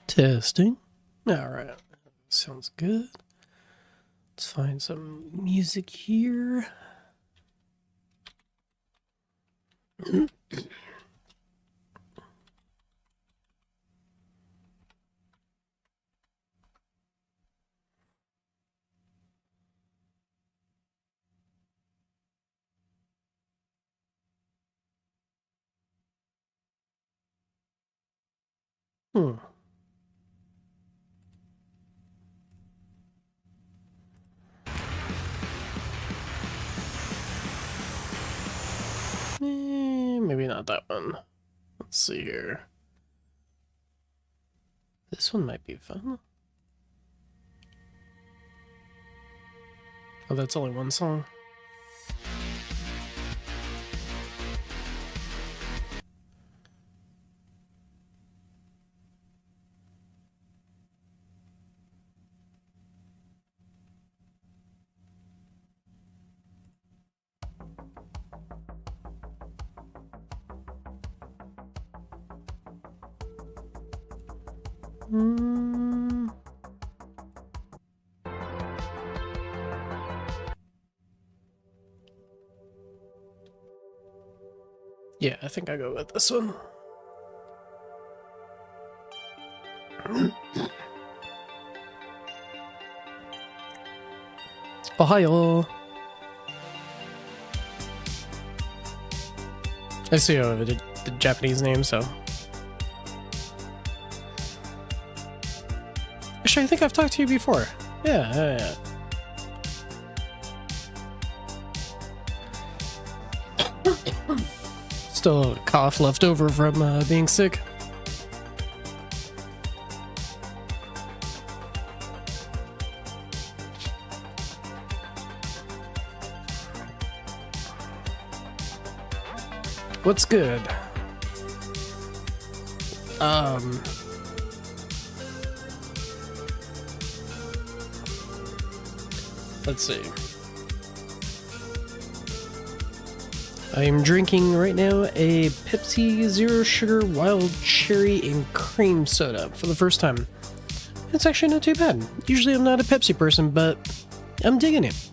Testing. Alright. Sounds good. Let's find some music here. Hmm. Maybe not that one. Let's see here. This one might be fun. Oh, that's only one song. Yeah, I think I'll go with this one. Ohio. I see the Japanese name, so. Actually, I think I've talked to you before. Yeah. Still a cough left over from being sick. What's good? Let's see. I am drinking right now a Pepsi Zero Sugar Wild Cherry and Cream Soda for the first time. It's actually not too bad. Usually I'm not a Pepsi person, but I'm digging it.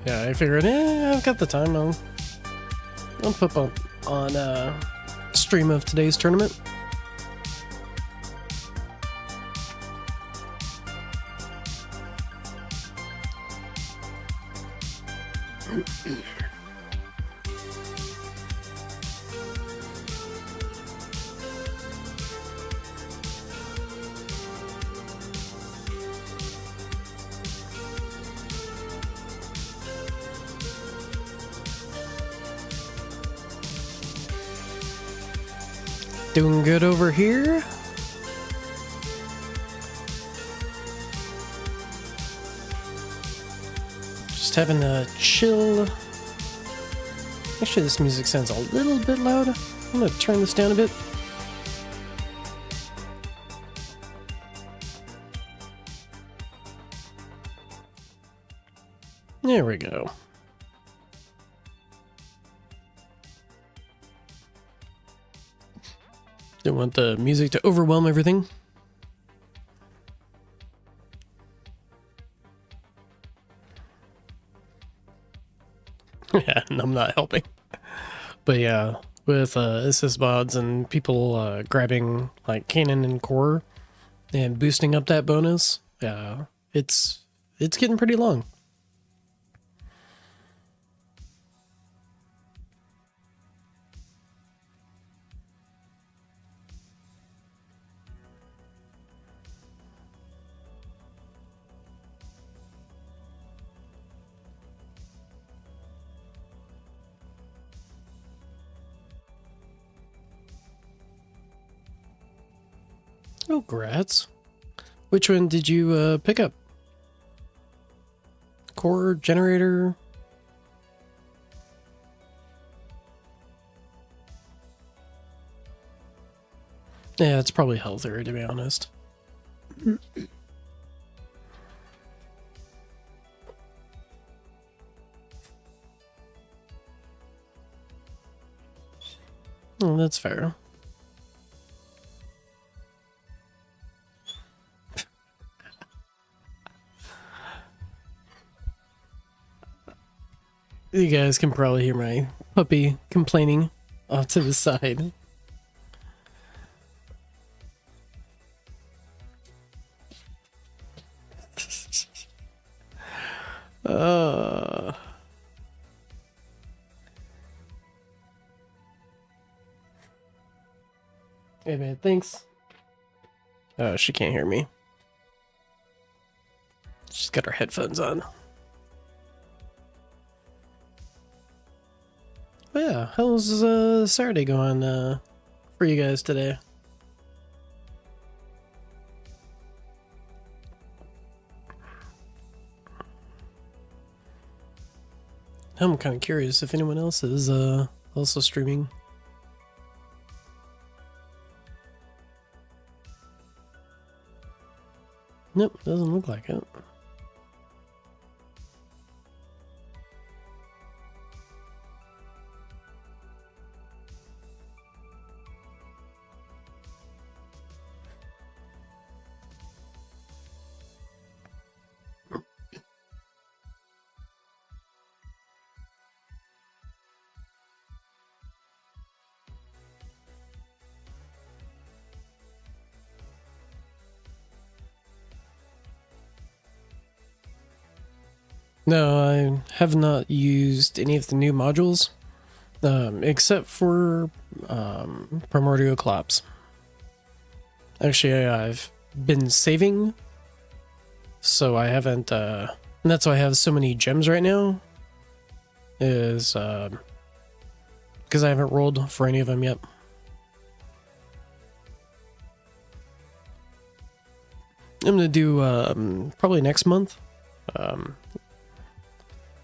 Yeah, I figured, I've got the time. I'll put up on stream of today's tournament. Doing good over here. Just having a chill. Actually, this music sounds a little bit loud. I'm gonna turn this down a bit. There we go. Don't want the music to overwhelm everything. Yeah, and I'm not helping. But yeah, with assist mods and people grabbing like Canon and Core and boosting up that bonus, yeah, it's getting pretty long. Oh, grats. Which one did you pick up? Core, generator? Yeah, it's probably healthier, to be honest. Oh, that's fair. You guys can probably hear my puppy complaining off to the side. Hey man, thanks. Oh, she can't hear me. She's got her headphones on. Oh yeah, how's Saturday going for you guys today? I'm kind of curious if anyone else is also streaming. Nope, doesn't look like it. No, I have not used any of the new modules, except for Primordial Collapse. Actually, I've been saving, so I haven't, and that's why I have so many gems right now, is because I haven't rolled for any of them yet. I'm gonna do probably next month.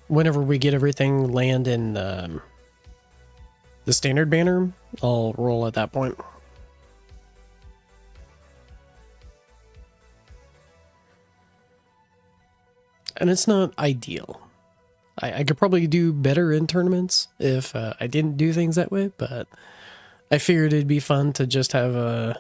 Whenever we get everything land in the standard banner, I'll roll at that point. And it's not ideal. I could probably do better in tournaments if I didn't do things that way, but I figured it'd be fun to just have a...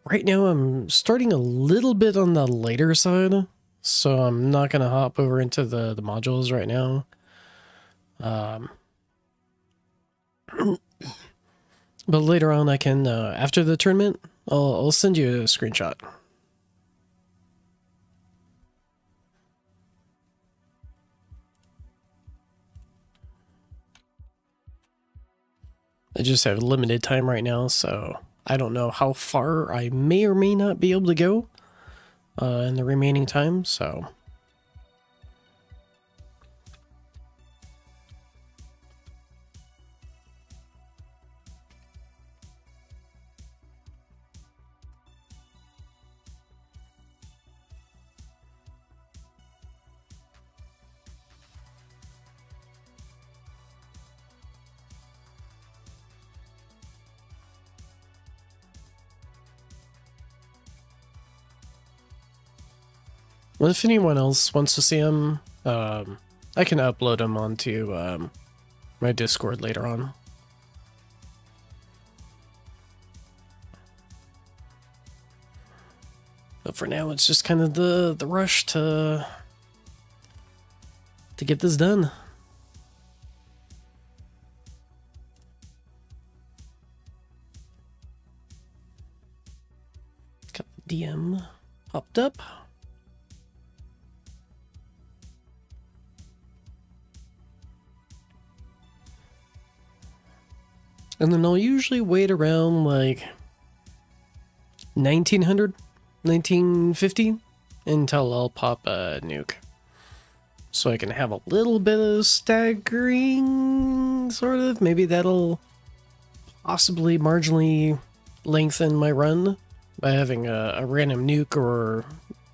right now I'm starting a little bit on the later side, so I'm not going to hop over into the modules right now. But later on I can, after the tournament, I'll send you a screenshot. I just have limited time right now, so I don't know how far I may or may not be able to go in the remaining time, so... Well, if anyone else wants to see them, I can upload them onto my Discord later on. But for now, it's just kind of the rush to get this done. Got the DM popped up. And then I'll usually wait around like 1900, 1950 until I'll pop a nuke. So I can have a little bit of staggering, sort of. Maybe that'll possibly marginally lengthen my run by having a random nuke or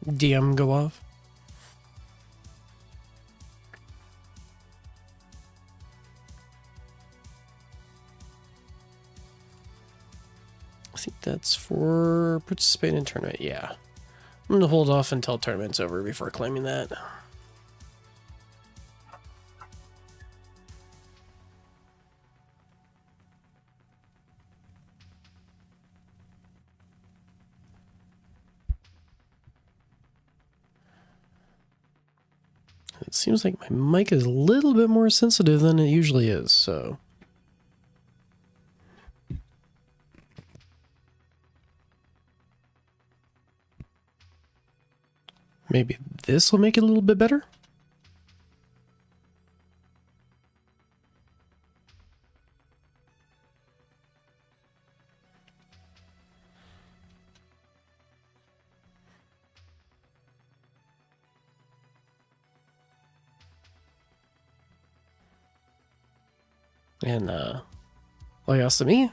DM go off. I think that's for participating in tournament, yeah. I'm going to hold off until tournament's over before claiming that. It seems like my mic is a little bit more sensitive than it usually is, so... maybe this will make it a little bit better? And, like else to me.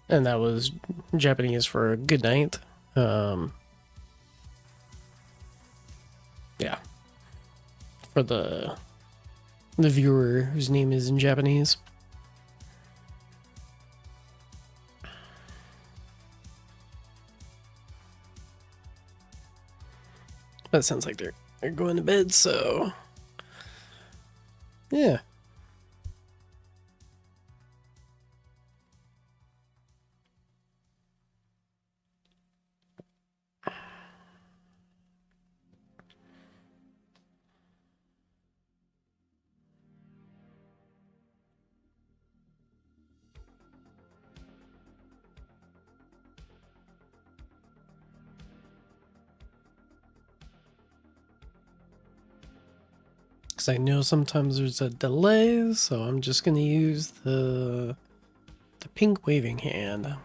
And that was Japanese for good night. Yeah. For the viewer whose name is in Japanese. That sounds like they're going to bed, so... yeah. Because I know sometimes there's a delay, so I'm just going to use the pink waving hand.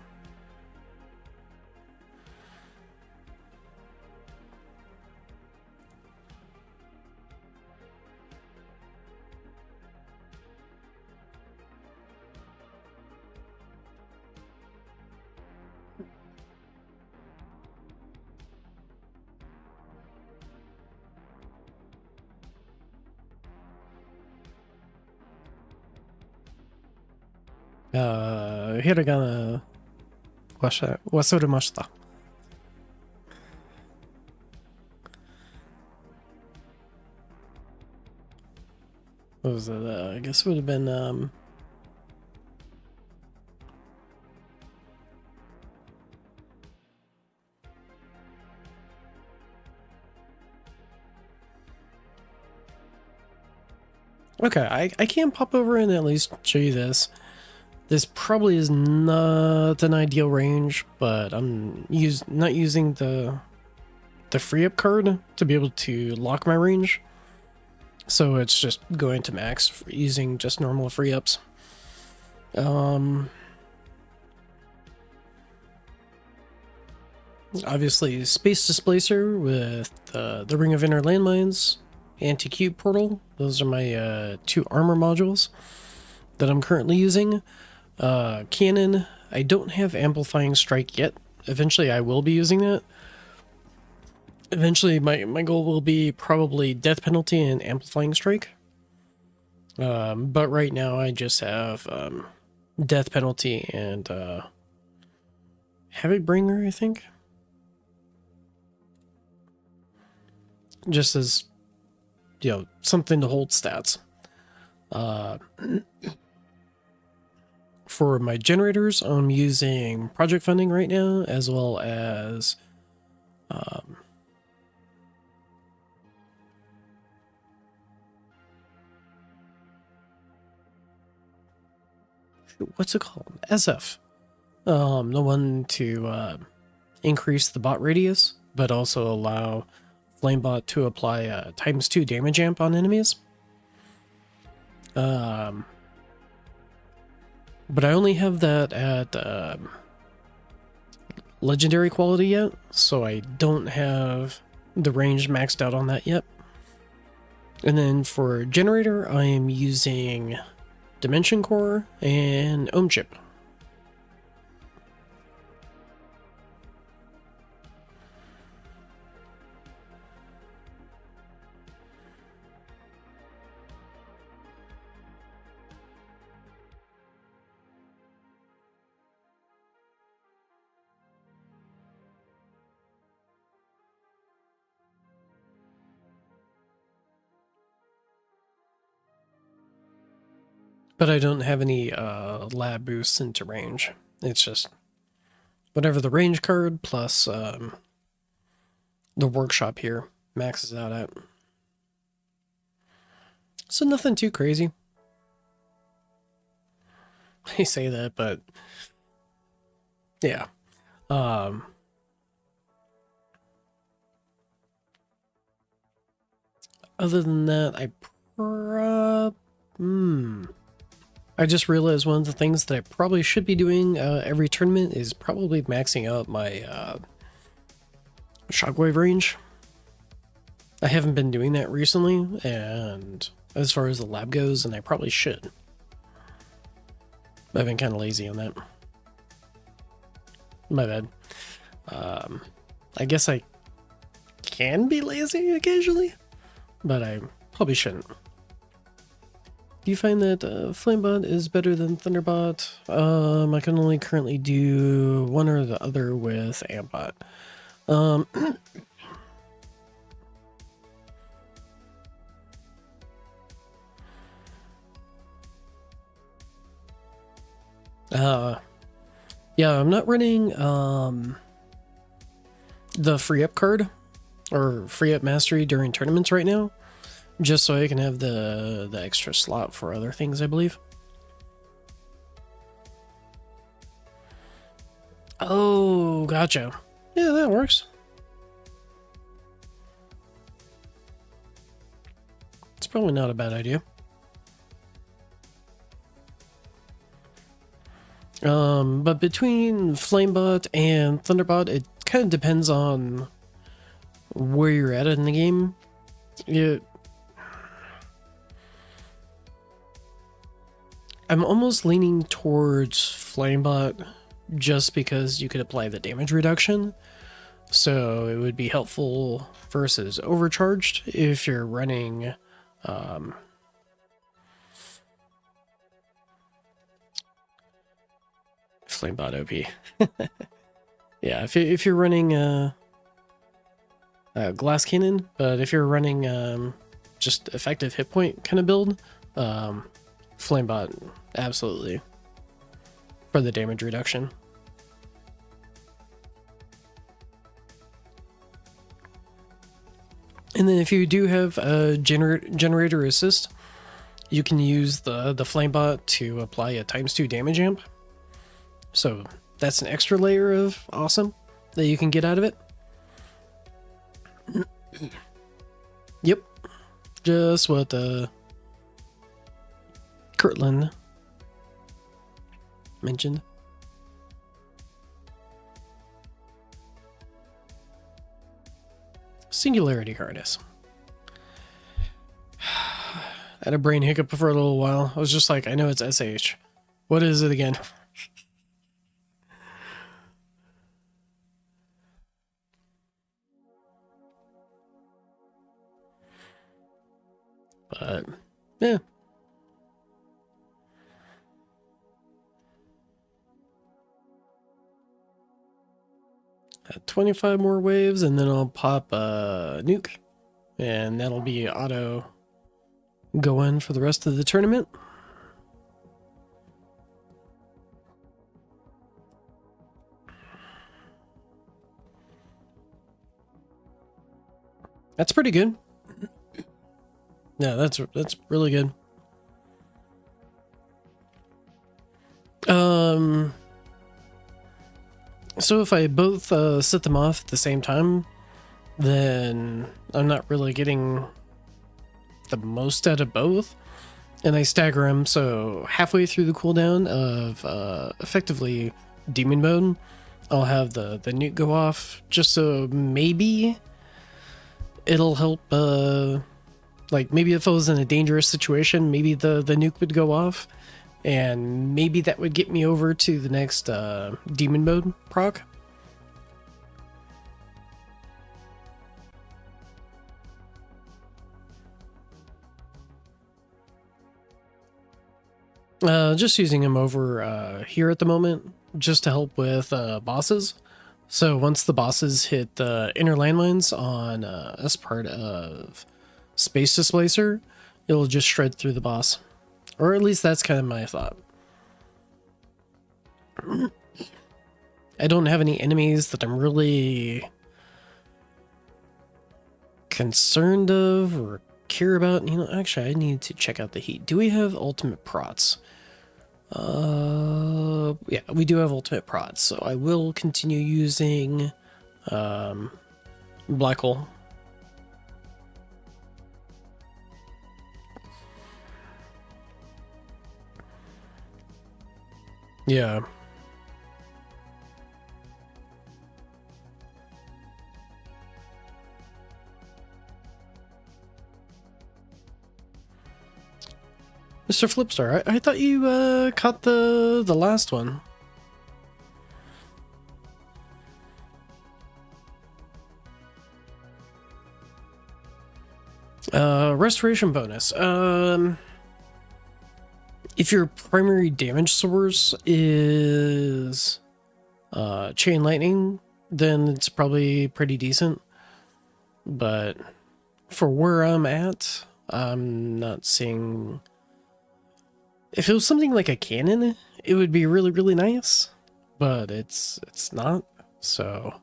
Hiragana wasuremashita. What was it? I guess it would have been, okay, I can pop over and at least show you this. This probably is not an ideal range, but I'm not using the free up card to be able to lock my range. So it's just going to max using just normal free ups. Obviously Space Displacer with the Ring of Inner Landmines, Anti-Cube Portal. Those are my 2 armor modules that I'm currently using. Cannon, I don't have Amplifying Strike yet. Eventually I will be using that. Eventually my goal will be probably Death Penalty and Amplifying Strike. But right now I just have Death Penalty and Havoc Bringer, I think. Just as, you know, something to hold stats. For my generators, I'm using project funding right now, as well as what's it called? SF. The one to increase the bot radius, but also allow Flamebot to apply ×2 damage amp on enemies. But I only have that at legendary quality yet, so I don't have the range maxed out on that yet. And then for generator, I am using Dimension Core and Ohm Chip. But I don't have any lab boosts into range. It's just whatever the range card plus the workshop here maxes out at. So nothing too crazy. I say that, but yeah. Other than that, I just realized one of the things that I probably should be doing every tournament is probably maxing out my shockwave range. I haven't been doing that recently, and as far as the lab goes, and I probably should. I've been kind of lazy on that. My bad. I guess I can be lazy occasionally, but I probably shouldn't. Do you find that Flamebot is better than Thunderbot? I can only currently do one or the other with Ambot. Yeah, I'm not running the free up card or free up mastery during tournaments right now, just so I can have the extra slot for other things, I believe. Oh, gotcha. Yeah, that works. It's probably not a bad idea. But between Flamebot and Thunderbot, it kind of depends on where you're at in the game. I'm almost leaning towards Flamebot just because you could apply the damage reduction. So it would be helpful versus overcharged if you're running Flamebot OP. Yeah, if you're running glass cannon, but if you're running just effective hit point kind of build, Flamebot absolutely for the damage reduction. And then if you do have a generator assist, you can use the Flamebot to apply a ×2 damage amp. So that's an extra layer of awesome that you can get out of it. Yep. Just what Kirtland mentioned. Singularity harness. I had a brain hiccup for a little while. I was just like, I know it's SH. What is it again? But, yeah. 25 more waves, and then I'll pop a nuke, and that'll be auto going for the rest of the tournament. That's pretty good. Yeah, that's really good. So if I both set them off at the same time, then I'm not really getting the most out of both. And I stagger them, so halfway through the cooldown of effectively demon mode, I'll have the nuke go off, just so maybe it'll help, like maybe if I was in a dangerous situation, maybe the nuke would go off, and maybe that would get me over to the next demon mode proc. Just using them over here at the moment, just to help with bosses. So once the bosses hit the inner landmines on as part of Space Displacer, it'll just shred through the boss. Or at least that's kind of my thought. I don't have any enemies that I'm really concerned of or care about. You know, actually, I need to check out the heat. Do we have ultimate prots? Yeah, we do have ultimate prots, so I will continue using black hole. Yeah. Mr. Flipstar, I thought you caught the last one. Restoration bonus. If your primary damage source is chain lightning, then it's probably pretty decent. But for where I'm at, I'm not seeing... If it was something like a cannon, it would be really, really nice, but it's not, so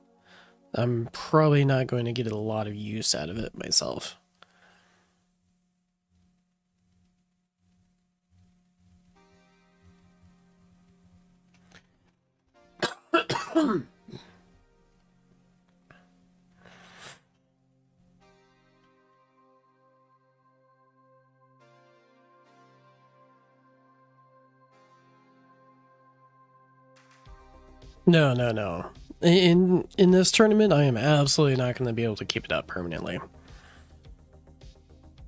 I'm probably not going to get a lot of use out of it myself. No, no, no. In this tournament, I am absolutely not going to be able to keep it up permanently.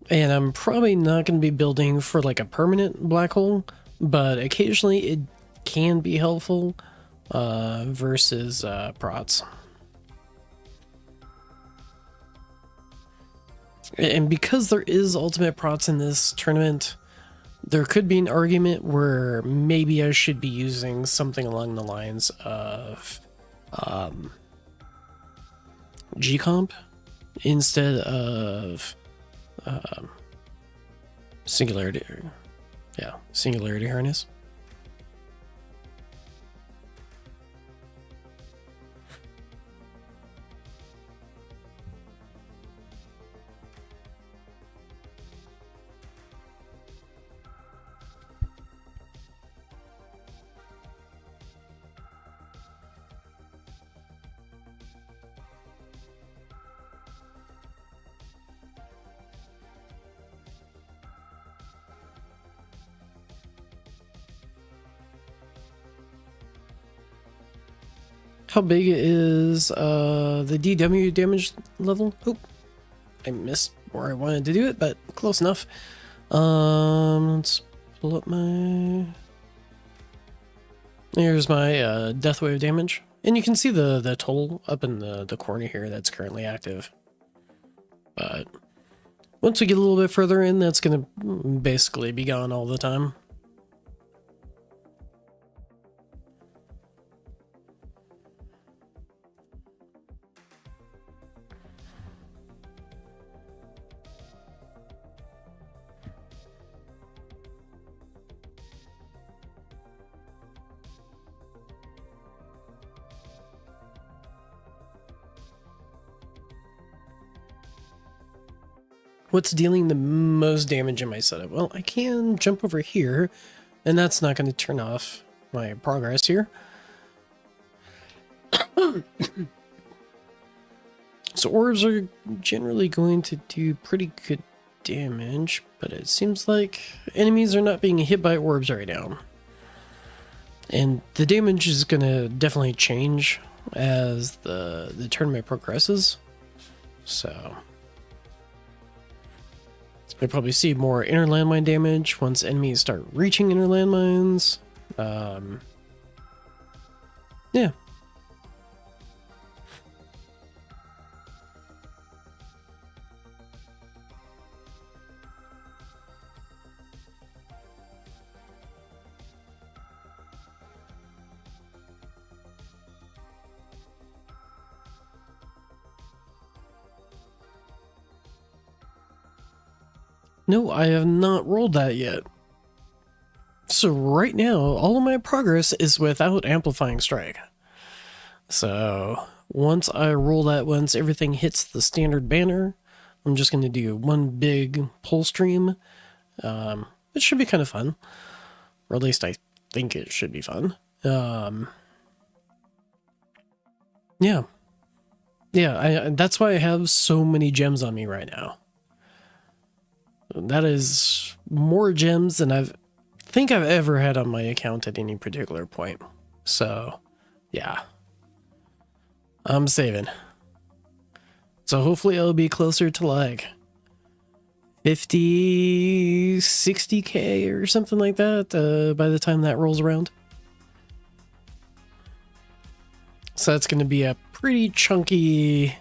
And I'm probably not going to be building for like a permanent black hole, but occasionally it can be helpful versus prots. And because there is ultimate prots in this tournament, there could be an argument where maybe I should be using something along the lines of G-Comp instead of Singularity. Yeah, Singularity Harness. How big is the DW damage level? Oh, I missed where I wanted to do it, but close enough. Let's pull up my... Here's my death wave damage. And you can see the total up in the corner here that's currently active. But once we get a little bit further in, that's going to basically be gone all the time. What's dealing the most damage in my setup? Well, I can jump over here, and that's not going to turn off my progress here. So orbs are generally going to do pretty good damage, but it seems like enemies are not being hit by orbs right now. And the damage is going to definitely change as the tournament progresses. So... you'll probably see more inner landmine damage once enemies start reaching inner landmines. Yeah. No, I have not rolled that yet. So right now, all of my progress is without Amplifying Strike. So once I roll that, once everything hits the standard banner, I'm just going to do one big pull stream. It should be kind of fun, or at least I think it should be fun. Yeah. That's why I have so many gems on me right now. That is more gems than I think I've ever had on my account at any particular point. So, yeah. I'm saving. So hopefully it'll be closer to like 50, 60k or something like that by the time that rolls around. So that's going to be a pretty chunky...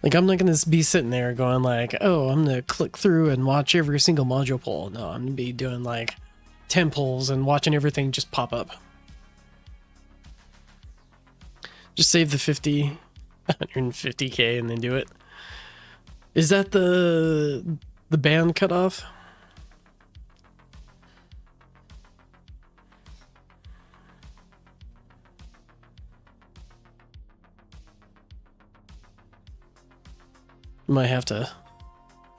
Like, I'm not going to be sitting there going like, oh, I'm going to click through and watch every single module pull. No, I'm going to be doing like 10 pulls and watching everything just pop up. Just save the 150k and then do it. Is that the band cutoff? Might have to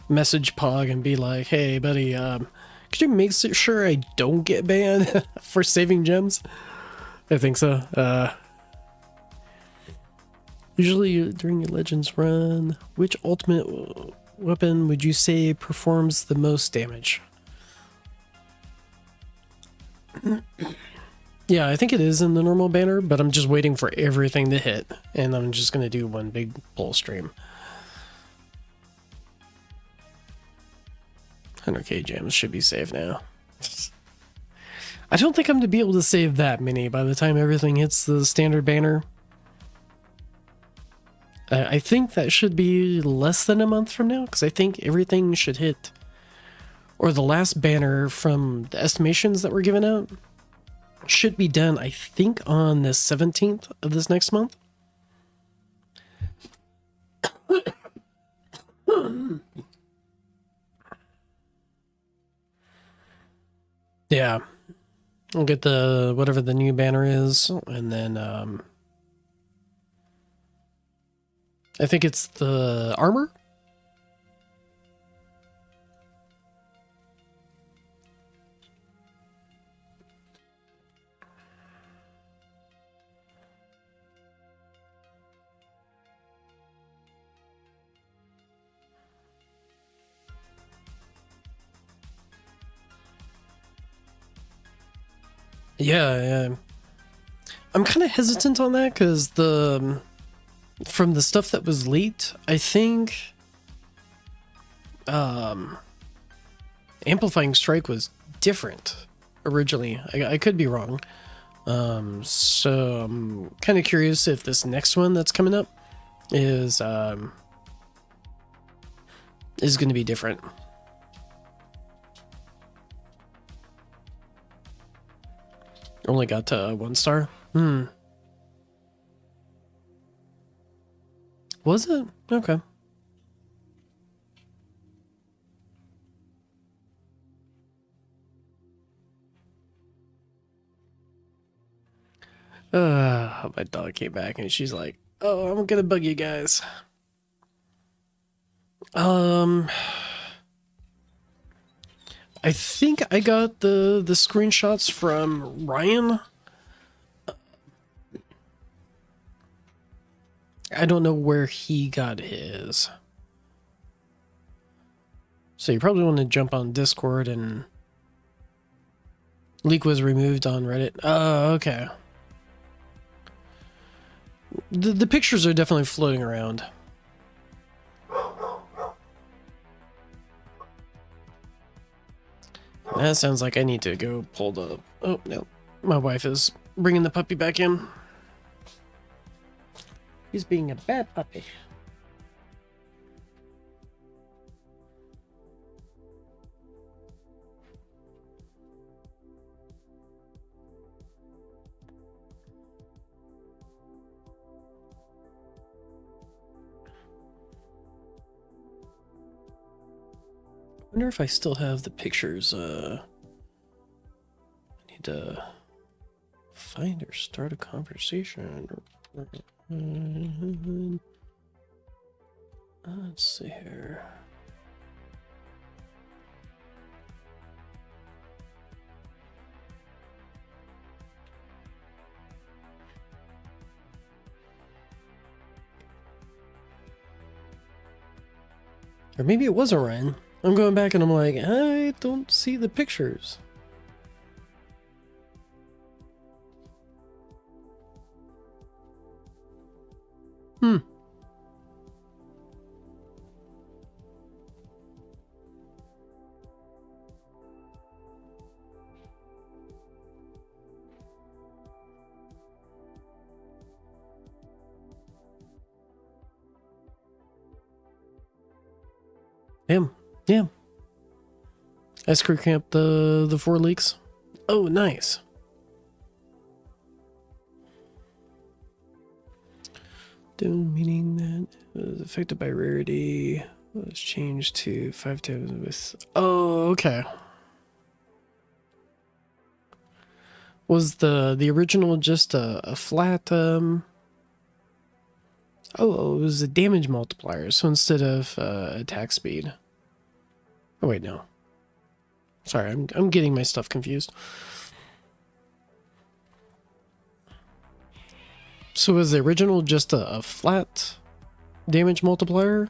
message Pog and be like, hey buddy, could you make sure I don't get banned for saving gems? I think so. Usually during your Legends run, which ultimate weapon would you say performs the most damage? Yeah, I think it is in the normal banner, but I'm just waiting for everything to hit, and I'm just going to do one big pull stream. 100k gems should be saved now. I don't think I'm going to be able to save that many by the time everything hits the standard banner. I think that should be less than a month from now, because I think everything should hit, or the last banner from the estimations that were given out should be done, I think, on the 17th of this next month. Yeah. I'll get the whatever the new banner is, and then I think it's the armor. Yeah. I'm kind of hesitant on that because from the stuff that was leaked, I think Amplifying Strike was different originally. I could be wrong. So I'm kind of curious if this next one that's coming up is going to be different. Only got to 1 star. Was it? Okay. My dog came back and she's like, oh, I'm gonna bug you guys. I think I got the screenshots from Ryan. I don't know where he got his. So you probably want to jump on Discord and... Leak was removed on Reddit. Oh, okay. The pictures are definitely floating around. That sounds like I need to go pull the... Oh, no. My wife is bringing the puppy back in. He's being a bad puppy. I wonder if I still have the pictures. I need to Find or start a conversation. Let's see here. Or maybe it was Orion. I'm going back and I'm like, I don't see the pictures. Hmm. Damn. Yeah. Ice cream camp the 4 leaks. Oh, nice. Meaning that was affected by rarity was changed to 5 times with. Oh, okay. Was the original just a flat Oh, it was a damage multiplier, so instead of attack speed. Oh wait, no. Sorry, I'm getting my stuff confused. So was the original just a flat damage multiplier?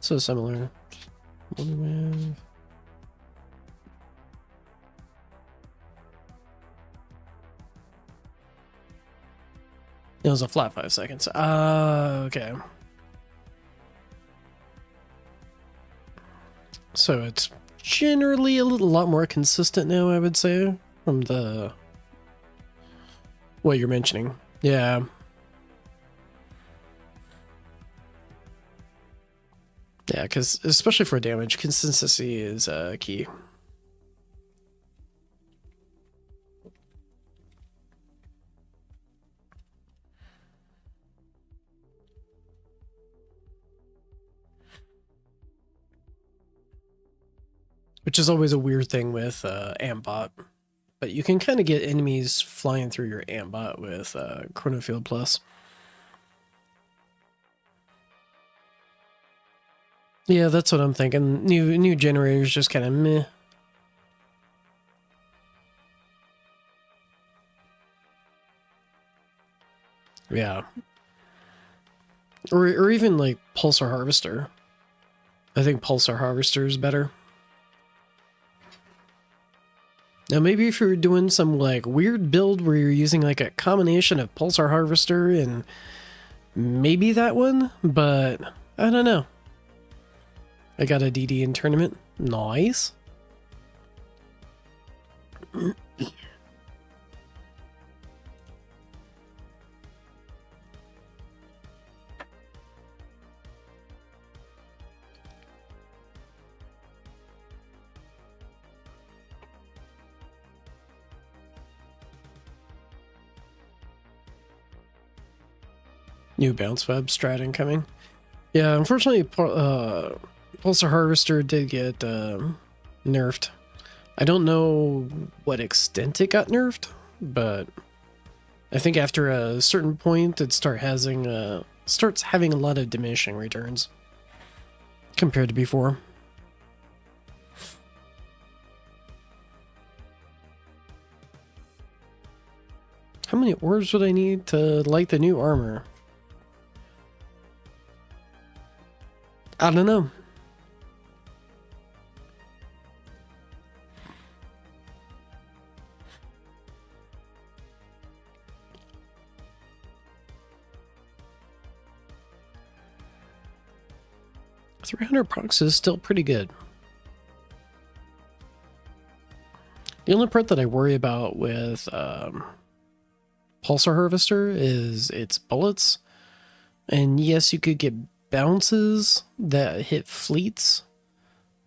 So similar. It was a flat 5 seconds. Okay. So it's generally a lot more consistent now, I would say, from what you're mentioning. Yeah. Yeah, because especially for damage, consistency is key. Which is always a weird thing with Ambot. But you can kind of get enemies flying through your Ambot with Chronofield Plus. Yeah, that's what I'm thinking. New generators just kind of meh. Yeah. Or even like Pulsar Harvester. I think Pulsar Harvester is better. Now maybe if you're doing some like weird build where you're using like a combination of Pulsar Harvester and maybe that one, but I don't know. I got a DD in tournament. Nice. New bounce web strat incoming. Yeah, unfortunately, Pulsar Harvester did get nerfed. I don't know what extent it got nerfed, but I think after a certain point, it starts having a lot of diminishing returns compared to before. How many orbs would I need to light the new armor? I don't know. $300 procs is still pretty good. The only part that I worry about with Pulsar Harvester is its bullets. And yes, you could get bounces that hit fleets,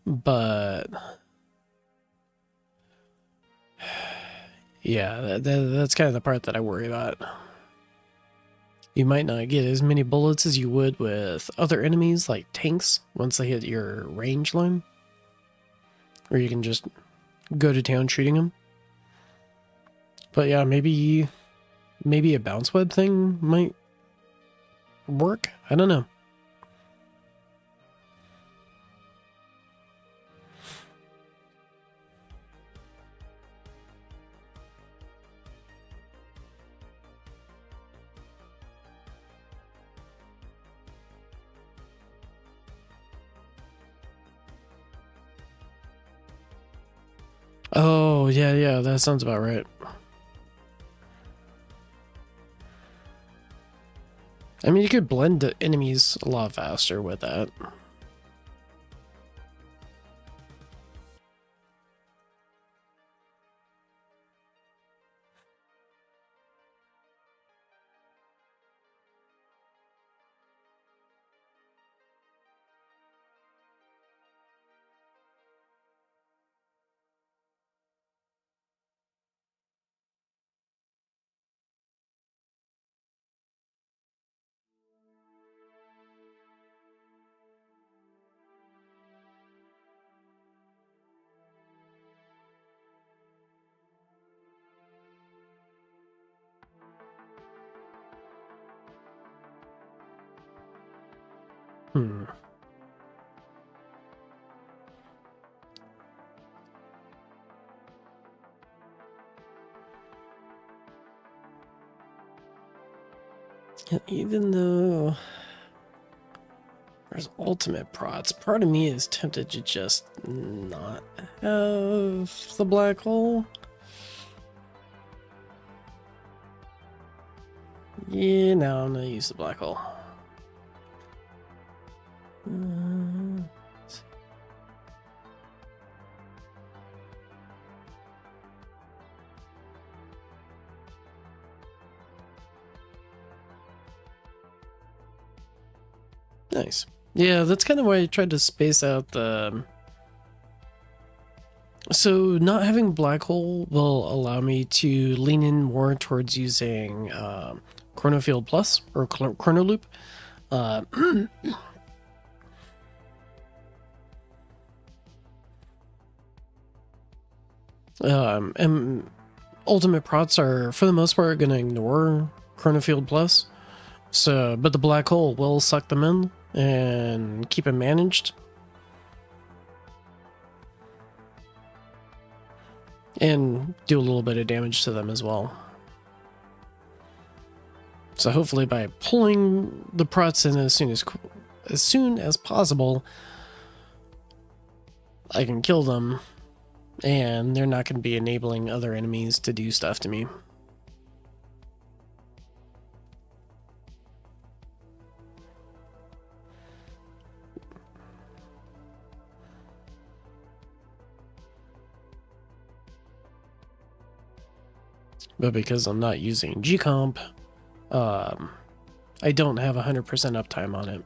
but yeah, that's kind of the part that I worry about. You might not get as many bullets as you would with other enemies like tanks once they hit your range line. Or you can just go to town shooting them. But yeah, maybe a bounce web thing might work. I don't know. Oh, yeah, that sounds about right. I mean, you could blend the enemies a lot faster with that. Hmm. Even though there's ultimate prots, part of me is tempted to just not have the black hole. Yeah, no, I'm gonna use the black hole. Nice. Yeah, that's kind of why I tried to space out the... So not having black hole will allow me to lean in more towards using Chronofield Plus or Chrono Loop. And ultimate prots are, for the most part, going to ignore Chronofield Plus. So, but the black hole will suck them in and keep them managed. And do a little bit of damage to them as well. So hopefully by pulling the prots in as soon as possible, I can kill them, and they're not going to be enabling other enemies to do stuff to me. But because I'm not using G-Comp, I don't have 100% uptime on it.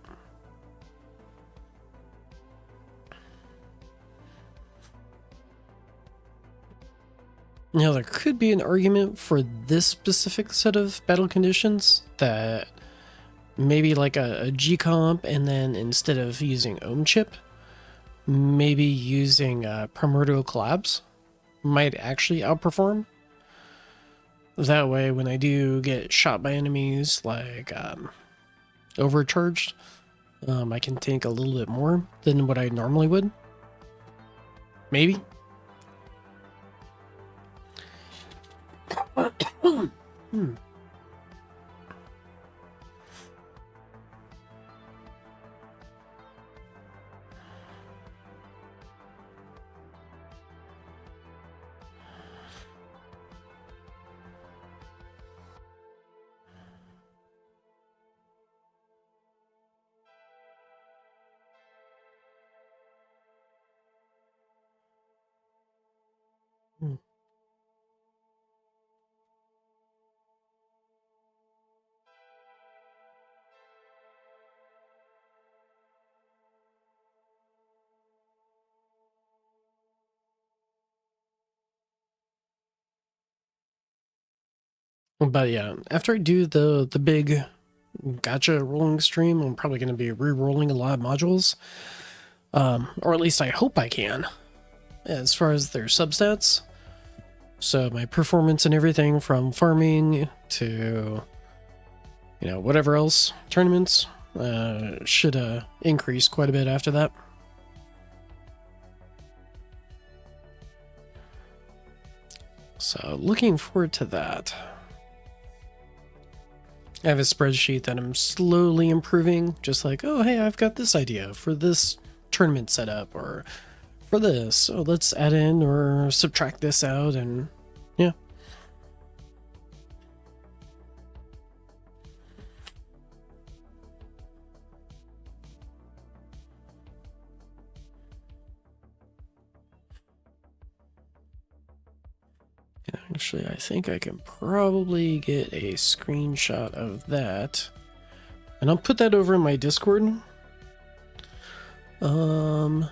Now, there could be an argument for this specific set of battle conditions that maybe like a G-Comp, and then instead of using Ohm Chip, maybe using Primordial Collapse might actually outperform. That way, when I do get shot by enemies, like overcharged, I can tank a little bit more than what I normally would. Maybe. Hmm. But yeah, after I do the big gacha rolling stream, I'm probably going to be re-rolling a lot of modules. Or at least I hope I can. as far as their substats. So my performance and everything from farming to, whatever else, tournaments, should increase quite a bit after that. So looking forward to that. I have a spreadsheet that I'm slowly improving, just like, oh, hey, I've got this idea for this tournament setup, or for this, so let's add in or subtract this out, and yeah. Actually, I think I can probably get a screenshot of that, and I'll put that over in my Discord. Oh.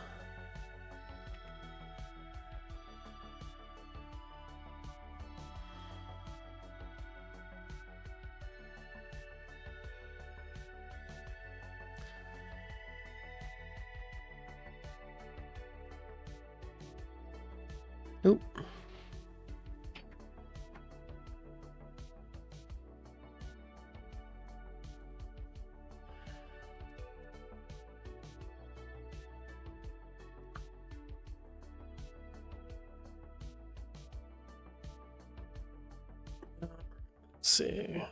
Let's see.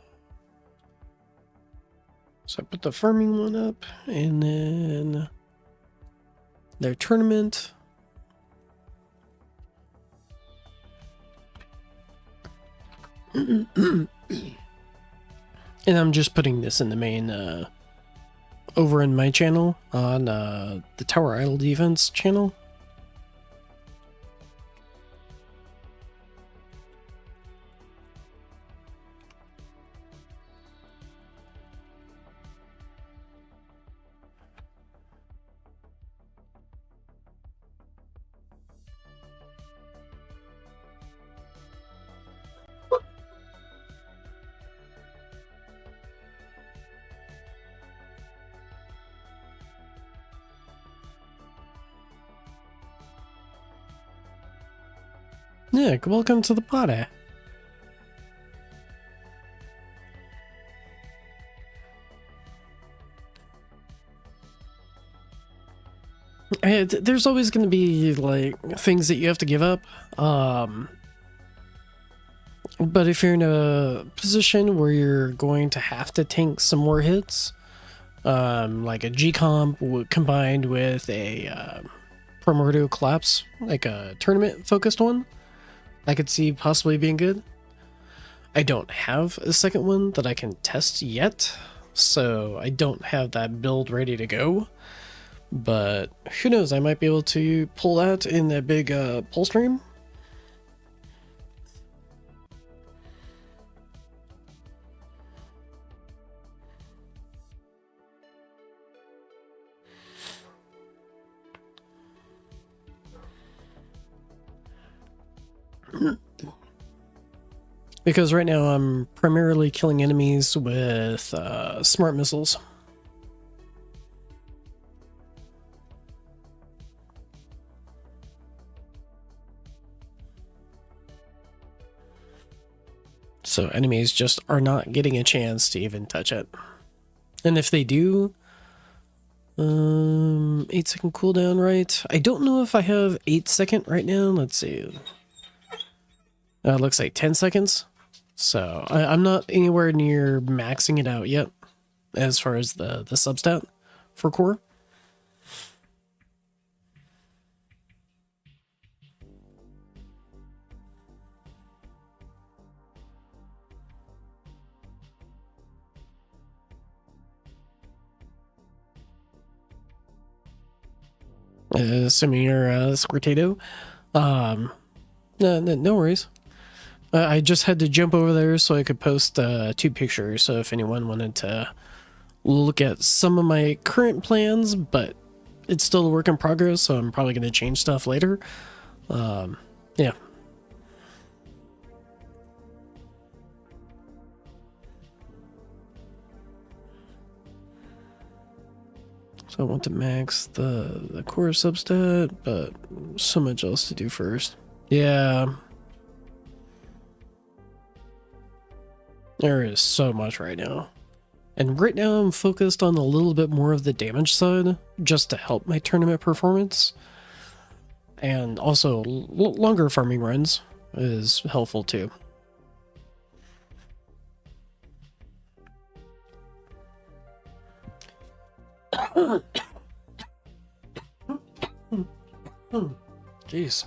So I put the farming one up, and then their tournament. And I'm just putting this in the main, over in my channel on the Tower Idle Defense channel. Nick, welcome to the party. There's always going to be, like, things that you have to give up. But if you're in a position where you're going to have to tank some more hits, like a G-comp combined with a primordial collapse, like a tournament-focused one, I could see possibly being good. I don't have a second one that I can test yet, so I don't have that build ready to go. But who knows, I might be able to pull that in a big pull stream. Because right now I'm primarily killing enemies with smart missiles. So enemies just are not getting a chance to even touch it. And if they do, 8-second cooldown, right? I don't know if I have 8-second right now. Let's see. It looks like 10 seconds. So I'm not anywhere near maxing it out yet as far as the substat for core. Assuming you're Squirtado. No worries. I just had to jump over there so I could post 2 pictures, so if anyone wanted to look at some of my current plans, but it's still a work in progress, so I'm probably going to change stuff later. Yeah. So I want to max the core substat, but So much else to do first. Yeah. There is so much right now. And right now I'm focused on a little bit more of the damage side, just to help my tournament performance. And also, longer farming runs is helpful too. Jeez.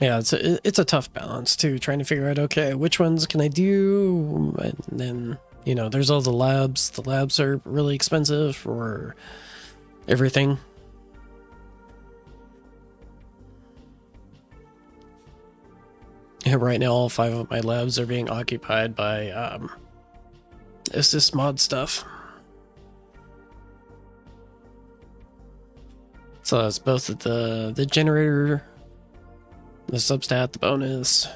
Yeah, it's a tough balance too, trying to figure out, okay, which ones can I do? And then, you know, there's all the labs. The labs are really expensive for everything. And right now, all 5 of my labs are being occupied by assist mod stuff. So that's both the generator, the substat, the bonus,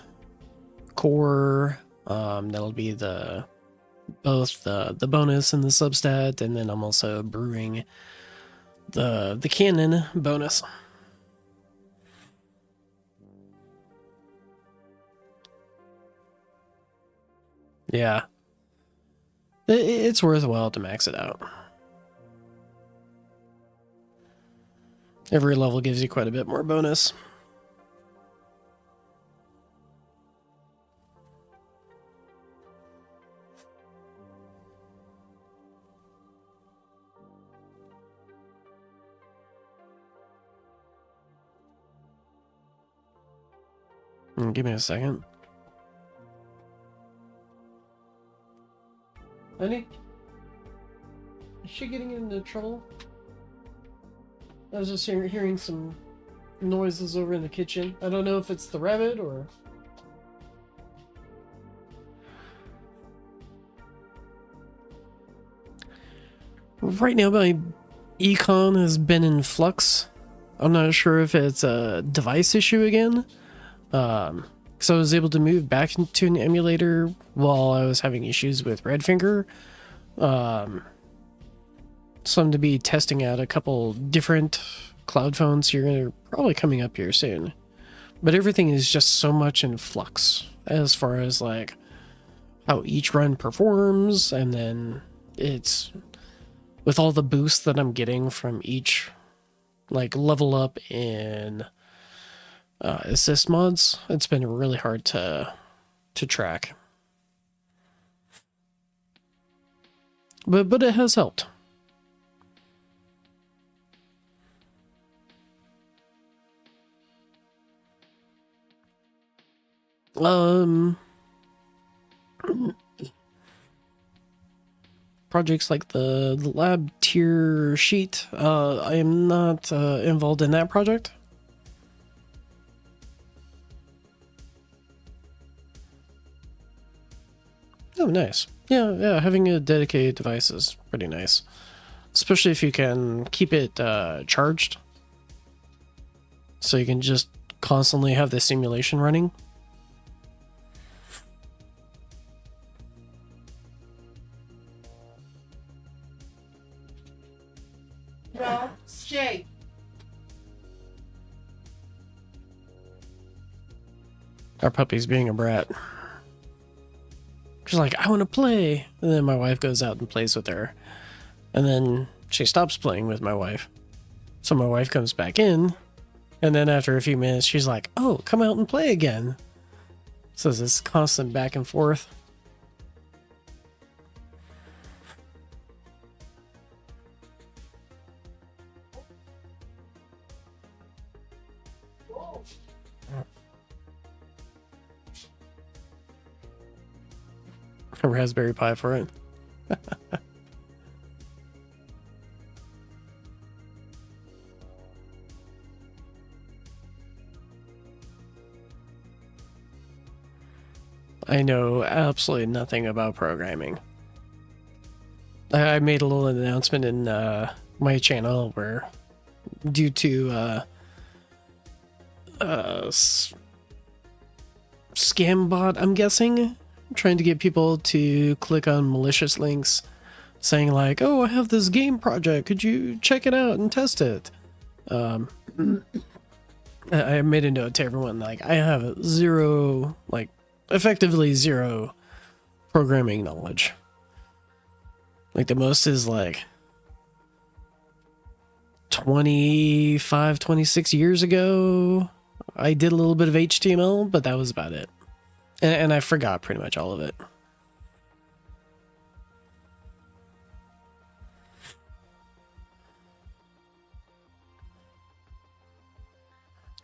core, that'll be both the bonus and the substat, and then I'm also brewing the cannon bonus. Yeah. It's worthwhile to max it out. Every level gives you quite a bit more bonus. Give me a second. Honey? Is she getting into trouble? I was just hearing some noises over in the kitchen. I don't know if it's the rabbit or... Right now my econ has been in flux. I'm not sure if it's a device issue again. So I was able to move back into an emulator while I was having issues with Redfinger. So I'm to be testing out a couple different cloud phones here, probably coming up here soon. But everything is just so much in flux as far as like how each run performs, and then it's with all the boosts that I'm getting from each like level up in assist mods, it's been really hard to track. But it has helped. Projects like the lab tier sheet, I am not involved in that project. Oh, nice. Yeah, having a dedicated device is pretty nice. Especially if you can keep it charged. So you can just constantly have the simulation running. No, stay. Our puppy's being a brat. She's like, I want to play. And then my wife goes out and plays with her. And then she stops playing with my wife. So my wife comes back in. And then after a few minutes, she's like, oh, come out and play again. So it's this constant back and forth. A Raspberry Pi for it. I know absolutely nothing about programming. I made a little announcement in my channel where, due to scam bot, I'm guessing, trying to get people to click on malicious links saying like, oh, I have this game project, could you check it out and test it? I made a note to everyone, like, I have zero, like, effectively zero programming knowledge. Like, the most is like 25, 26 years ago, I did a little bit of HTML, but that was about it. And I forgot pretty much all of it.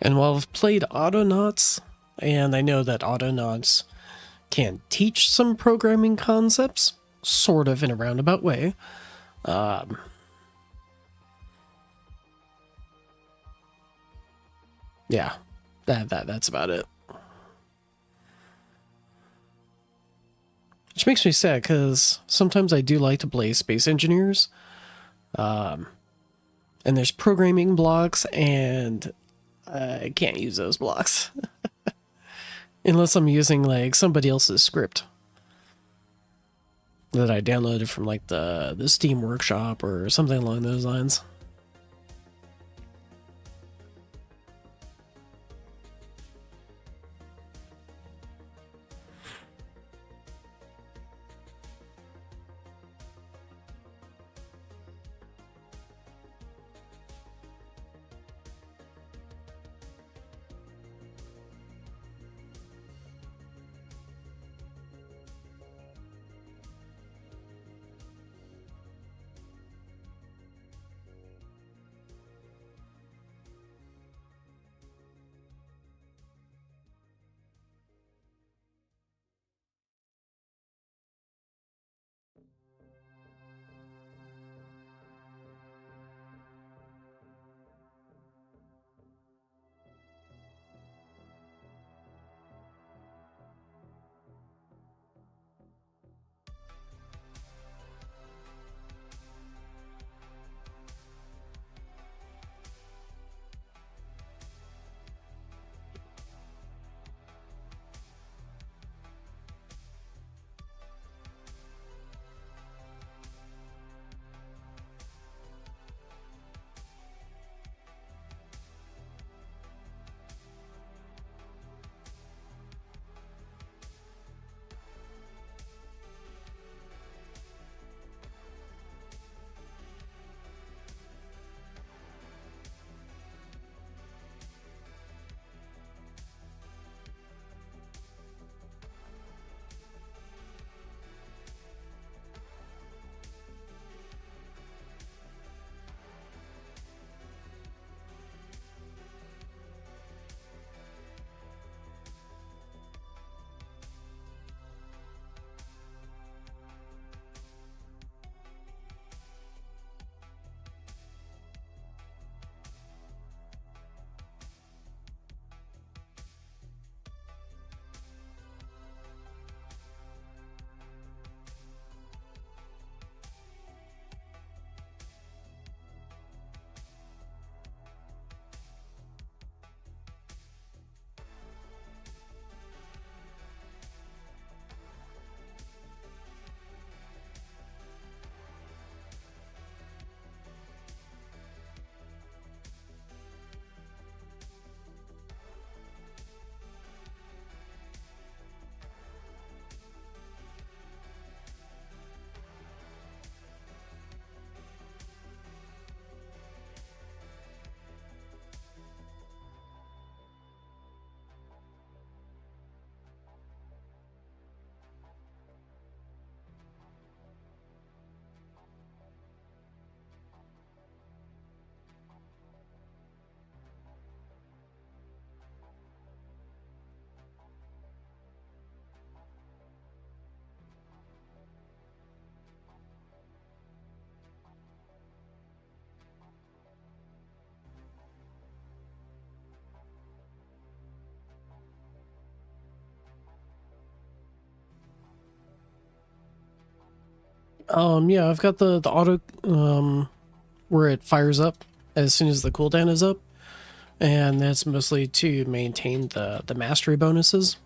And while I've played Autonauts, and I know that Autonauts can teach some programming concepts, sort of in a roundabout way, yeah, that's about it. Which makes me sad, because sometimes I do like to play Space Engineers, and there's programming blocks, and I can't use those blocks. Unless I'm using, like, somebody else's script that I downloaded from, like, the Steam Workshop or something along those lines. Yeah, I've got the auto, where it fires up as soon as the cooldown is up, and that's mostly to maintain the mastery bonuses.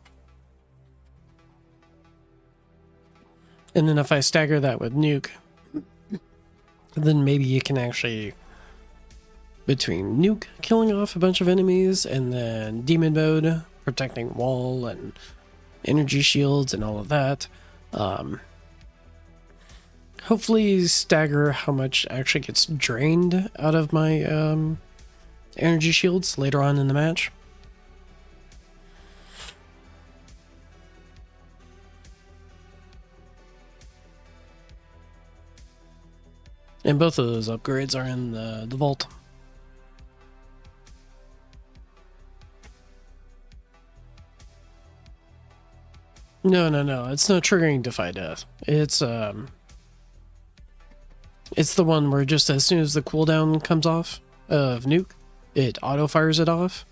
And then if I stagger that with nuke, then maybe you can actually, between nuke killing off a bunch of enemies and then demon mode protecting wall and energy shields and all of that, hopefully stagger how much actually gets drained out of my energy shields later on in the match. And both of those upgrades are in the vault. No, it's not triggering Defy Death. It's the one where just as soon as the cooldown comes off of nuke, it auto fires it off.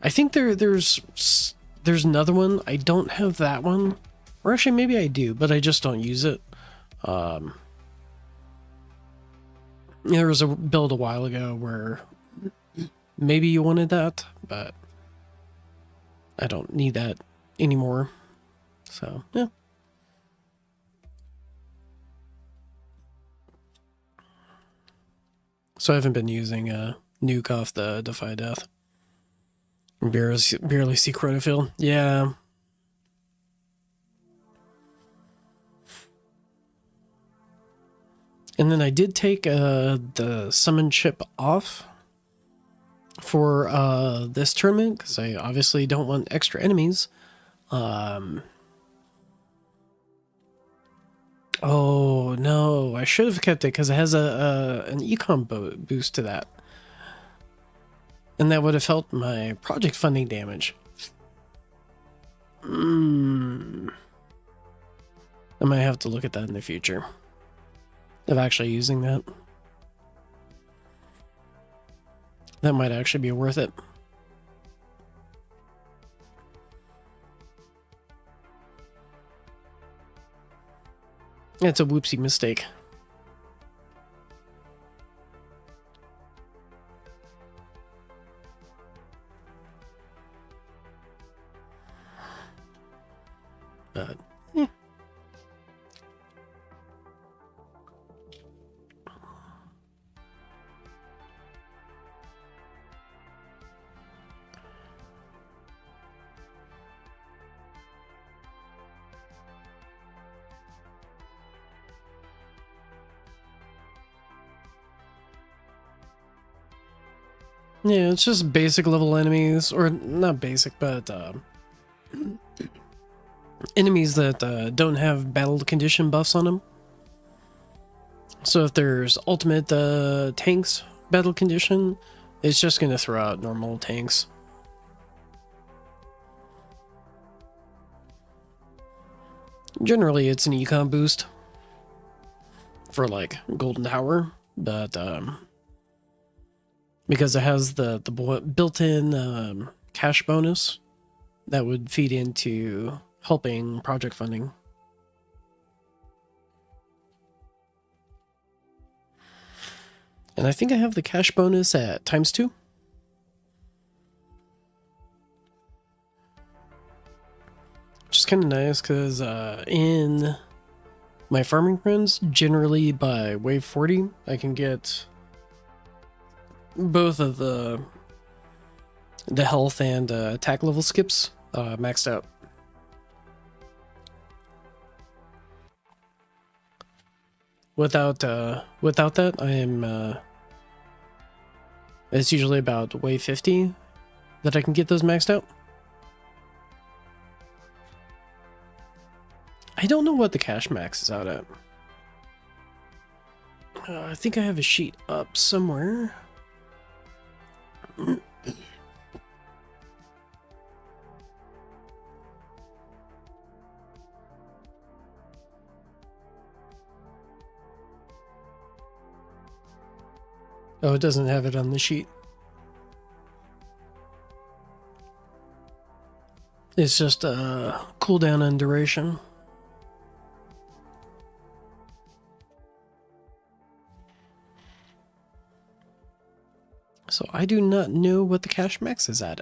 I think there's another one. I don't have that one, or actually maybe I do, but I just don't use it. There was a build a while ago where maybe you wanted that, but I don't need that anymore. So, yeah. So I haven't been using nuke off the Defy Death. Barely see Chronofield. Yeah. And then I did take the summon chip off for this tournament because I obviously don't want extra enemies. Oh no, I should have kept it because it has an econ boost to that. And that would have helped my project funding damage. I might have to look at that in the future. Of actually using that. That might actually be worth it. It's a whoopsie mistake. But yeah, it's just basic level enemies, or not basic, but enemies that don't have battle condition buffs on them. So if there's ultimate tanks battle condition, it's just going to throw out normal tanks. Generally, it's an econ boost for like Golden Tower, but because it has the built-in cash bonus that would feed into helping project funding. And I think I have the cash bonus at ×2. Which is kind of nice because in my farming runs, generally by wave 40, I can get both of the health and attack level skips maxed out. Without that, I am it's usually about wave 50 that I can get those maxed out. I don't know what the cash max is out at. I think I have a sheet up somewhere. Oh, it doesn't have it on the sheet. It's just cooldown and duration. So I do not know what the cash max is at.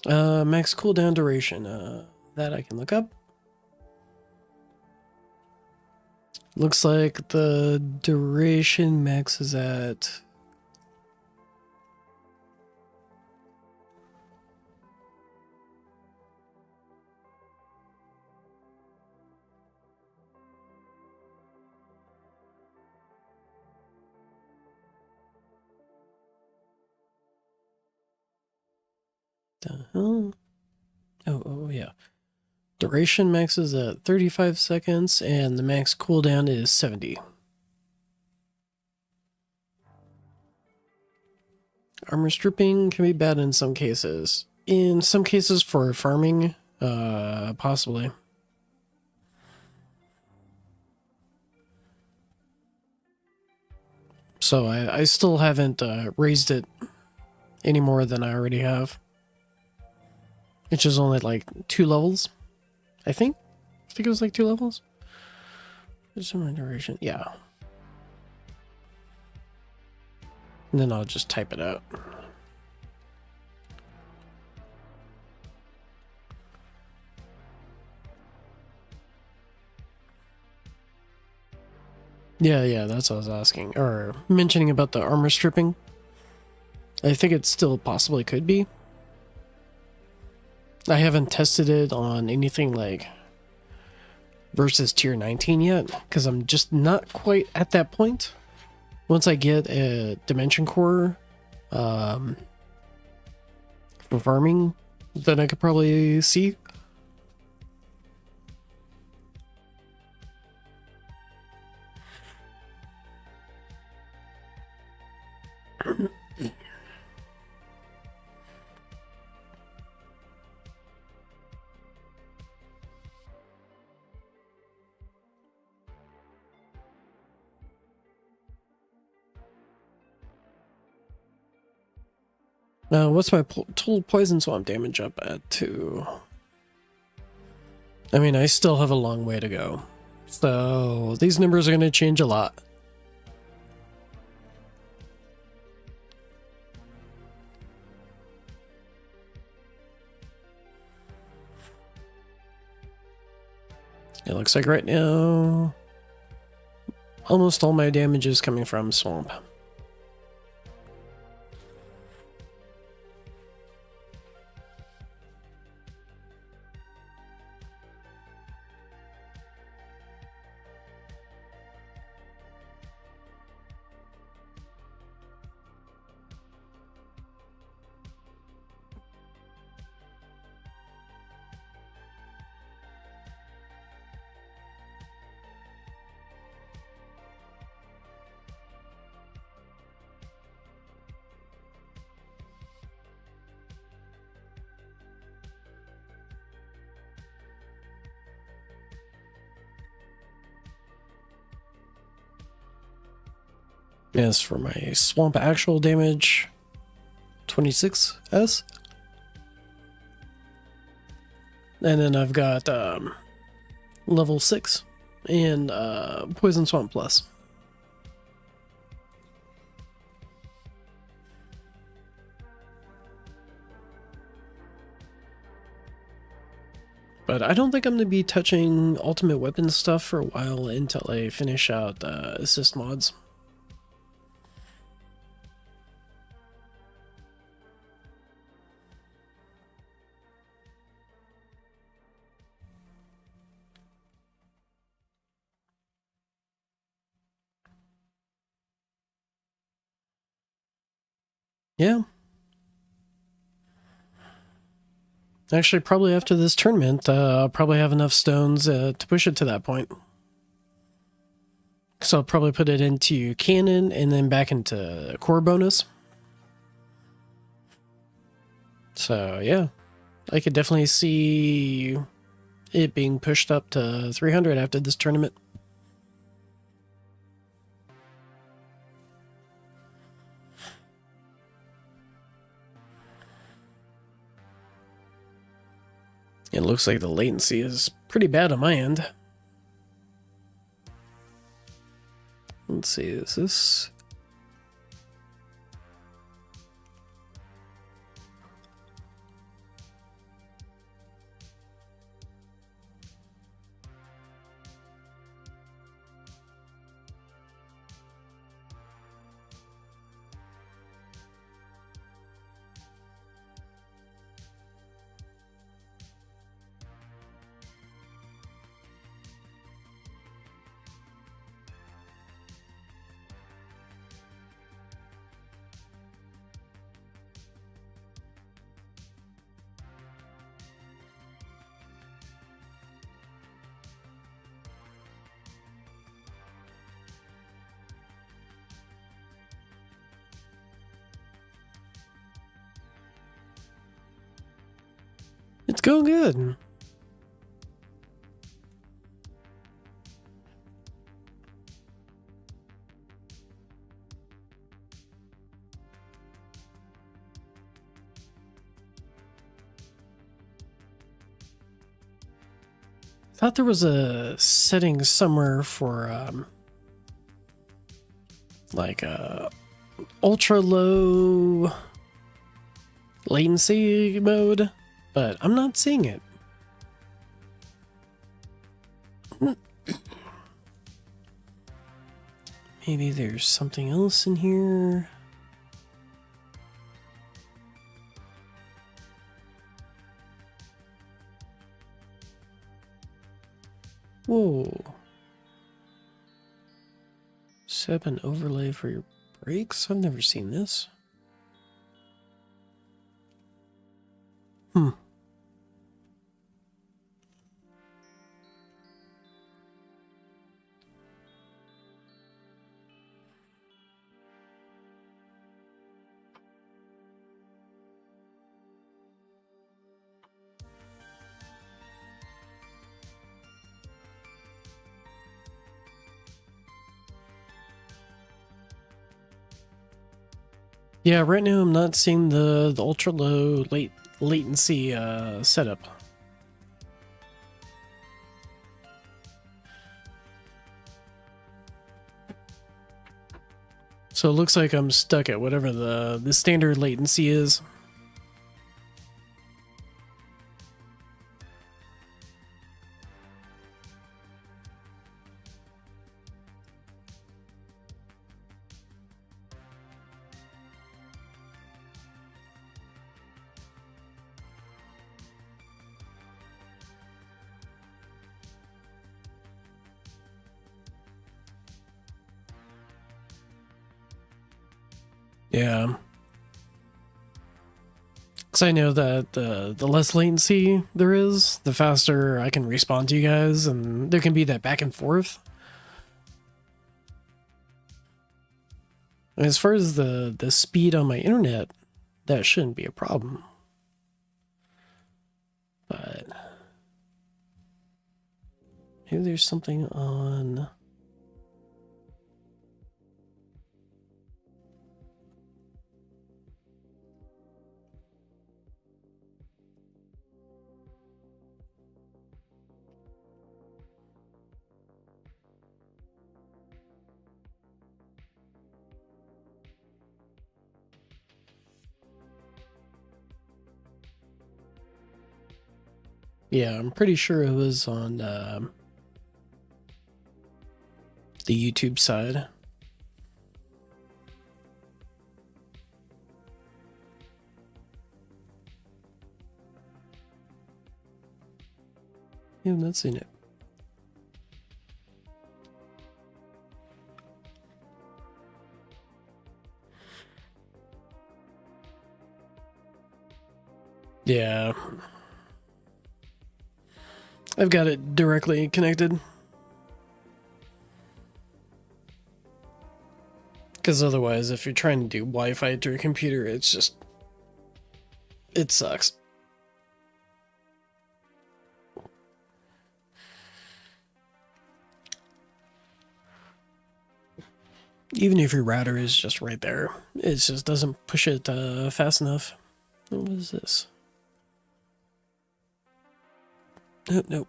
Max cooldown duration. That I can look up. Looks like the duration max is at... The hell? Oh, yeah. Duration max is at 35 seconds, and the max cooldown is 70. Armor stripping can be bad in some cases. In some cases for farming, possibly. So I still haven't raised it any more than I already have. Which is only like 2 levels, I think. I think it was like 2 levels. Some duration, yeah. And then I'll just type it out. Yeah, that's what I was asking. Or mentioning about the armor stripping. I think it still possibly could be. I haven't tested it on anything like versus tier 19 yet, because I'm just not quite at that point. Once I get a dimension core for farming, then I could probably see. What's my total poison swamp damage up at 2? I mean, I still have a long way to go. So these numbers are going to change a lot. It looks like right now, almost all my damage is coming from swamp. As for my swamp actual damage, 26s. And then I've got level 6 and Poison Swamp Plus. But I don't think I'm going to be touching ultimate weapon stuff for a while until I finish out assist mods. Yeah. Actually, probably after this tournament, I'll probably have enough stones to push it to that point. So I'll probably put it into cannon and then back into core bonus. So yeah, I could definitely see it being pushed up to 300 after this tournament. It looks like the latency is pretty bad on my end. Let's see, is this... It's going good. Thought there was a setting somewhere for like a ultra low latency mode, but I'm not seeing it. Maybe there's something else in here. Whoa. Set up an overlay for your brakes? I've never seen this. Yeah, right now I'm not seeing the ultra low latency setup. So it looks like I'm stuck at whatever the standard latency is. Yeah. Because I know that the less latency there is, the faster I can respond to you guys, and there can be that back and forth. As far as the speed on my internet, that shouldn't be a problem. But maybe there's something on... Yeah, I'm pretty sure it was on the YouTube side. Yeah, I'm not seeing it. Yeah. I've got it directly connected. Because otherwise, if you're trying to do Wi-Fi to your computer, it's just... it sucks. Even if your router is just right there, it just doesn't push it fast enough. What is this? Nope, nope.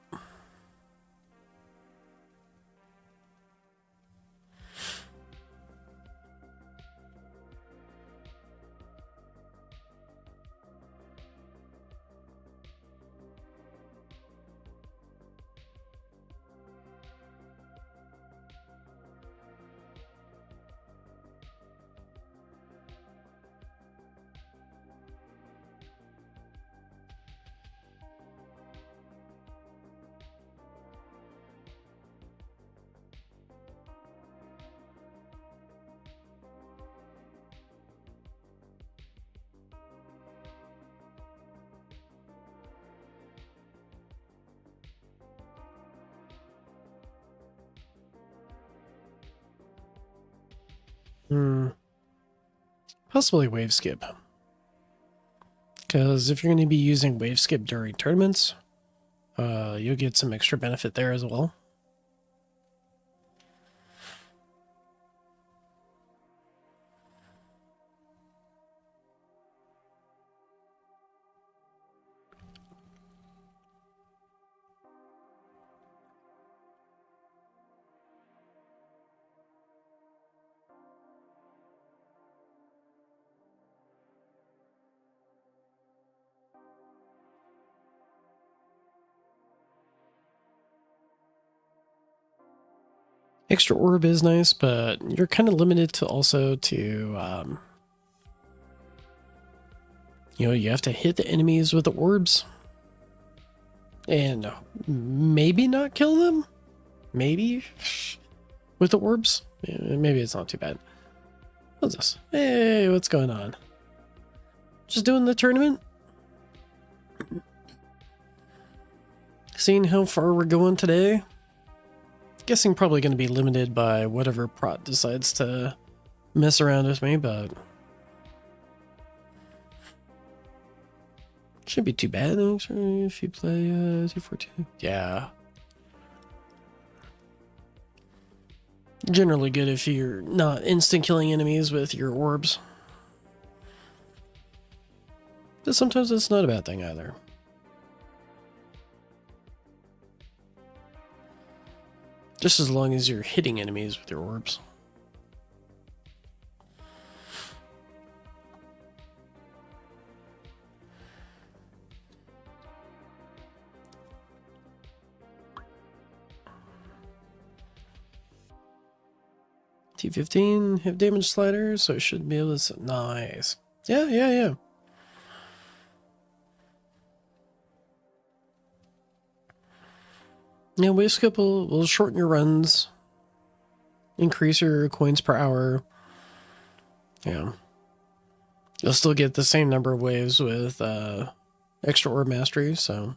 Possibly wave skip. Because if you're going to be using wave skip during tournaments, you'll get some extra benefit there as well. Extra orb is nice, but you're kind of limited to also to, you have to hit the enemies with the orbs. And maybe not kill them? Maybe? With the orbs? Maybe it's not too bad. What's this? Hey, what's going on? Just doing the tournament? Seeing how far we're going today? Guessing probably going to be limited by whatever prot decides to mess around with me, but shouldn't be too bad actually if you play 242. Yeah. Generally good if you're not instant killing enemies with your orbs. But sometimes it's not a bad thing either. Just as long as you're hitting enemies with your orbs. T15 have damage sliders, so it should be able to. Nice. Yeah. Yeah, wave skip will shorten your runs, increase your coins per hour. Yeah. You'll still get the same number of waves with extra orb mastery, so.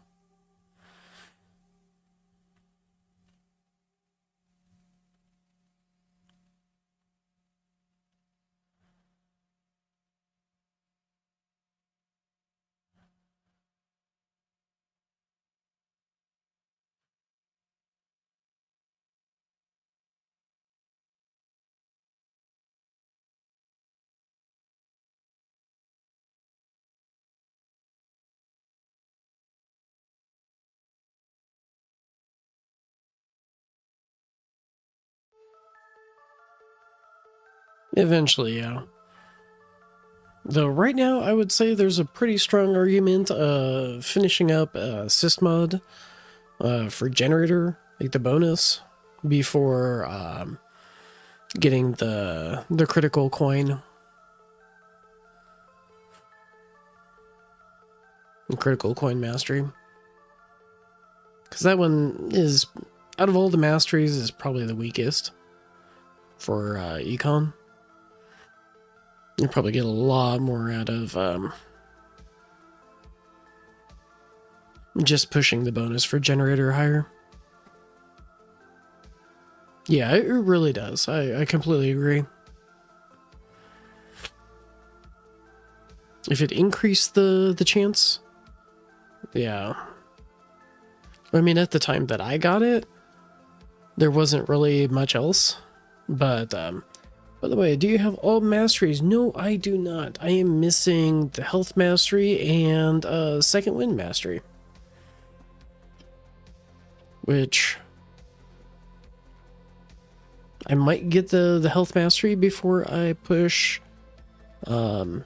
Eventually, yeah. Though right now, I would say there's a pretty strong argument of finishing up sysmod for generator, like the bonus, before getting the critical coin. And critical coin mastery. Because that one is, out of all the masteries, is probably the weakest for econ. You probably get a lot more out of just pushing the bonus for generator higher. Yeah, it really does. I completely agree. If it increased the chance, yeah. I mean, at the time that I got it, there wasn't really much else. But, by the way, do you have all masteries? No, I do not. I am missing the health mastery and second wind mastery. Which I might get the health mastery before I push the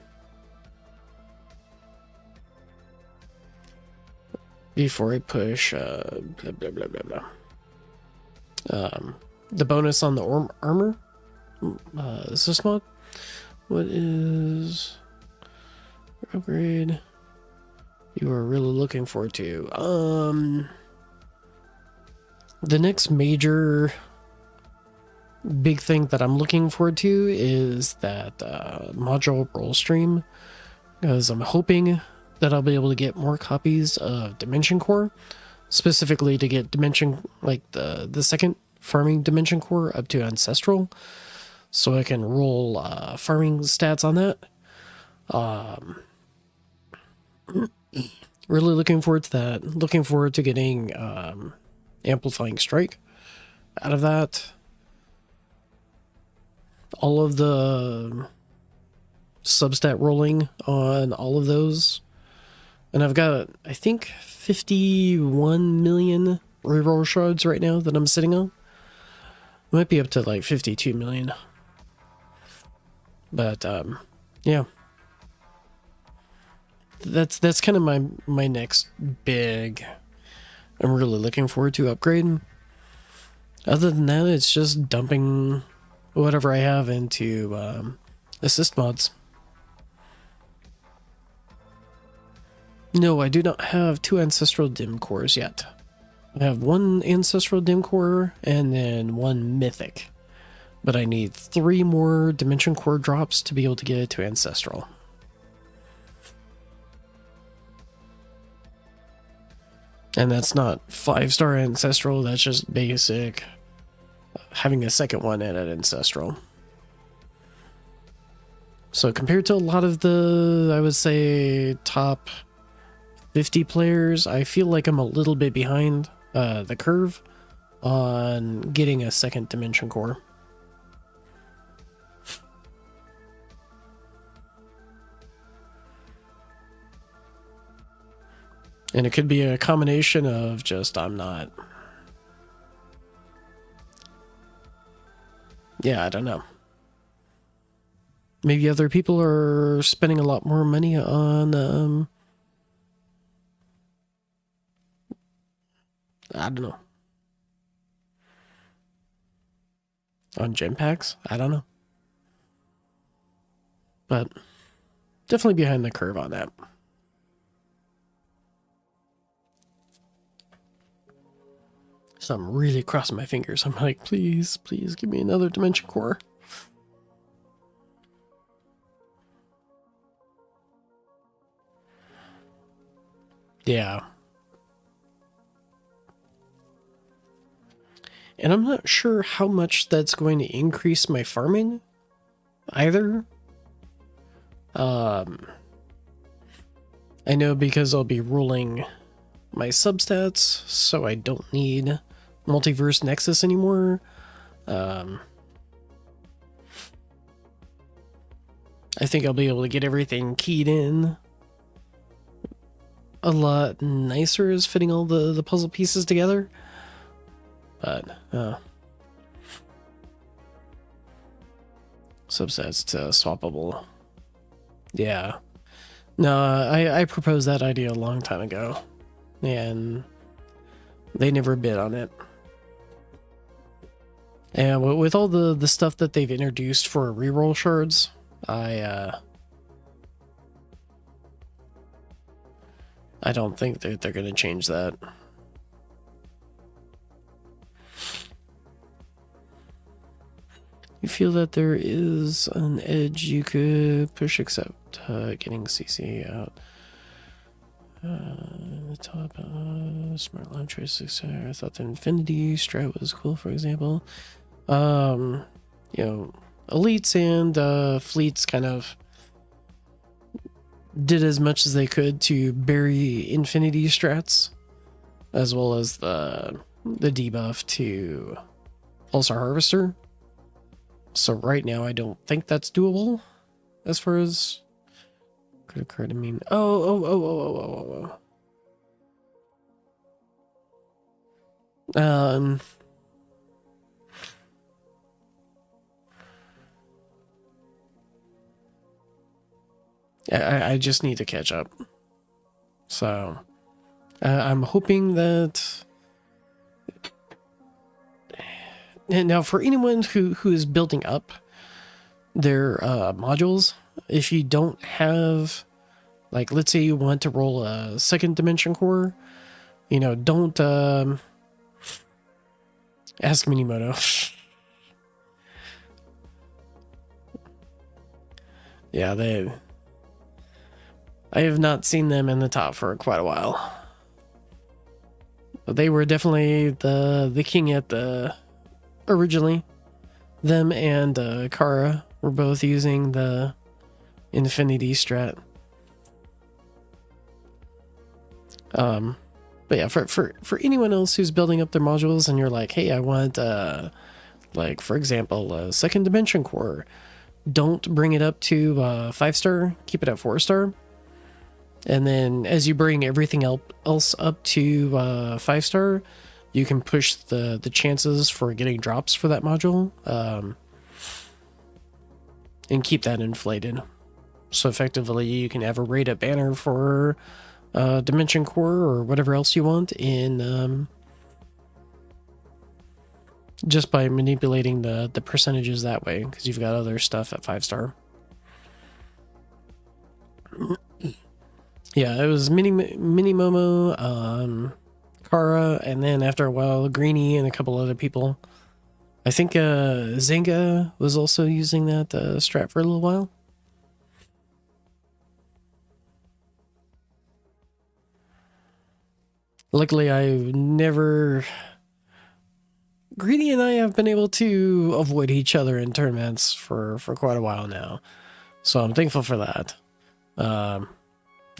bonus on the armor. Is this mod? What is upgrade you are really looking forward to? The next major big thing that I'm looking forward to is that module roll stream, because I'm hoping that I'll be able to get more copies of Dimension Core, specifically to get Dimension, like the second farming Dimension Core up to Ancestral, so I can roll farming stats on that. Really looking forward to that. Looking forward to getting Amplifying Strike out of that. All of the substat rolling on all of those. And I've got, I think, 51 million reroll shards right now that I'm sitting on. Might be up to like 52 million. But, yeah. That's kind of my next big... I'm really looking forward to upgrade. Other than that, it's just dumping whatever I have into assist mods. No, I do not have 2 Ancestral Dim Cores yet. I have 1 Ancestral Dim Core and then 1 Mythic. But I need 3 more Dimension Core drops to be able to get it to Ancestral. And that's not 5-star Ancestral, that's just basic. Having a second one at Ancestral. So compared to a lot of the, I would say, top 50 players, I feel like I'm a little bit behind the curve on getting a second Dimension Core. And it could be a combination of just I'm not... Yeah, I don't know. Maybe other people are spending a lot more money on... I don't know. On gem packs? I don't know. But definitely behind the curve on that. So I'm really crossing my fingers. I'm like, please, please give me another Dimension Core. Yeah. And I'm not sure how much that's going to increase my farming either. I know because I'll be ruling my substats, so I don't need Multiverse Nexus anymore. I think I'll be able to get everything keyed in a lot nicer as fitting all the puzzle pieces together. But, subsets to swappable. Yeah. No, I proposed that idea a long time ago, and they never bid on it. And with all the stuff that they've introduced for reroll shards, I don't think that they're going to change that. You feel that there is an edge you could push except getting CC out. The top smart launchers, etc. I thought the Infinity strat was cool, for example. You know, elites and fleets kind of did as much as they could to bury Infinity strats, as well as the debuff to Pulsar Harvester. So right now, I don't think that's doable as far as could occur to me. Oh. I just need to catch up. So I'm hoping that. Now, for anyone who is building up their modules, if you don't have, like, let's say you want to roll a second Dimension Core, you know, don't ask Minimoto. Yeah, I have not seen them in the top for quite a while. But they were definitely the king at the... Originally, them and Kara were both using the Infinity strat. But yeah, for anyone else who's building up their modules and you're like, hey, I want, like, for example, a second dimension core, don't bring it up to 5-star, keep it at 4-star. And then as you bring everything else up to 5-star, you can push the chances for getting drops for that module, and keep that inflated. So effectively, you can have a rate up banner for Dimension Core or whatever else you want in just by manipulating the percentages that way, because you've got other stuff at 5-star. Yeah, it was Mini Momo, Kara, and then after a while, Greenie and a couple other people. I think Zynga was also using that strat for a little while. Luckily, Greenie and I have been able to avoid each other in tournaments for quite a while now. So I'm thankful for that.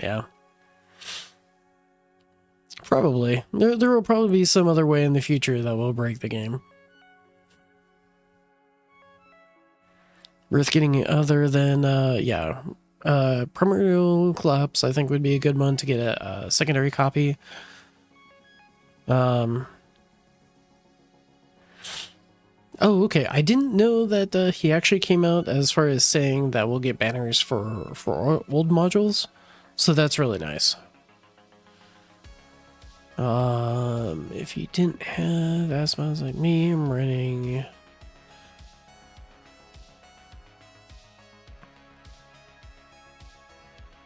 Yeah. Probably. There will probably be some other way in the future that will break the game. Worth getting other than, yeah. Primordial Collapse, I think, would be a good one to get a secondary copy. Oh, okay. I didn't know that he actually came out as far as saying that we'll get banners for old modules. So that's really nice. If you didn't have asthmas like me, I'm running...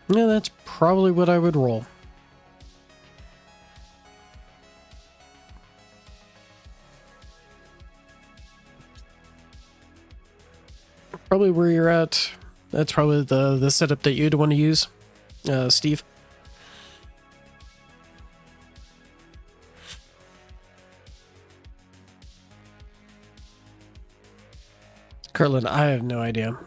Yeah, that's probably what I would roll. Probably where you're at. That's probably the setup that you'd want to use, Steve. Carlin, I have no idea.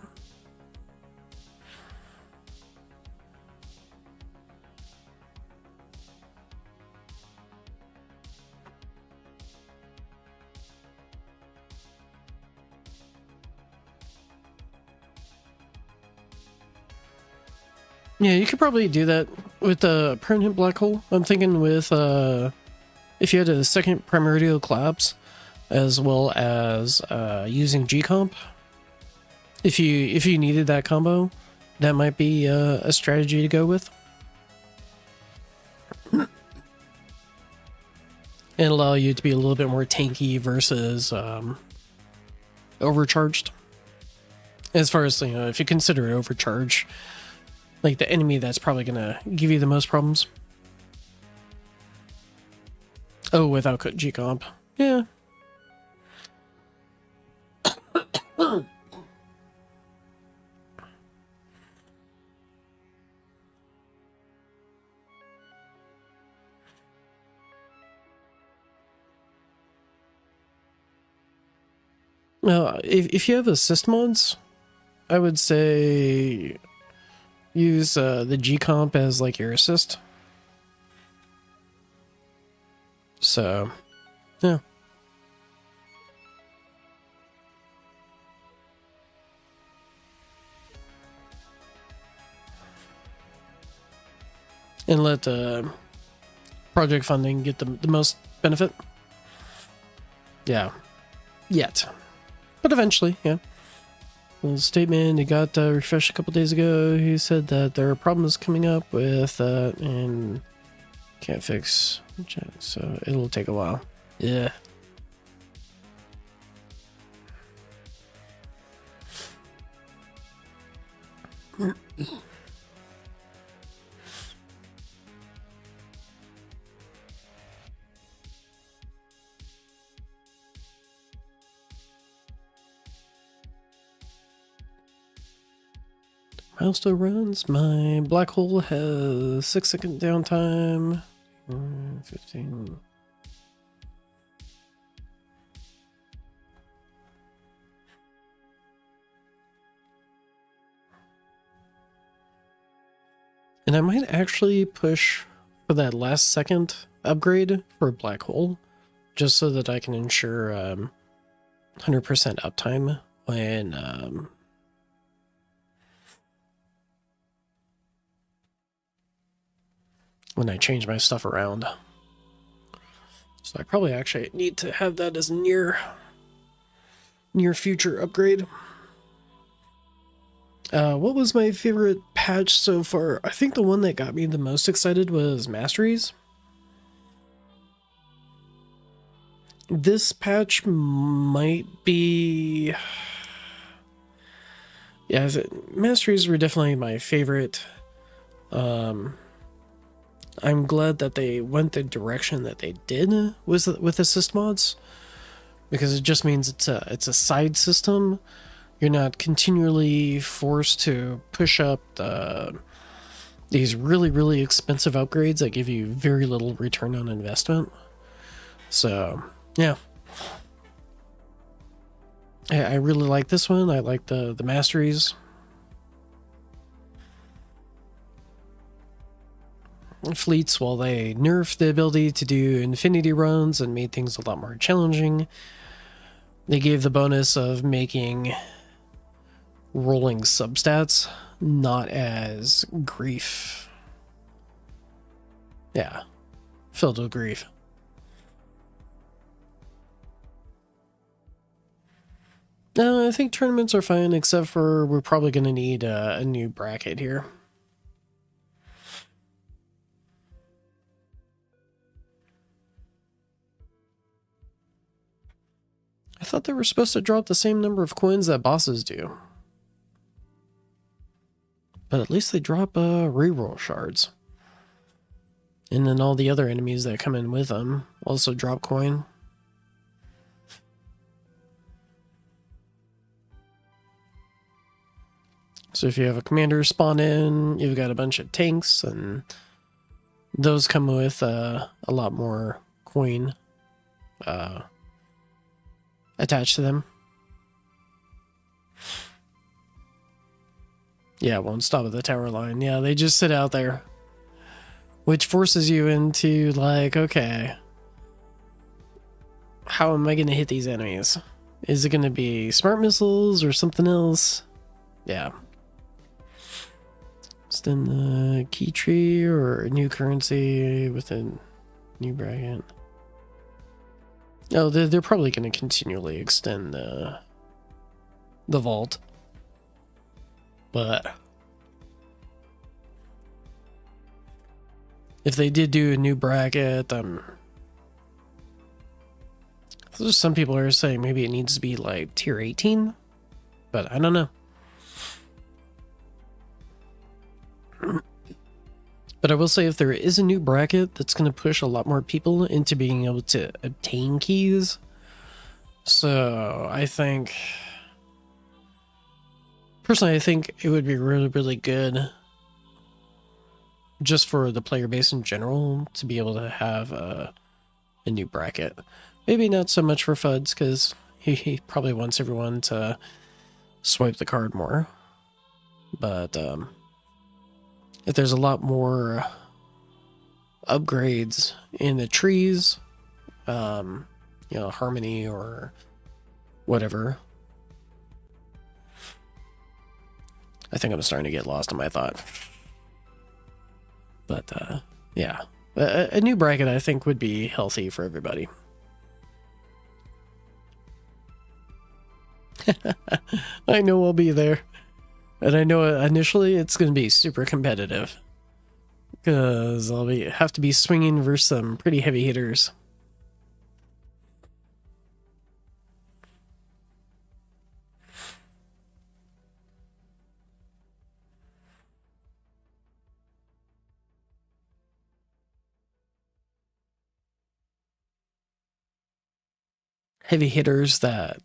Yeah, you could probably do that with the permanent black hole. I'm thinking with if you had a second primordial collapse, as well as using G-comp. If you needed that combo, that might be a strategy to go with. And allow you to be a little bit more tanky versus overcharged. As far as, you know, if you consider it overcharge, like the enemy that's probably gonna give you the most problems. Oh, without G-comp. Yeah. If you have assist mods, I would say use the G-comp as like your assist. So, yeah. And let project funding get the most benefit. Yeah. Yet. But eventually, yeah. The statement, it got refreshed a couple days ago. He said that there are problems coming up with that and can't fix, so it'll take a while. Yeah. Milestone runs. My black hole has 6-second downtime. 15. And I might actually push for that last second upgrade for a black hole, just so that I can ensure 100% uptime when I change my stuff around. So I probably actually need to have that as a near future upgrade. What was my favorite patch so far? I think the one that got me the most excited was Masteries. This patch might be... Yeah, Masteries were definitely my favorite. I'm glad that they went the direction that they did with assist mods, because it just means it's a side system. You're not continually forced to push up these really, really expensive upgrades that give you very little return on investment. So, yeah. I really like this one. I like the Masteries. Fleets, while they nerfed the ability to do infinity runs and made things a lot more challenging, they gave the bonus of making rolling substats not as grief. Yeah, filled with grief. No, I think tournaments are fine, except for we're probably going to need a new bracket here. I thought they were supposed to drop the same number of coins that bosses do. But at least they drop reroll shards. And then all the other enemies that come in with them also drop coin. So if you have a commander spawn in, you've got a bunch of tanks, and those come with a lot more coin attached to them. Yeah, won't stop at the tower line. Yeah, they just sit out there. Which forces you into, like, okay, how am I going to hit these enemies? Is it going to be smart missiles or something else? Yeah. Extend the key tree or a new currency with a new bracket. Oh, they're probably going to continually extend the vault. But if they did do a new bracket, some people are saying maybe it needs to be like tier 18, but I don't know. But I will say, if there is a new bracket, that's going to push a lot more people into being able to obtain keys. So I think, personally, I think it would be really, really good just for the player base in general to be able to have a new bracket. Maybe not so much for Fuds, because he probably wants everyone to swipe the card more. But if there's a lot more upgrades in the trees, you know, Harmony or whatever. I think I'm starting to get lost in my thought. But, yeah. A new bracket, I think, would be healthy for everybody. I know I'll be there. And I know initially it's going to be super competitive. Because I'll have to be swinging versus some pretty heavy hitters. Heavy hitters that,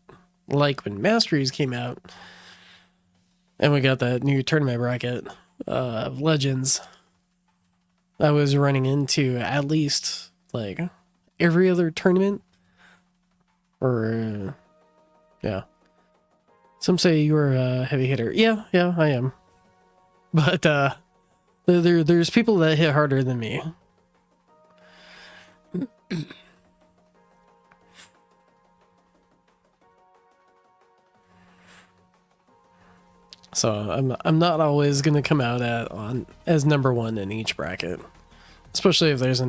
like when Masteries came out, and we got that new tournament bracket of Legends, I was running into at least like every other tournament. Or, yeah. Some say you're a heavy hitter. Yeah, I am. But there's people that hit harder than me. So I'm not always gonna come out as number one in each bracket, especially if there's a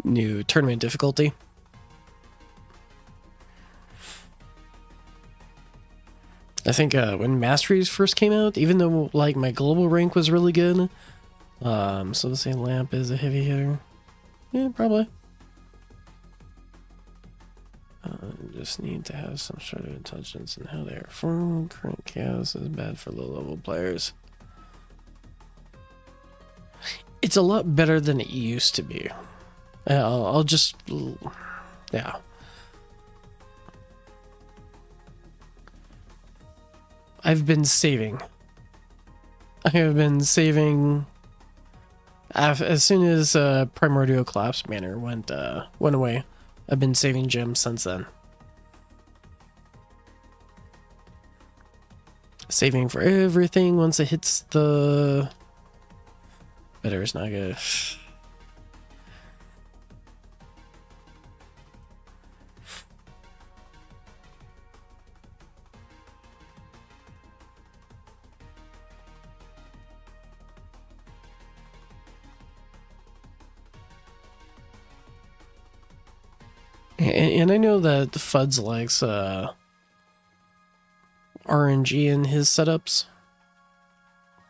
new tournament difficulty. I think when Masteries first came out, even though like my global rank was really good, so let's say Lamp is a heavy hitter. Yeah, probably. Just need to have some sort of intelligence in how they are formed. Current chaos is bad for low-level players. It's a lot better than it used to be. I'll just... yeah. I've been saving. I have been saving... as soon as Primordial Collapse Banner went away, I've been saving gems since then. Saving for everything once it hits the... Better is not good. And I know that the Fuds likes RNG in his setups.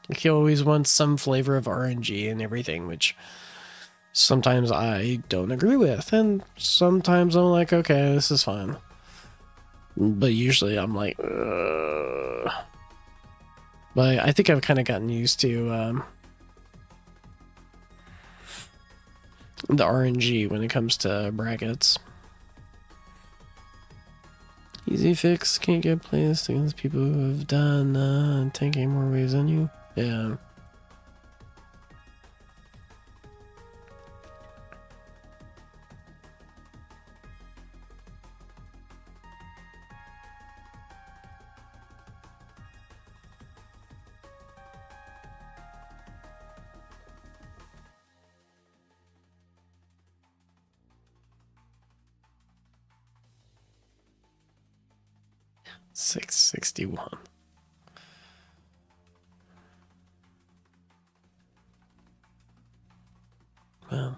Like he always wants some flavor of RNG and everything, which sometimes I don't agree with, and sometimes I'm like, okay, this is fine. But usually I'm like, ugh. But I think I've kind of gotten used to the RNG when it comes to brackets. Easy fix, can't get placed against people who have done tanking more waves than you. Yeah. $661. Wow.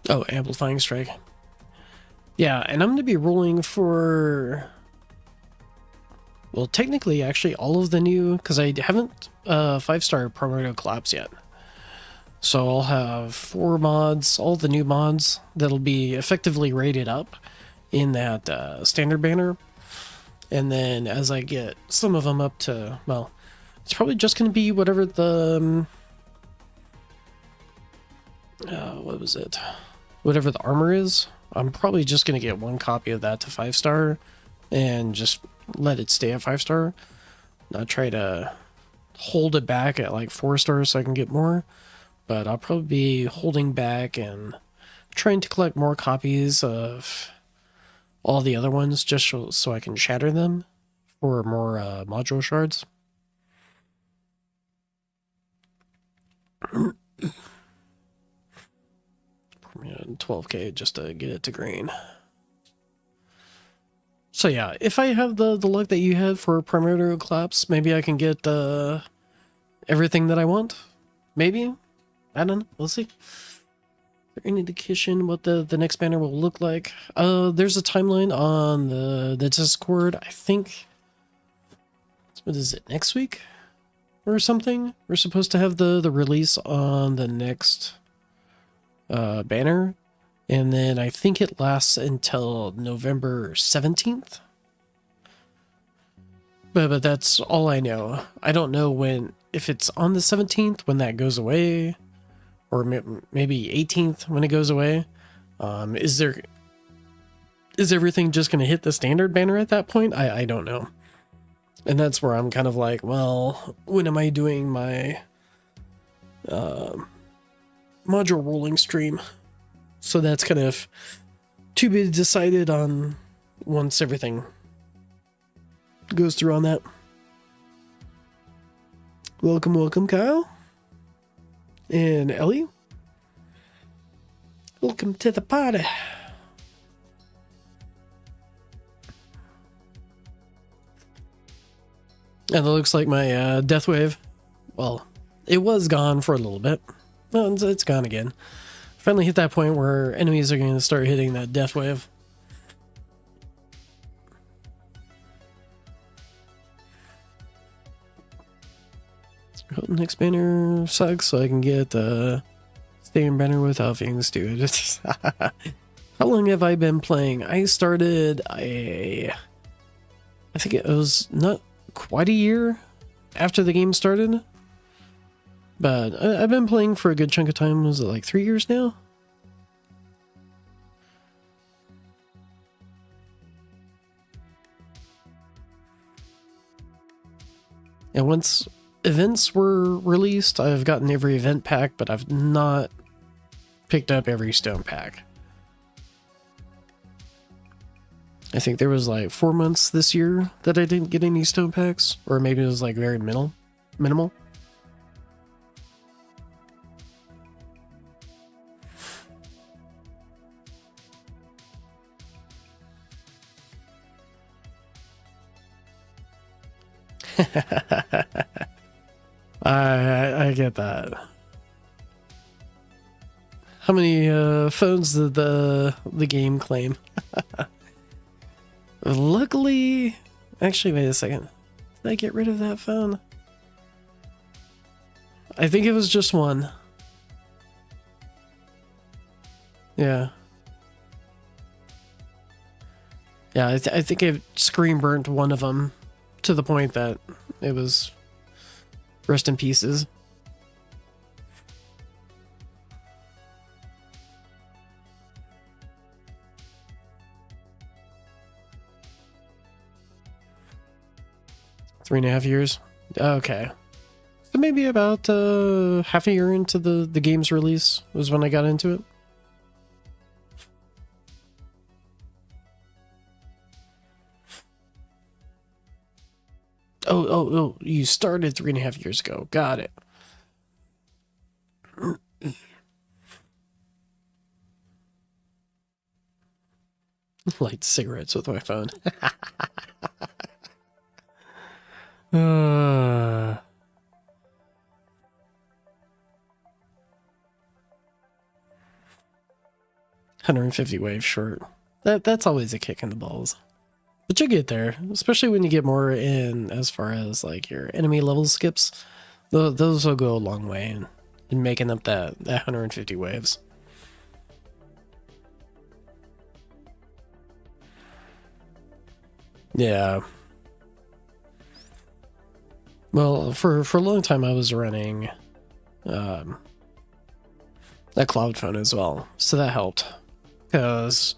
Oh, amplifying strike. Yeah, and I'm going to be rolling for... Well, technically, actually, all of the new... Because I haven't 5-star Primordial Collapse yet. So I'll have 4 mods, all the new mods, that'll be effectively rated up in that standard banner. And then as I get some of them up to... Well, it's probably just going to be whatever the... what was it? Whatever the armor is. I'm probably just going to get 1 copy of that to 5-star and just let it stay at 5-star. Not try to hold it back at like 4 stars so I can get more. But I'll probably be holding back and trying to collect more copies of all the other ones just so I can shatter them for more module shards. 12k just to get it to green. So yeah, if I have the luck that you had for Primordial Collapse, maybe I can get everything that I want. Maybe. I don't know. We'll see. Is there any indication what the next banner will look like? There's a timeline on the Discord. I think... What is it? Next week? Or something? We're supposed to have the release on the next banner. And then I think it lasts until November 17th. But that's all I know. I don't know when... If it's on the 17th, when that goes away... Or maybe 18th when it goes away. Is everything just going to hit the standard banner at that point? I don't know. And that's where I'm kind of like, well, when am I doing my module rolling stream? So that's kind of to be decided on once everything goes through on that. Welcome, welcome, Kyle. And Ellie. Welcome to the party. And it looks like my death wave, well, it was gone for a little bit. Well, it's gone again. Finally hit that point where enemies are going to start hitting that death wave. Next banner sucks, so I can get staying banner without being stupid. How long have I been playing? I started I think it was not quite a year after the game started, but I've been playing for a good chunk of time. Was it like 3 years now? And once events were released, I've gotten every event pack, but I've not picked up every stone pack. I think there was like 4 months this year that I didn't get any stone packs, or maybe it was like very minimal. I get that. How many phones did the game claim? Luckily, actually, wait a second. Did I get rid of that phone? I think it was just one. Yeah. Yeah, I think I screen burnt one of them to the point that it was rest in pieces. Three and a half years. Okay. So maybe about half a year into the game's release was when I got into it. Oh, you started 3.5 years ago. Got it. Light cigarettes with my phone. 150 wave short. That's always a kick in the balls. But you get there, especially when you get more in as far as like your enemy level skips. Those will go a long way in making up that 150 waves. Yeah. Well, for a long time I was running that cloud phone as well, so that helped. Because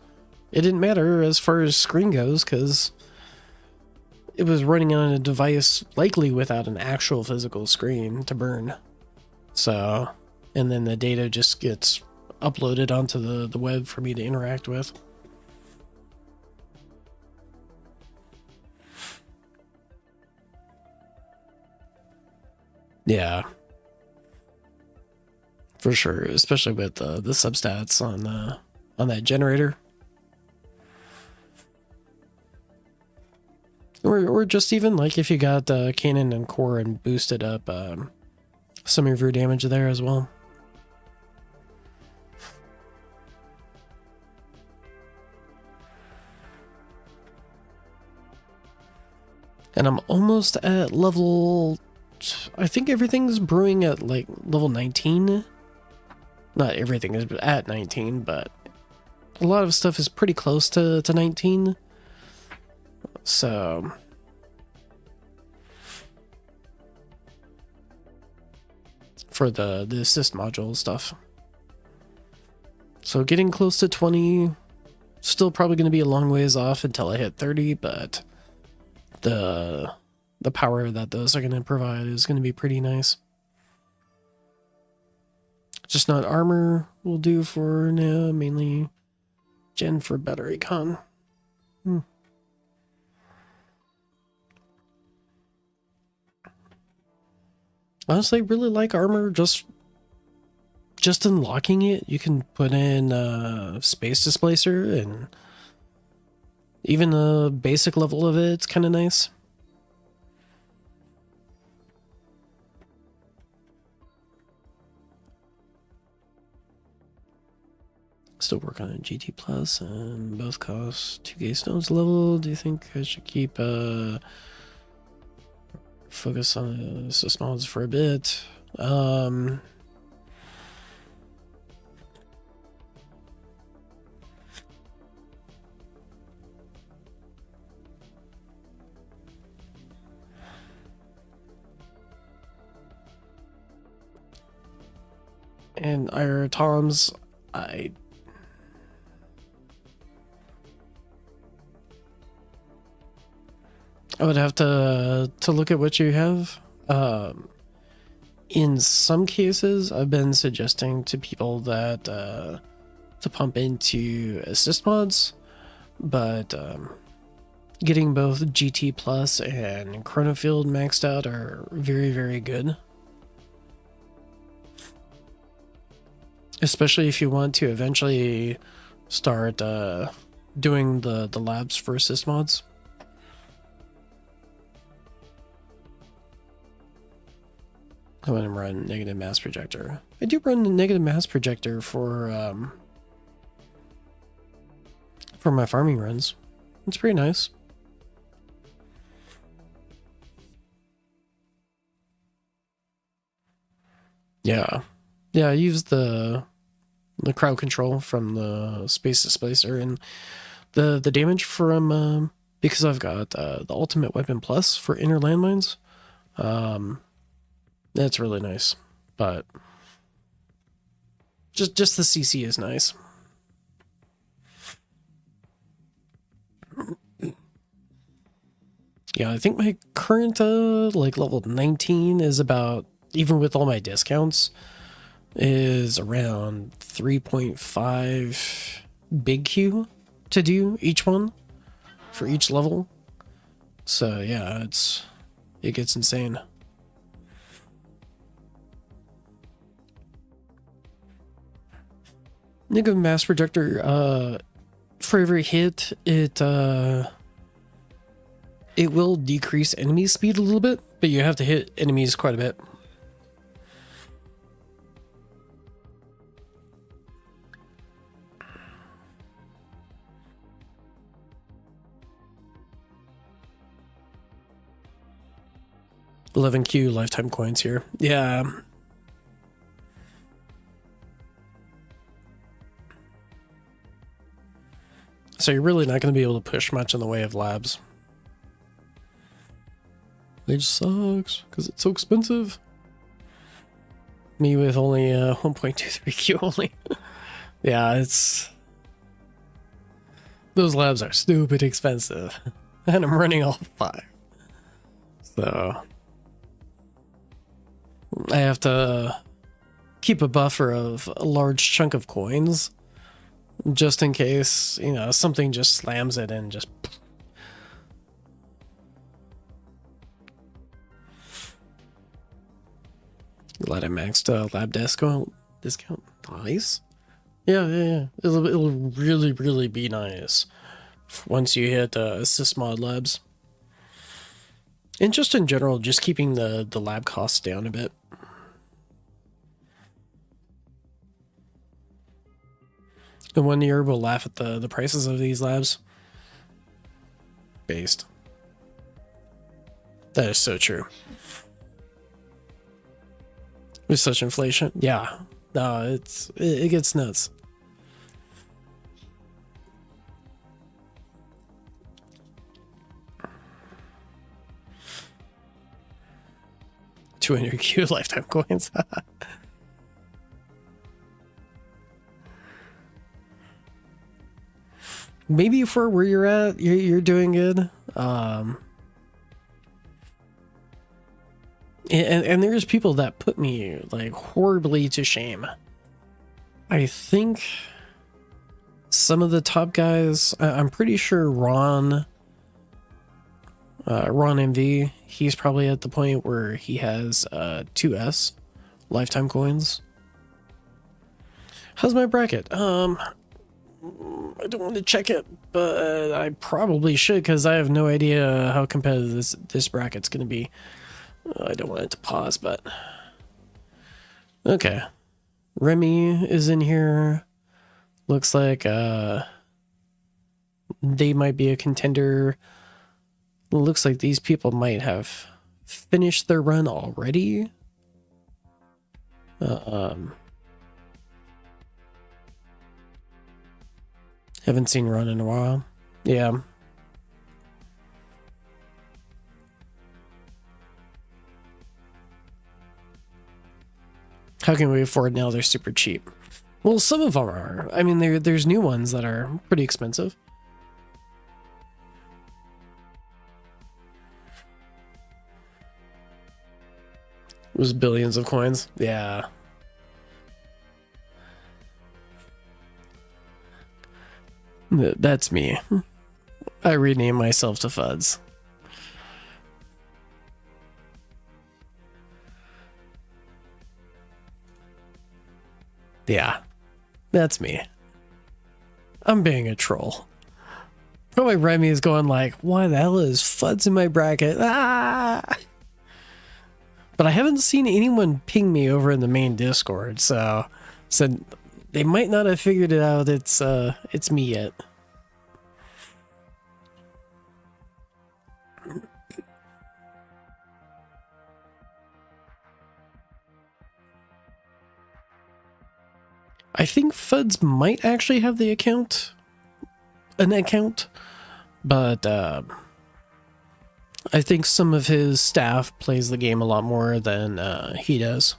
it didn't matter as far as screen goes, because it was running on a device likely without an actual physical screen to burn. So, and then the data just gets uploaded onto the web for me to interact with. Yeah. For sure, especially with the substats on that generator. Or just even like if you got cannon and core and boosted up some of your damage there as well. And I'm almost at level, I think everything's brewing at like level 19. Not everything is at 19, but a lot of stuff is pretty close to 19. So for the assist module stuff. So getting close to 20, still probably going to be a long ways off until I hit 30, but the power that those are going to provide is going to be pretty nice. Just not armor will do for now, mainly Gen for battery con. Honestly, really like armor. Just unlocking it, you can put in space displacer, and even the basic level of it's kind of nice. Still working on GT Plus, and both cost 2K stones level. Do you think I should keep focus on Sysmods for a bit? And IR Toms, I would have to look at what you have. In some cases, I've been suggesting to people that to pump into assist mods, but getting both GT Plus and Chronofield maxed out are very, very good. Especially if you want to eventually start doing the labs for assist mods. I want to run negative mass projector. I do run the negative mass projector for my farming runs. It's pretty nice. Yeah. Yeah, I use the crowd control from the space displacer, and the damage from because I've got the ultimate weapon plus for inner landmines. That's really nice, but just the CC is nice. Yeah, I think my current like level 19 is about, even with all my discounts, is around 3.5 big Q to do each one for each level. So yeah, it gets insane. Negative mass projector, for every hit, it will decrease enemy speed a little bit, but you have to hit enemies quite a bit. $11Q lifetime coins here. Yeah. So you're really not going to be able to push much in the way of labs. It just sucks because it's so expensive. Me with only 1.23Q only. Yeah, those labs are stupid expensive. And I'm running all 5. So I have to keep a buffer of a large chunk of coins just in case, you know, something just slams it and just... Glad I maxed lab discount. Nice. Yeah. It'll really be nice once you hit assist mod labs. And just in general, just keeping the lab costs down a bit. And 1 year we'll laugh at the prices of these labs. Based. That is so true. With such inflation. Yeah. No, it gets nuts. $200Q lifetime coins. Maybe for where you're at, you're doing good. And there's people that put me like horribly to shame. I think some of the top guys, I'm pretty sure Ron MV, he's probably at the point where he has 2S lifetime coins. How's my bracket? I don't want to check it, but I probably should because I have no idea how competitive this bracket's going to be. I don't want it to pause, but okay. Remy is in here. Looks like they might be a contender. Looks like these people might have finished their run already. Haven't seen Run in a while. Yeah. How can we afford now? They're super cheap. Well, some of them are. I mean, there's new ones that are pretty expensive. It was billions of coins. Yeah. That's me. I rename myself to Fuds. Yeah, that's me. I'm being a troll. Probably Remy is going like, why the hell is Fuds in my bracket? Ah! But I haven't seen anyone ping me over in the main Discord, so they might not have figured it out. It's me yet. I think Fuds might actually have an account, but I think some of his staff plays the game a lot more than he does.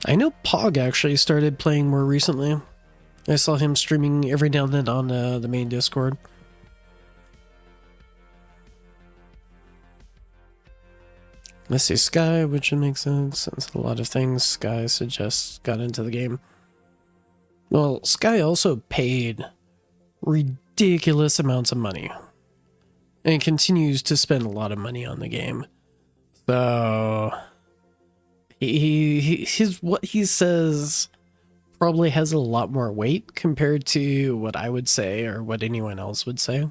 I know Pog actually started playing more recently. I saw him streaming every now and then on the main Discord. Let's see, Sky, which makes sense since a lot of things Sky suggests got into the game. Well, Sky also paid ridiculous amounts of money and continues to spend a lot of money on the game. So what he says probably has a lot more weight compared to what I would say or what anyone else would say.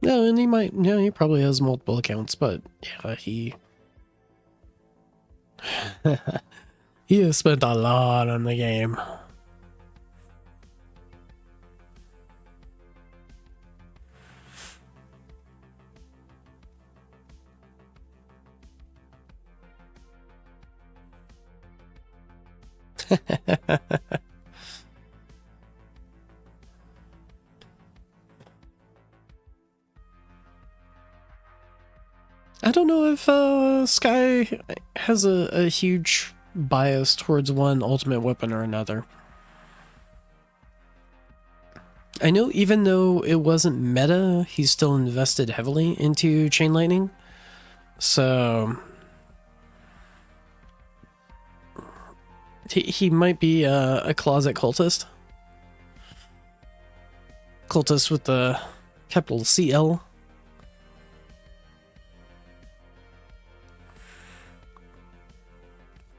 No, and he probably has multiple accounts, but yeah, he has spent a lot on the game. I don't know if Sky has a huge bias towards one ultimate weapon or another. I know even though it wasn't meta, he still invested heavily into Chain Lightning. So he might be a closet cultist. Cultist with the capital CL.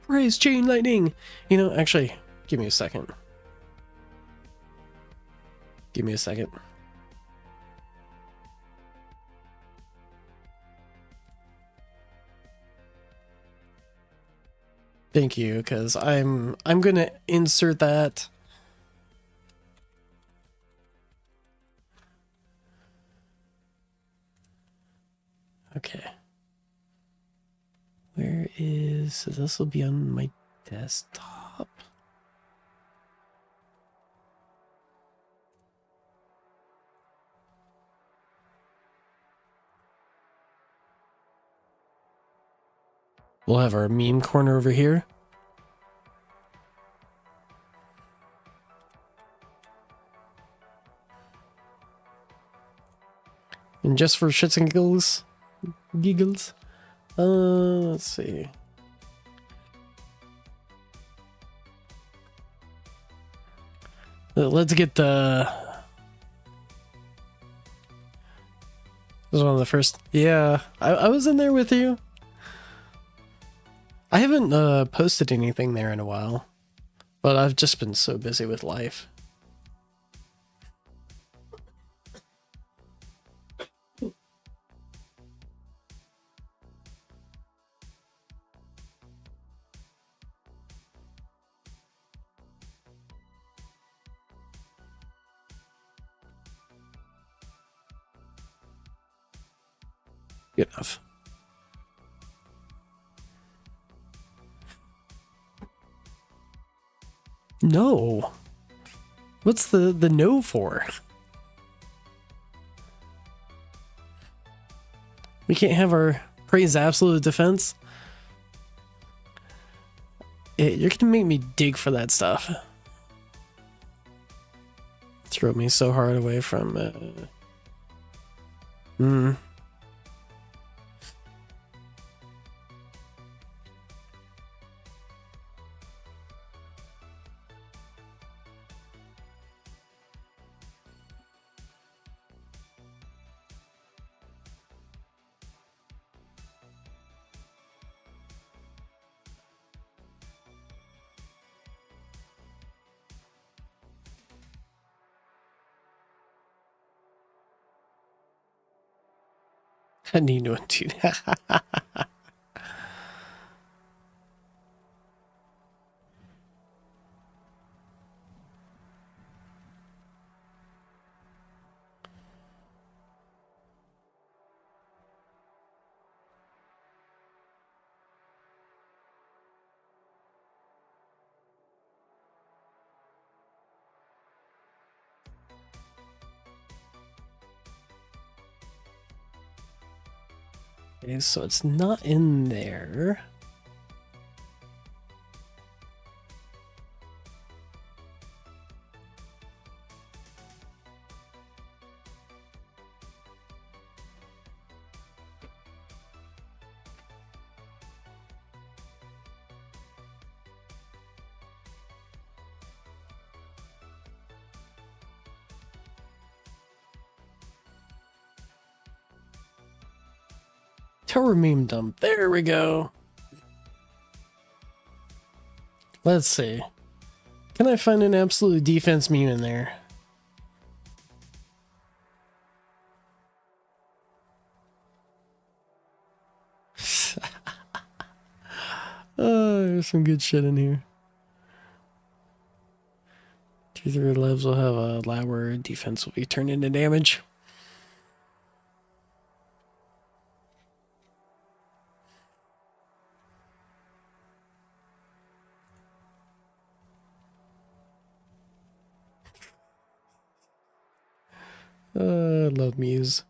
Praise Chain Lightning! You know, actually, give me a second. Give me a second. Thank you, because I'm gonna insert that. Okay. Where is... So this will be on my desktop. We'll have our meme corner over here. And just for shits and giggles. Let's see. Let's get the... This was one of the first... Yeah, I was in there with you. I haven't posted anything there in a while. But I've just been so busy with life. Good enough. No. What's the no for? We can't have our praise absolute defense. You're gonna make me dig for that stuff. Throw me so hard away from I need to do that. Okay, so it's not in there. Tower meme dump. There we go. Let's see. Can I find an absolute defense meme in there? Oh, there's some good shit in here. 2/3 lives will have a lower defense will be turned into damage. Love Muse.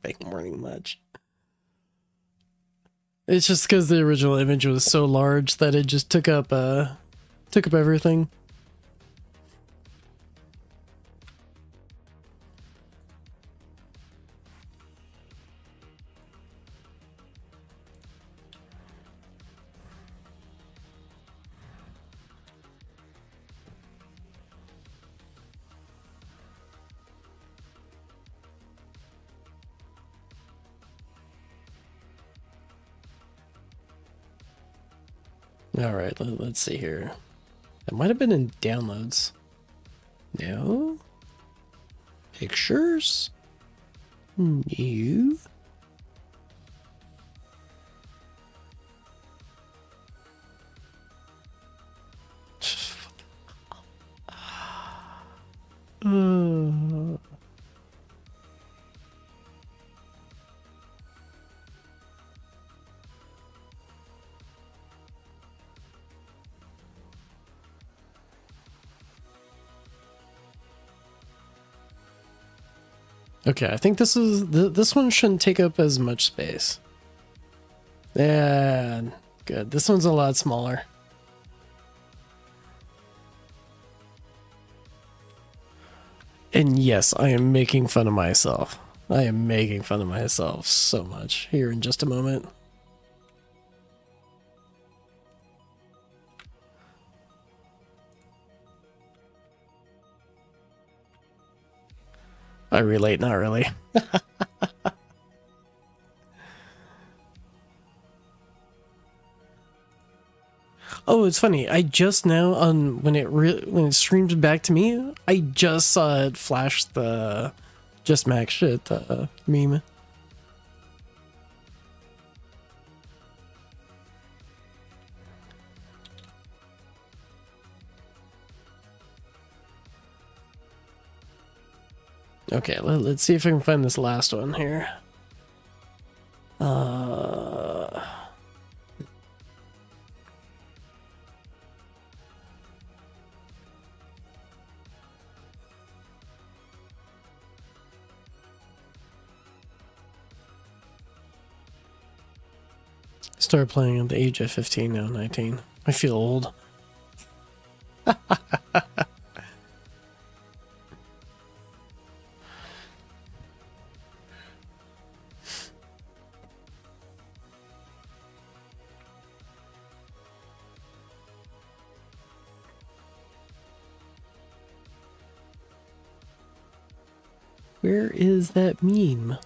nothing warning much. It's just because the original image was so large that it just took up everything. All right, let's see here. It might have been in downloads. No? Pictures? New? Okay, I think this one shouldn't take up as much space. Yeah, good. This one's a lot smaller. And yes, I am making fun of myself. I am making fun of myself so much here in just a moment. I relate, not really. Oh, it's funny. I just now on when it streamed back to me, I just saw it flash the just max shit meme. Okay, let's see if I can find this last one here. Started playing at the age of 15, now 19. I feel old. Where is that meme?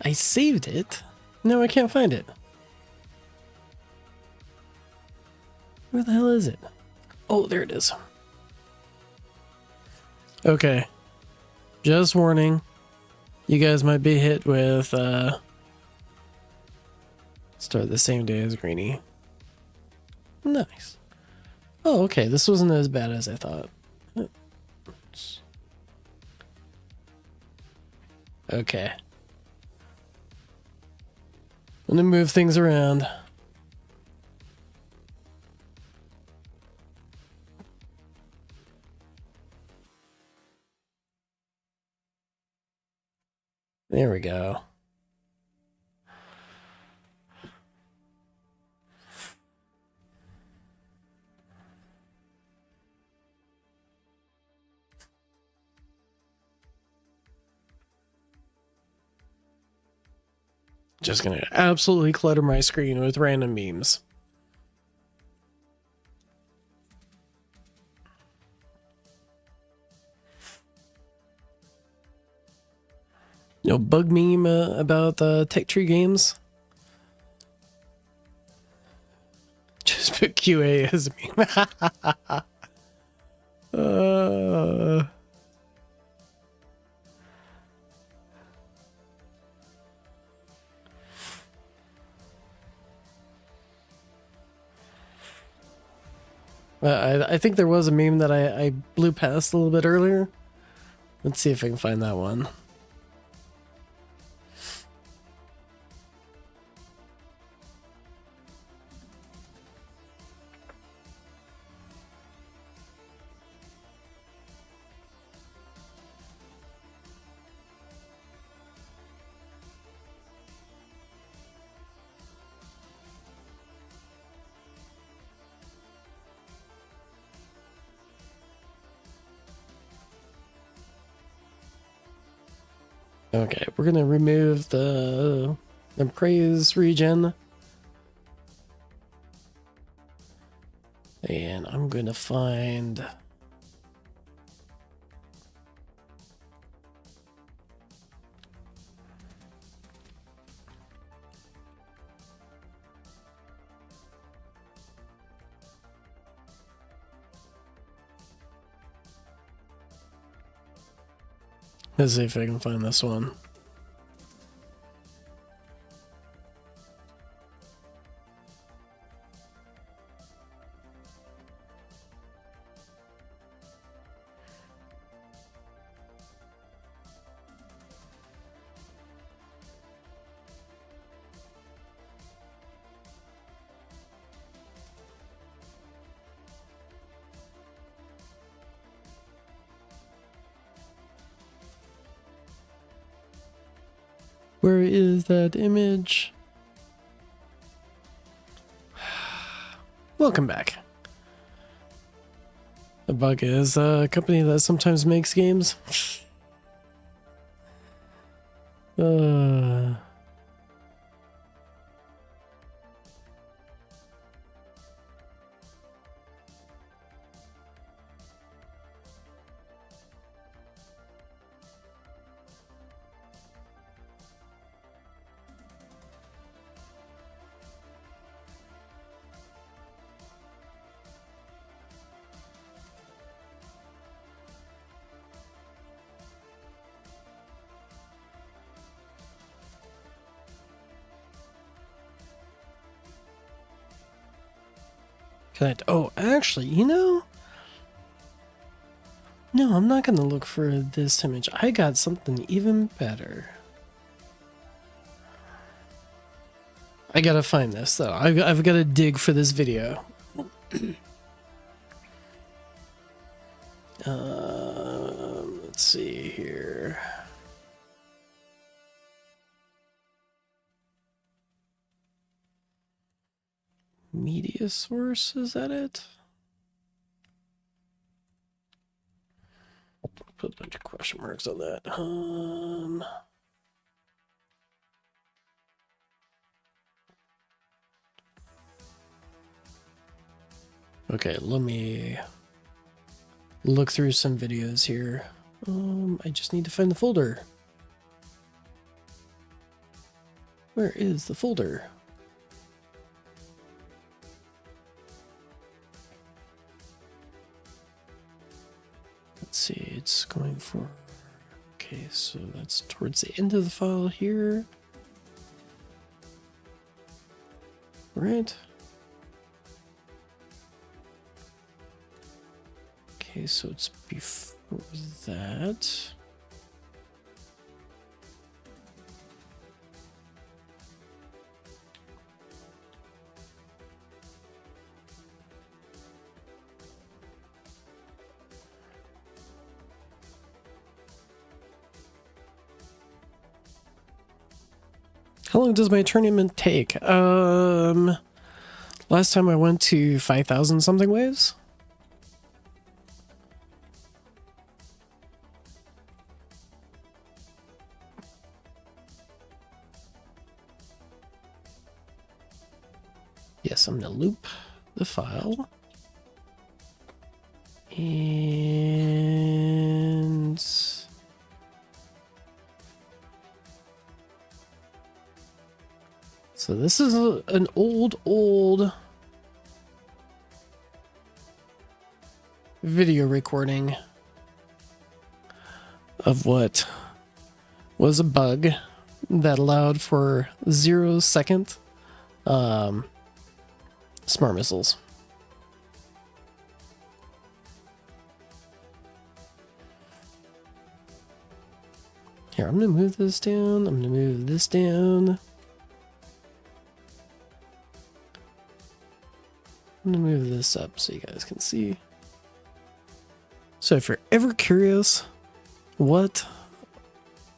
I saved it. No, I can't find it. Where the hell is it? Oh, there it is. Okay. Just warning. You guys might be hit with, start the same day as Greenie. Nice. Oh, okay. This wasn't as bad as I thought. Okay. I'm gonna move things around. There we go. Just gonna absolutely clutter my screen with random memes. You know, bug meme about Tech Tree Games. Just put QA as a meme. I think there was a meme that I blew past a little bit earlier. Let's see if I can find that one. Okay, we're gonna remove the praise regen. And I'm gonna find... Let's see if I can find this one. Where is that image? Welcome back. The bug is a company that sometimes makes games. Oh, actually, you know? No, I'm not gonna look for this image. I got something even better. I gotta find this, though. I've gotta dig for this video. Let's see here. Media source, is that it? Put a bunch of question marks on that. Okay, let me look through some videos here. I just need to find the folder. Where is the folder? Let's see, it's going for... Okay, so that's towards the end of the file here. Right. Okay, so it's before that. How long does my tournament take? Last time I went to 5,000 something waves. Yes, I'm gonna loop the file. And so this is an old video recording of what was a bug that allowed for 0-second smart missiles. Here, I'm gonna move this down. I'm gonna move this down. I'm gonna move this up so you guys can see. So if you're ever curious what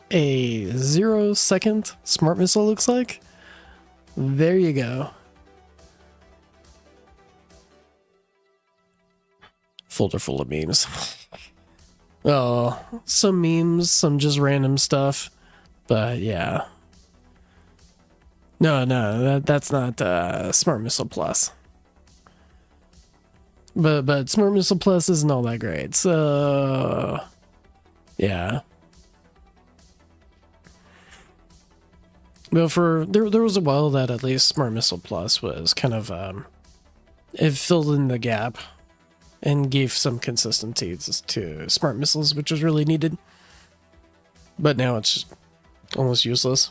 a 0-second smart missile looks like, there you go. Folder full of memes. Oh, some memes, some just random stuff. But yeah. No, that's not Smart Missile Plus. But Smart Missile Plus isn't all that great. So yeah. But there was a while that at least Smart Missile Plus was kind of it filled in the gap and gave some consistency to Smart Missiles, which was really needed. But now it's just almost useless.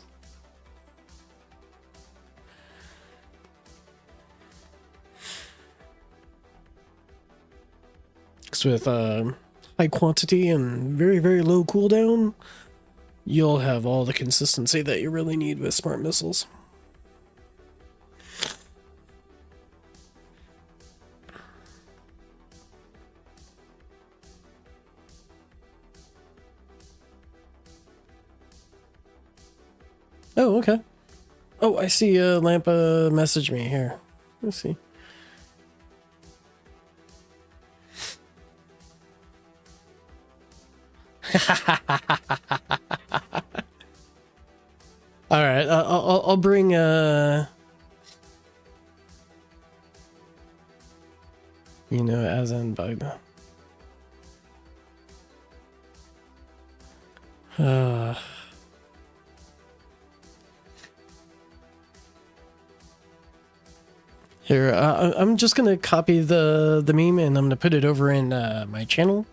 So with high quantity and very low cooldown, you'll have all the consistency that you really need with Smart Missiles. Oh, okay. Oh, I see Lampa message me here. Let's see. All right, I'll bring you know, as in bug. Here, I'm just gonna copy the meme and I'm gonna put it over in my channel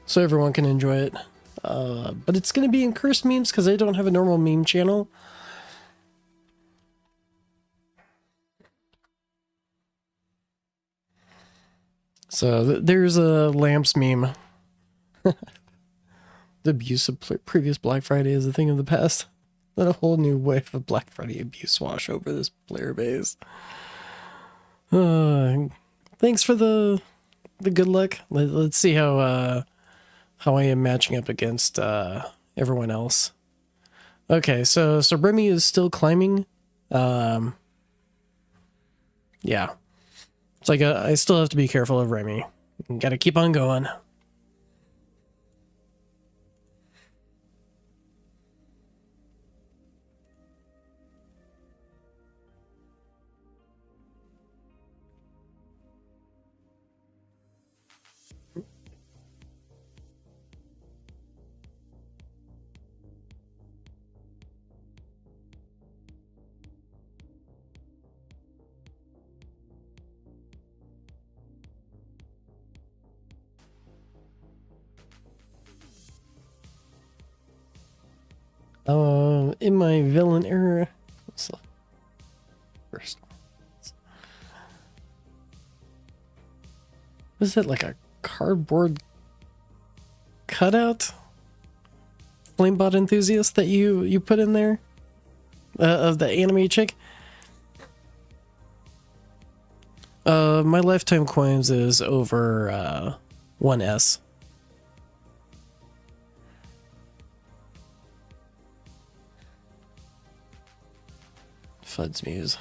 so everyone can enjoy it. But it's gonna be in cursed memes because I don't have a normal meme channel. So there's a lamps meme. The abuse of previous Black Friday is a thing of the past. Let a whole new wave of Black Friday abuse wash over this player base. Thanks for the good luck. Let's see how I am matching up against everyone else. Okay, so Remy is still climbing. Yeah. It's like I still have to be careful of Remy. Gotta keep on going. In my villain era, first, was it like a cardboard cutout? Flamebot enthusiast that you put in there of the anime chick. My lifetime coins is over 1S. Fud's Muse.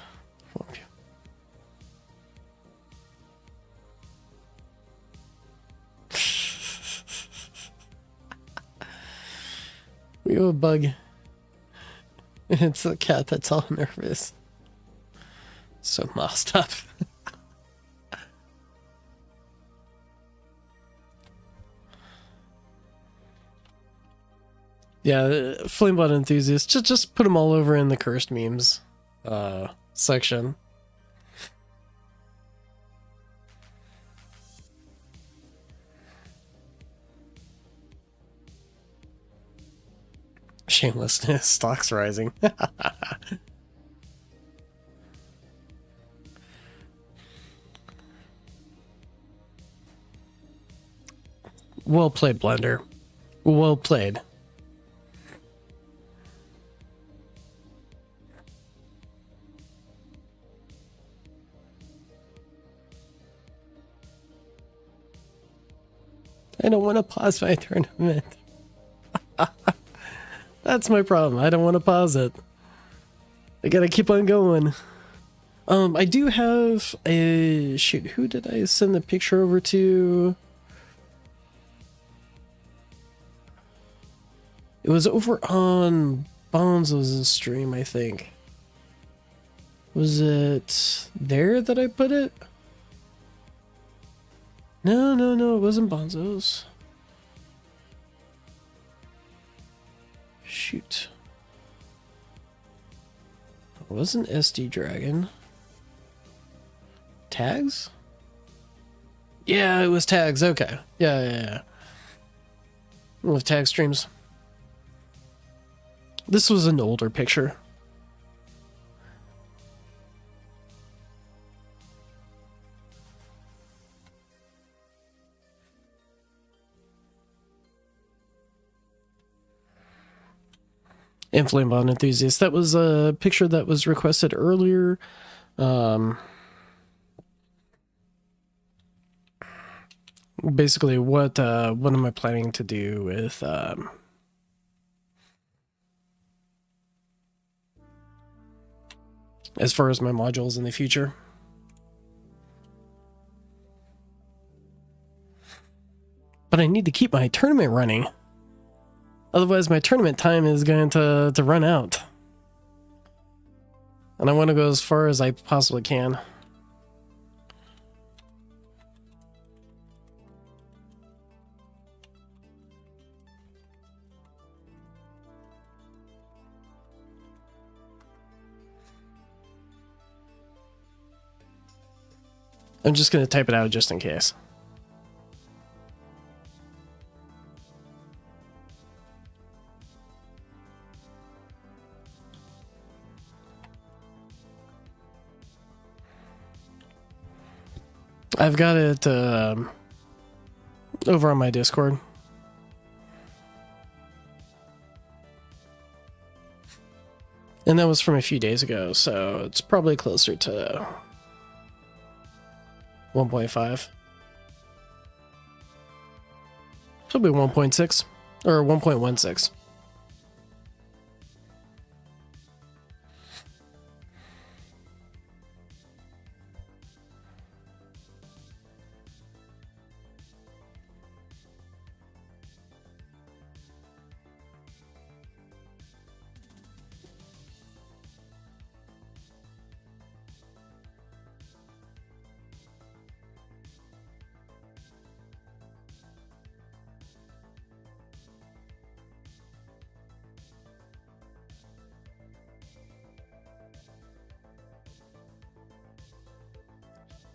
We have a bug. It's a cat that's all nervous. So mossed up. Yeah, Flamebot enthusiast. Just put them all over in the cursed memes section. Shamelessness, stocks rising. Well played, Blender. Well played. I don't want to pause my tournament. That's my problem. I don't want to pause it. I gotta keep on going. I do have a... Shoot, who did I send the picture over to? It was over on Bonzo's stream, I think. Was it there that I put it? No, it wasn't Bonzo's. Shoot. It wasn't SD Dragon. Tags? Yeah, it was Tags. Okay. Yeah. With tag streams. This was an older picture. Inflame Bond Enthusiast. That was a picture that was requested earlier. Basically, what am I planning to do with as far as my modules in the future? But I need to keep my tournament running. Otherwise, my tournament time is going to run out. And I want to go as far as I possibly can. I'm just going to type it out just in case. I've got it over on my Discord. And that was from a few days ago, so it's probably closer to 1.5. Probably 1.6 or 1.16.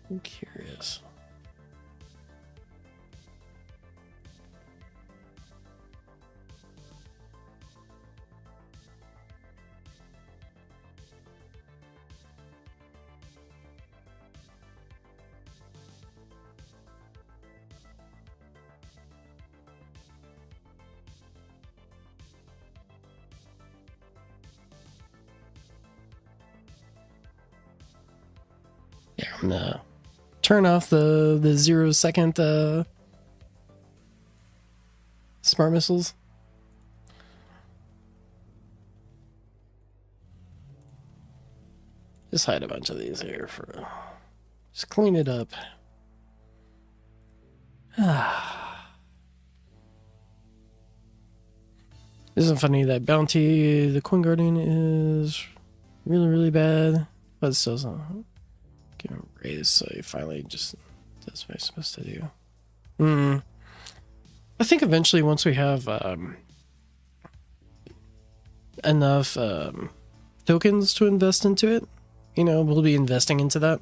I'm curious. Yeah, I'm gonna turn off the 0-second smart missiles. Just hide a bunch of these here for just clean it up. Isn't funny that bounty the Coin Guardian is really bad, but it's still something. Give him a raise, so he finally just does what he's supposed to do. I think eventually, once we have enough tokens to invest into it, you know, we'll be investing into that.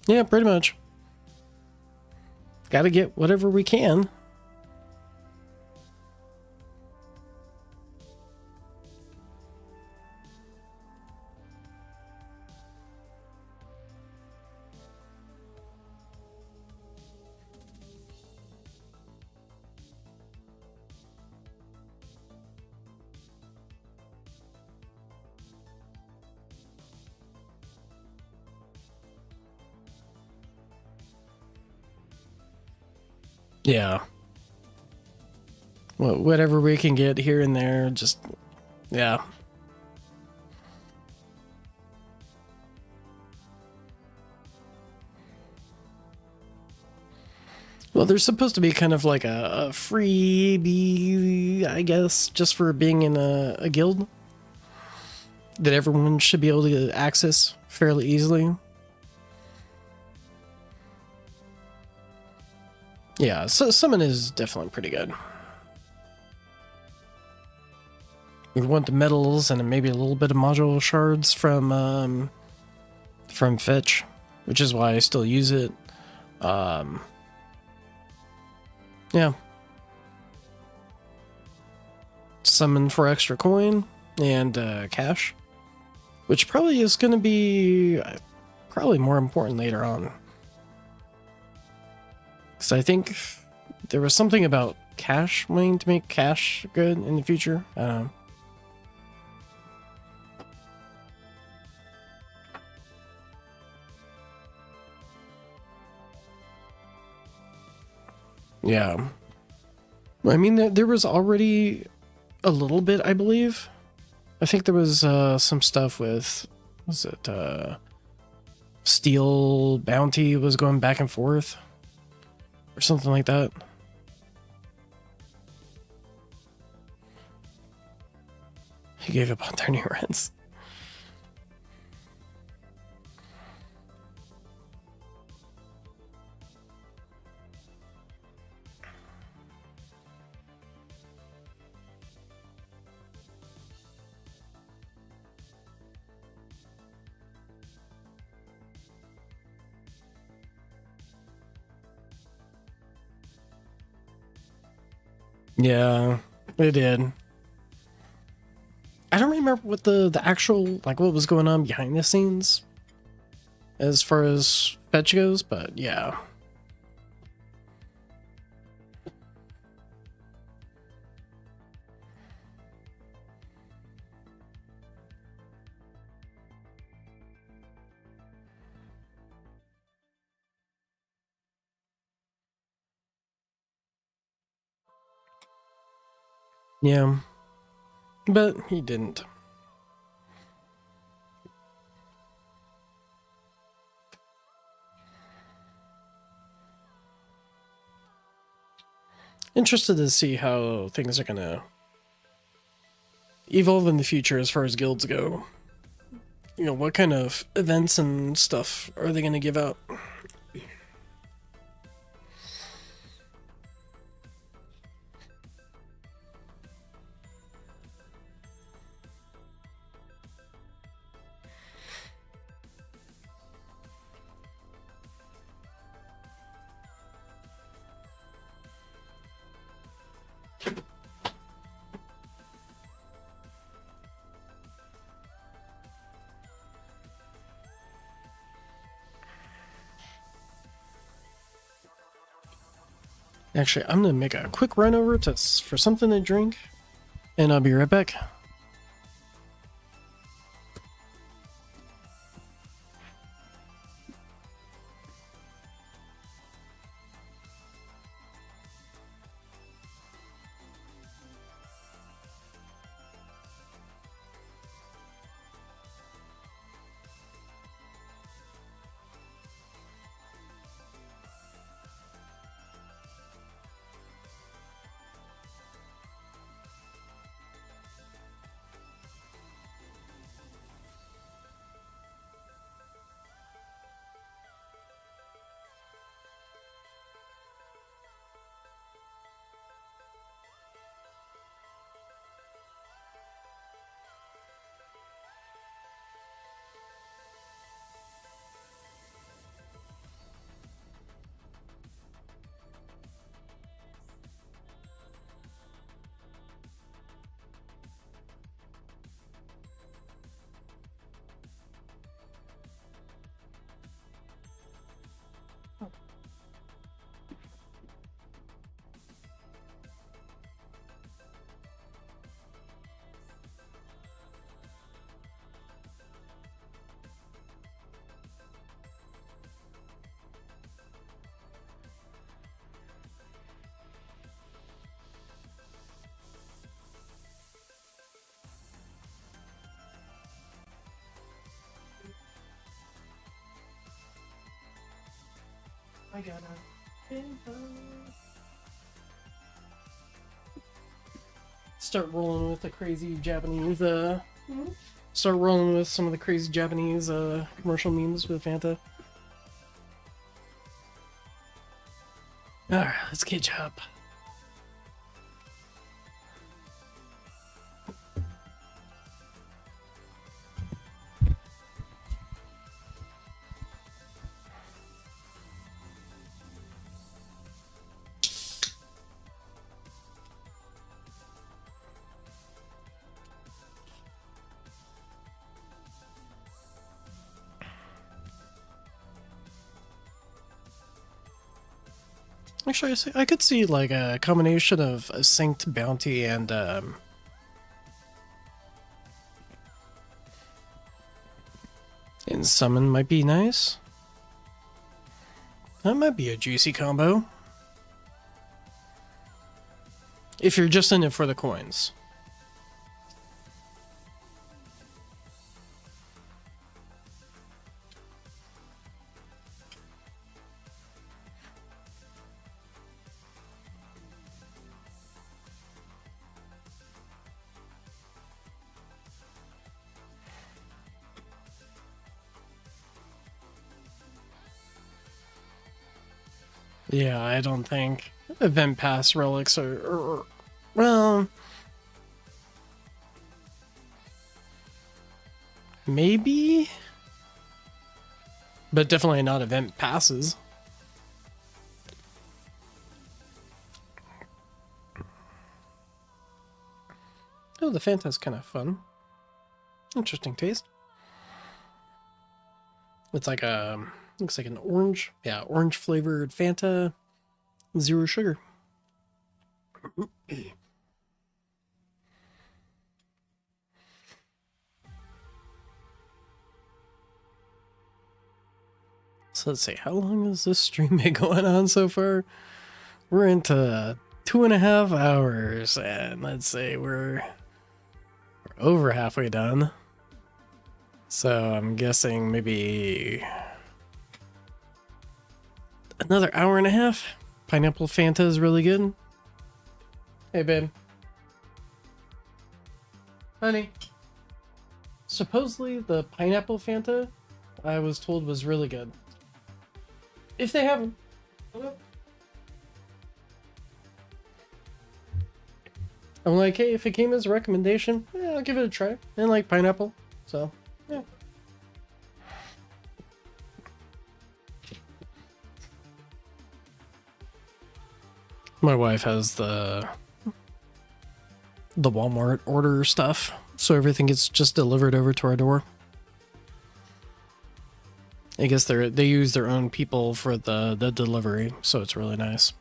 Yeah, pretty much. Got to get whatever we can. Yeah. Well, whatever we can get here and there, just, yeah. Well, there's supposed to be kind of like a freebie, I guess, just for being in a guild that everyone should be able to access fairly easily. Yeah, so summon is definitely pretty good. We want the medals and maybe a little bit of module shards from fetch, which is why I still use it. Yeah. Summon for extra coin and cash, which probably is going to be probably more important later on. Because I think there was something about cash, wanting to make cash good in the future. I don't know. Yeah. I mean, there was already a little bit, I believe. I think there was some stuff with, was it Steel Bounty was going back and forth or something like that. He gave up on turning rents. Yeah, it did. I don't remember what the actual, like, what was going on behind the scenes as far as fetch goes, but yeah. Yeah. But he didn't. Interested to see how things are gonna evolve in the future as far as guilds go. You know, what kind of events and stuff are they gonna give out? Actually, I'm gonna make a quick run over for something to drink, and I'll be right back. I got it. Start rolling with the crazy Japanese, start rolling with some of the crazy Japanese, commercial memes with Fanta. Alright, let's catch up. Actually, I could see like a combination of a synced bounty and summon might be nice. That might be a juicy combo. If you're just in it for the coins. Yeah, I don't think event pass relics are well, maybe, but definitely not event passes. Oh, the Fanta's kind of fun. Interesting taste. It's like a looks like an orange, yeah, orange flavored Fanta, 0 sugar. So let's see, how long has this stream been going on so far? We're into 2.5 hours, and let's say we're over halfway done. So I'm guessing maybe another hour and a half. Pineapple Fanta is really good. Hey, babe. Honey. Supposedly the pineapple Fanta, I was told, was really good. If they haven't. I'm like, hey, if it came as a recommendation, yeah, I'll give it a try. And like pineapple, so yeah. My wife has the Walmart order stuff, so everything gets just delivered over to our door. I guess they use their own people for the delivery, so it's really nice.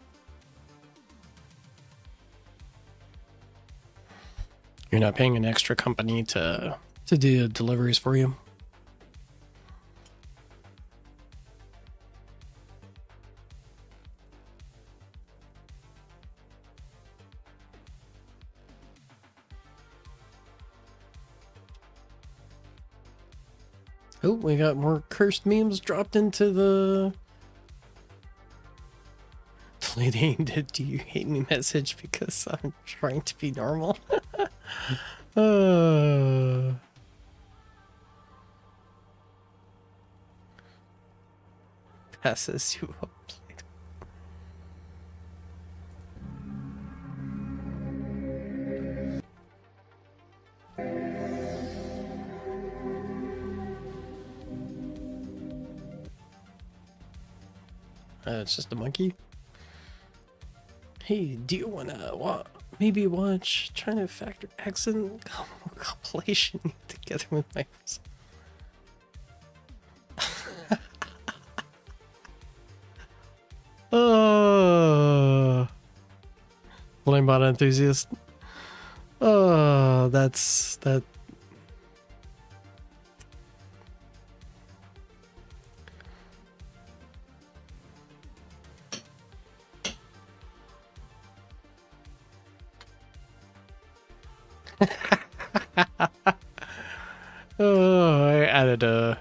You're not paying an extra company to do deliveries for you. Oh, we got more cursed memes dropped into the deleting the "do you hate me" message because I'm trying to be normal. Passes you up. It's just a monkey. Hey, do you wanna maybe watch China Factor accent compilation together with my Flamebot enthusiast. Oh, that's that. Oh, I added a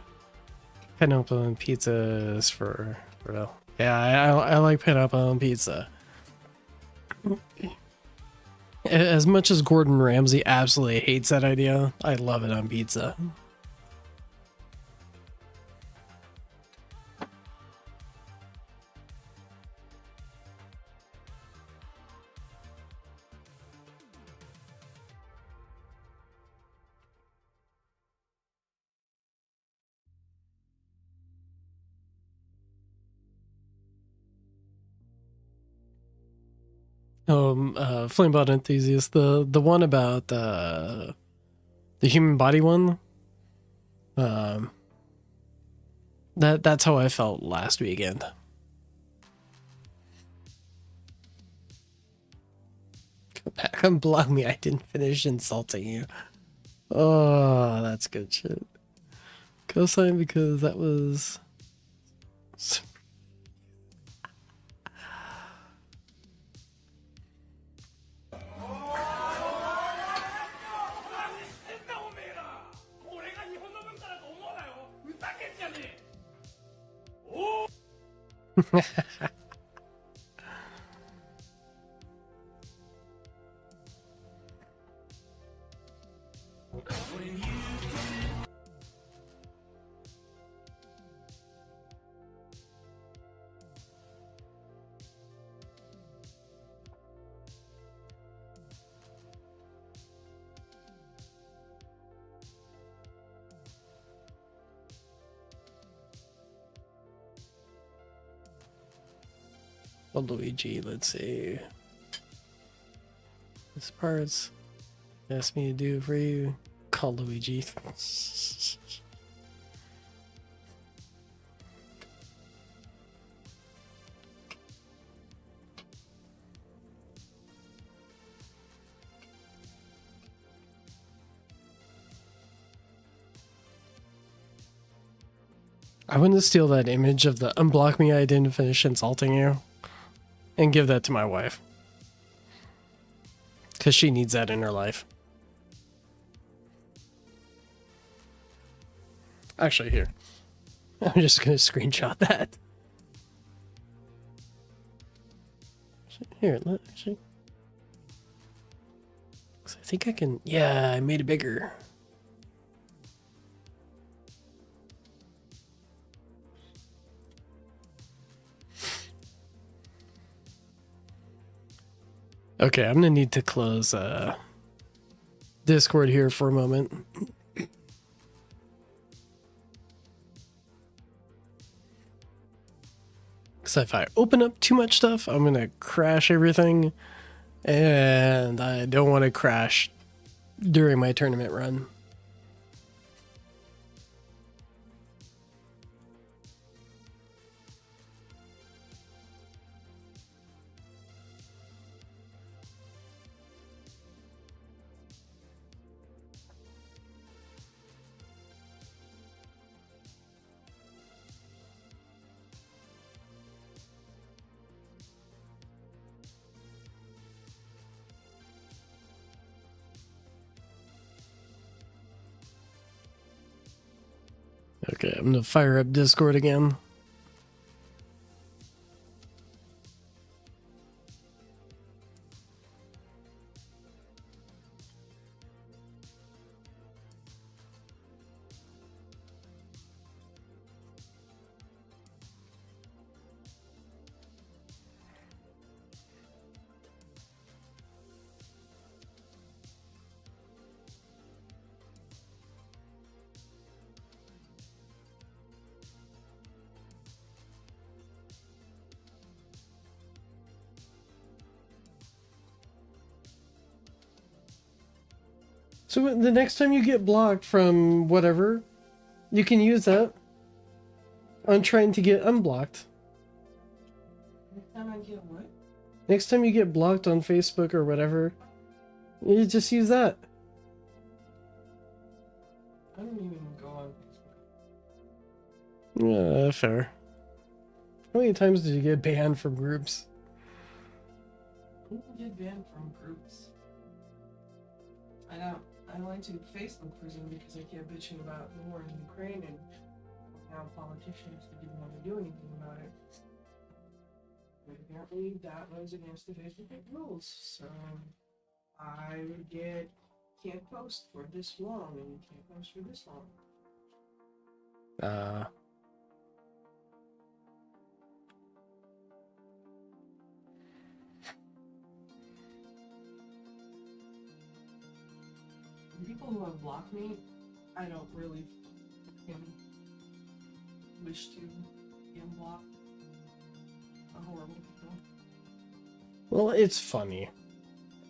pineapple and pizzas for well, Yeah, I like pineapple on pizza. As much as Gordon Ramsay absolutely hates that idea, I love it on pizza. Flamebot enthusiast, the one about the human body one. That's how I felt last weekend. Go back and block me. I didn't finish insulting you. Oh, that's good shit. Cosign because that was. Well, Luigi, let's see. This part's asked me to do for you. Call Luigi. I want to steal that image of the unblock me, I didn't finish insulting you, and give that to my wife. Because she needs that in her life. Actually, here. I'm just going to screenshot that. Here, actually. I think I can. Yeah, I made it bigger. Okay, I'm gonna need to close Discord here for a moment. Because if I open up too much stuff, I'm gonna crash everything. And I don't want to crash during my tournament run. Okay, I'm gonna fire up Discord again. So the next time you get blocked from whatever, you can use that on trying to get unblocked. Next time I get what? Next time you get blocked on Facebook or whatever, you just use that. I don't even go on Facebook. Yeah, fair. How many times did you get banned from groups? People get banned from groups. I went to Facebook prison because I kept bitching about the war in Ukraine and how politicians didn't want to do anything about it. apparently that was against the Facebook rules. So I would get can't post for this long and can't post for this long. People who have blocked me, I don't really wish to unblock a horrible people. Well, it's funny.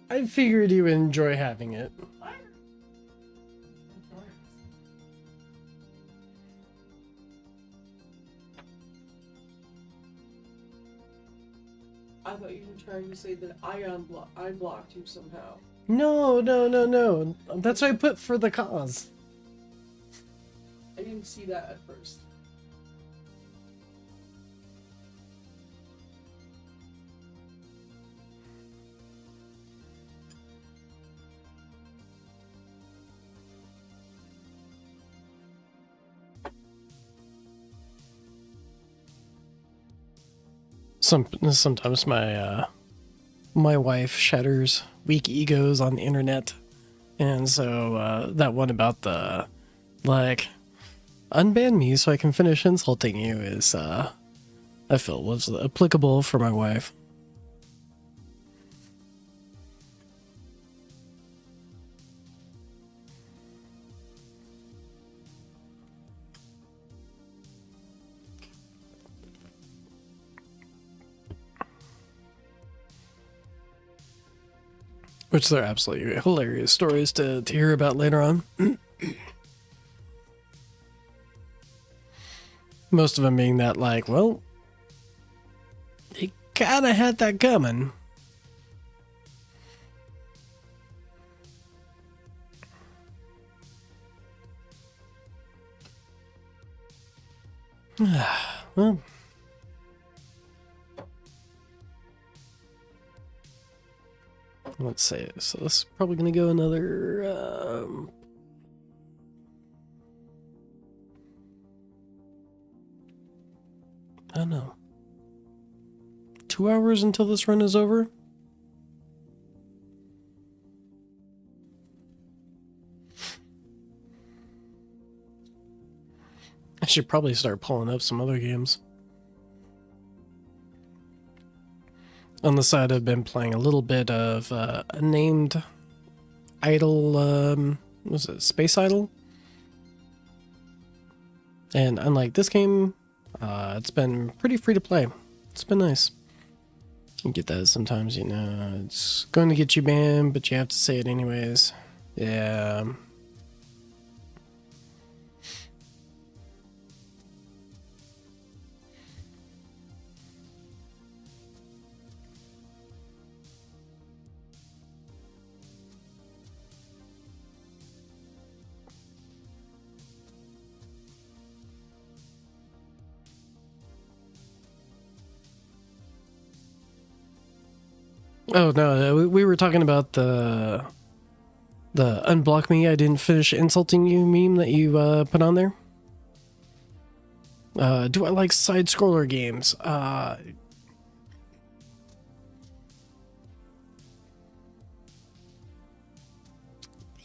I figured you would enjoy having it. What? Of course. I thought you were trying to say that I blocked you somehow. No, no, no, no. That's what I put for the cause. I didn't see that at first. Sometimes my wife shatters weak egos on the internet, and so that one about the like unban me so I can finish insulting you is I feel was applicable for my wife. Which they're absolutely hilarious stories to hear about later on. Most of them being that, like, well, you kinda had that coming. Well. Let's see. So this is probably going to go another... I don't know. 2 hours until this run is over? I should probably start pulling up some other games. On the side, I've been playing a little bit of a named idol, was it Space Idol? And unlike this game, it's been pretty free to play. It's been nice. You get that sometimes, you know, it's going to get you banned, but you have to say it anyways. Yeah. Oh no, we were talking about the unblock me, I didn't finish insulting you meme that you put on there. Do I like side scroller games?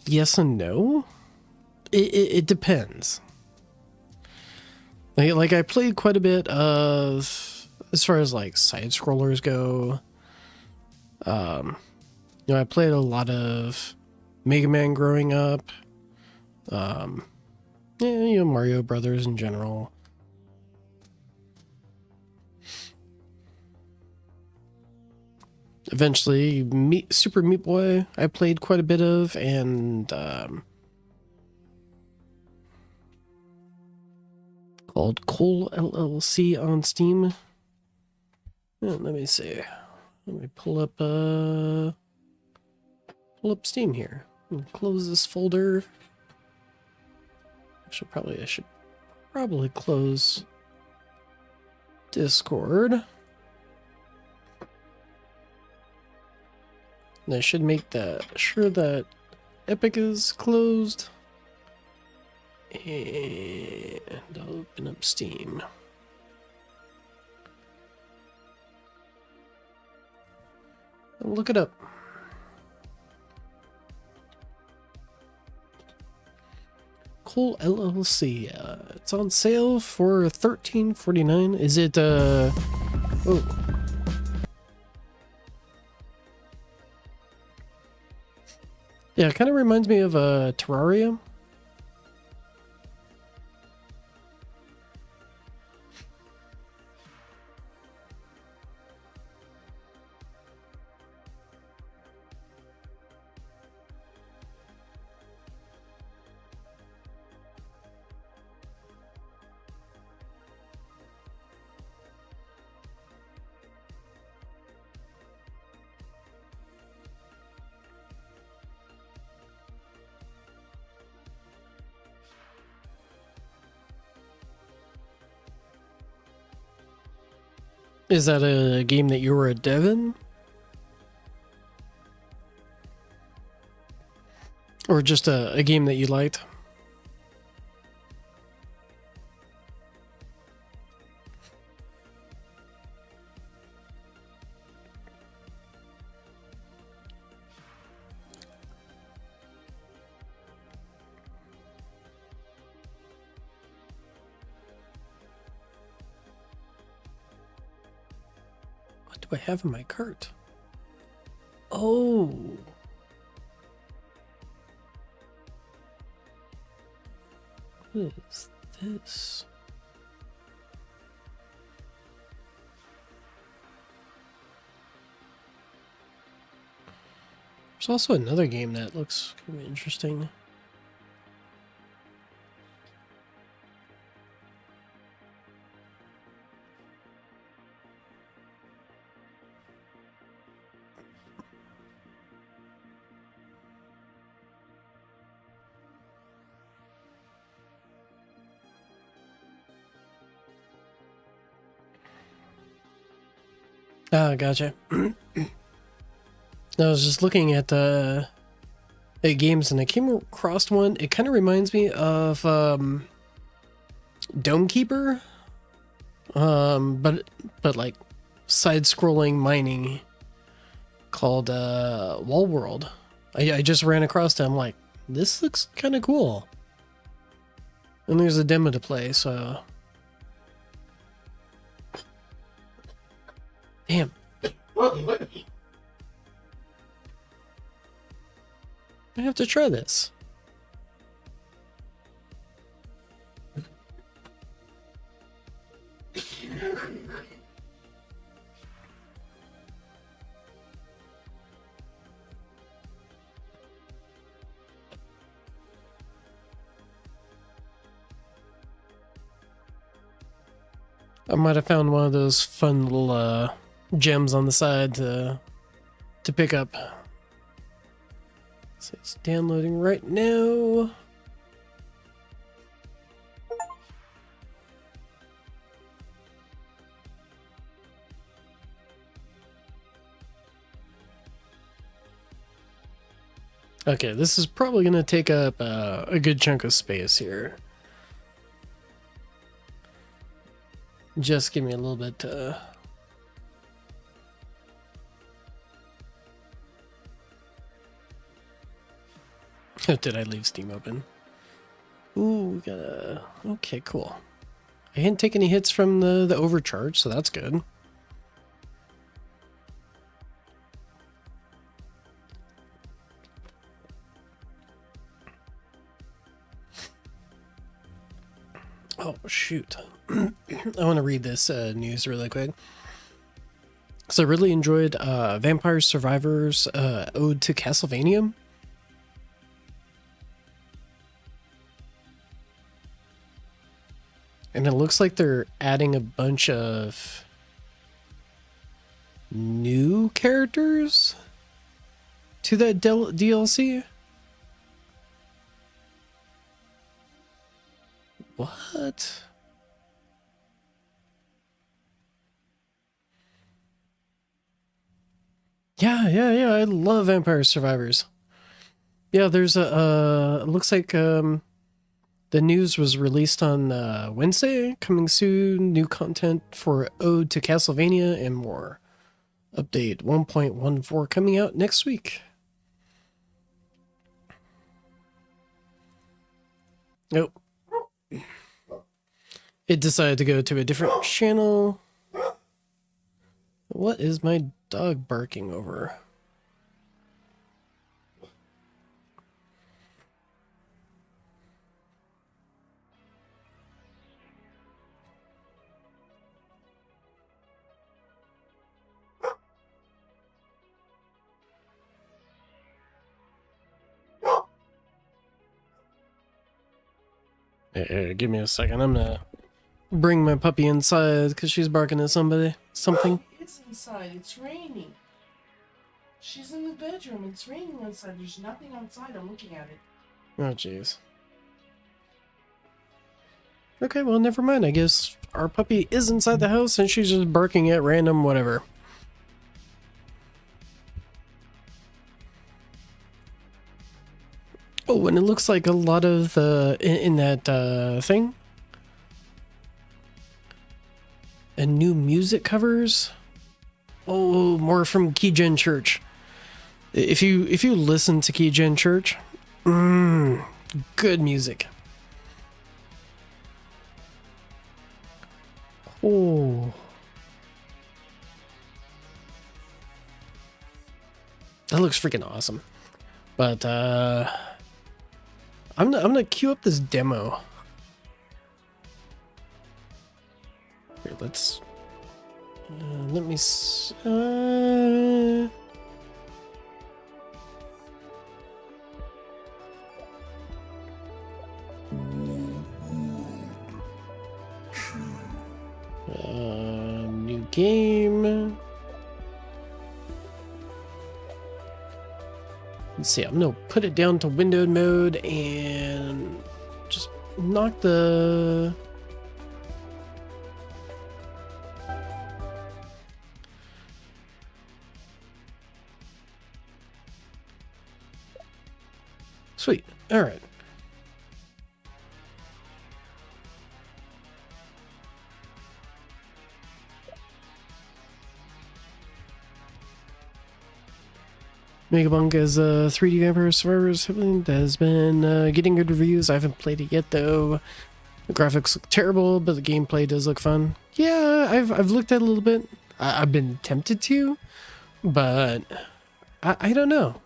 Yes and no. It depends. Like I played quite a bit of, as far as like side scrollers go. You know, I played a lot of Mega Man growing up. Yeah, you know, Mario Brothers in general. Eventually, Super Meat Boy I played quite a bit of, and called Cole LLC on Steam. Yeah, let me see. Let me pull up Steam here. Close this folder. I should probably close Discord. And I should make sure that Epic is closed. And I'll open up Steam. Look it up. Cole LLC. It's on sale for $13.49. Is it oh. Yeah, it kind of reminds me of Terraria. Is that a game that you were a dev in? Or just a game that you liked? What do I have in my cart? Oh. What is this? There's also another game that looks kind of interesting. Ah, gotcha. I was just looking at games and I came across one. It kind of reminds me of Dome Keeper, but like side-scrolling mining called Wall World. I just ran across it. I'm like, this looks kind of cool. And there's a demo to play, so. Damn. I have to try this. I might have found one of those fun little gems on the side to pick up. So it's downloading right now. Okay, this is probably going to take up a good chunk of space here. Just give me a little bit. Did I leave Steam open? Ooh, we got a. Okay, cool. I didn't take any hits from the overcharge, so that's good. Oh, shoot. I want to read this news really quick. So I really enjoyed Vampire Survivors Ode to Castlevania. And it looks like they're adding a bunch of new characters to that DLC. What? Yeah. I love Vampire Survivors. Yeah, there's a it looks like the news was released on Wednesday. Coming soon, new content for Ode to Castlevania and more. Update 1.14 coming out next week. Nope. It decided to go to a different channel. What is my dog barking over? Hey, give me a second. I'm gonna bring my puppy inside because she's barking at something. It's inside. It's raining. She's in the bedroom. It's raining outside. There's nothing outside. I'm looking at it. Oh, jeez. Okay, well, never mind. I guess our puppy is inside the house and she's just barking at random whatever. Oh, and it looks like a lot of in that thing. And new music covers. Oh, more from Keygen Church. If you listen to Keygen Church, good music. Oh, that looks freaking awesome. But I'm gonna queue up this demo. Here, let's let me. New game. Let's see. I'm gonna put it down to windowed mode and just knock the. Sweet. All right. Megabunk as 3D Vampire Survivors has been getting good reviews. I haven't played it yet though. The graphics look terrible, but the gameplay does look fun. Yeah, I've looked at it a little bit. I've been tempted to, but I don't know.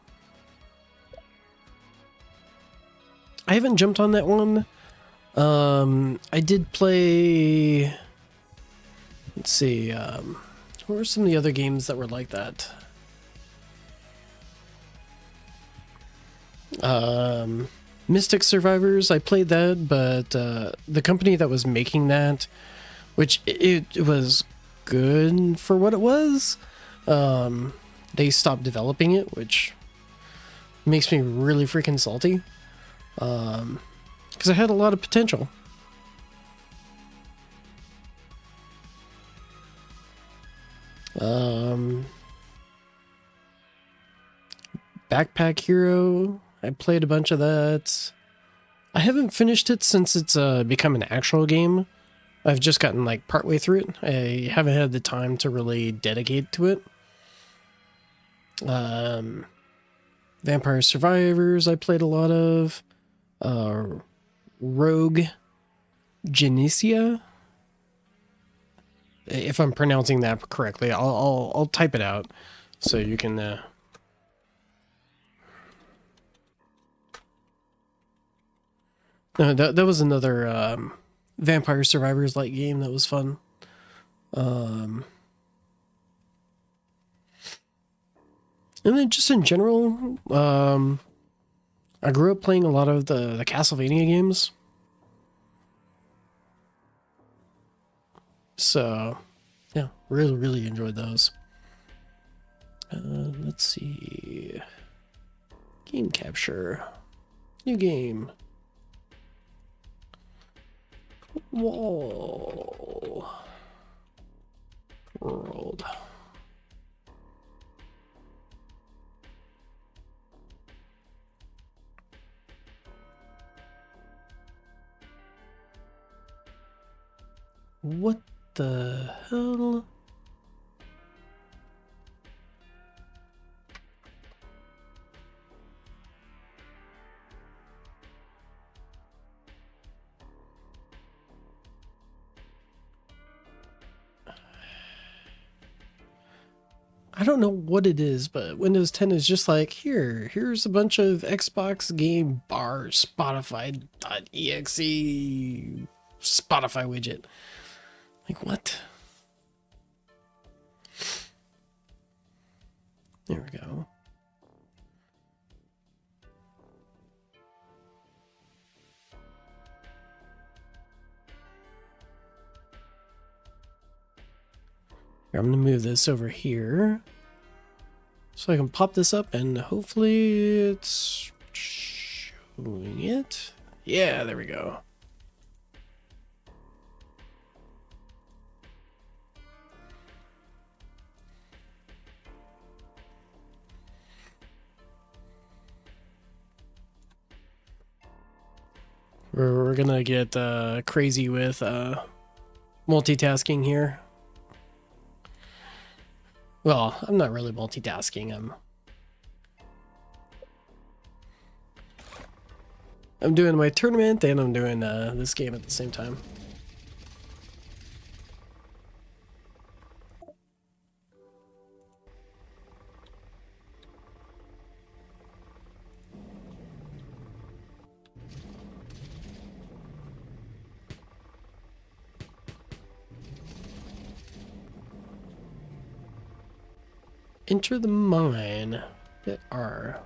I haven't jumped on that one. I did play. Let's see. What were some of the other games that were like that? Mystic Survivors, I played that, but the company that was making that, which it was good for what it was, they stopped developing it, which makes me really freaking salty, because I had a lot of potential. Backpack Hero, I played a bunch of that. I haven't finished it since it's become an actual game. I've just gotten like partway through it. I haven't had the time to really dedicate to it. Vampire Survivors I played a lot of. Rogue Genesia. If I'm pronouncing that correctly, I'll type it out so you can that was another Vampire Survivors like game that was fun. And then just in general, I grew up playing a lot of the Castlevania games. So, yeah, really enjoyed those. Let's see. Game capture. New game. Whoa. World. What the hell? I don't know what it is, but Windows 10 is just like, here's a bunch of Xbox game bar Spotify.exe Spotify widget. Like, what? There we go. Here, I'm going to move this over here so I can pop this up and hopefully it's showing it. Yeah, there we go. We're gonna get crazy with multitasking here. Well, I'm not really multitasking. I'm doing my tournament and I'm doing this game at the same time. Enter the mine. Hit R.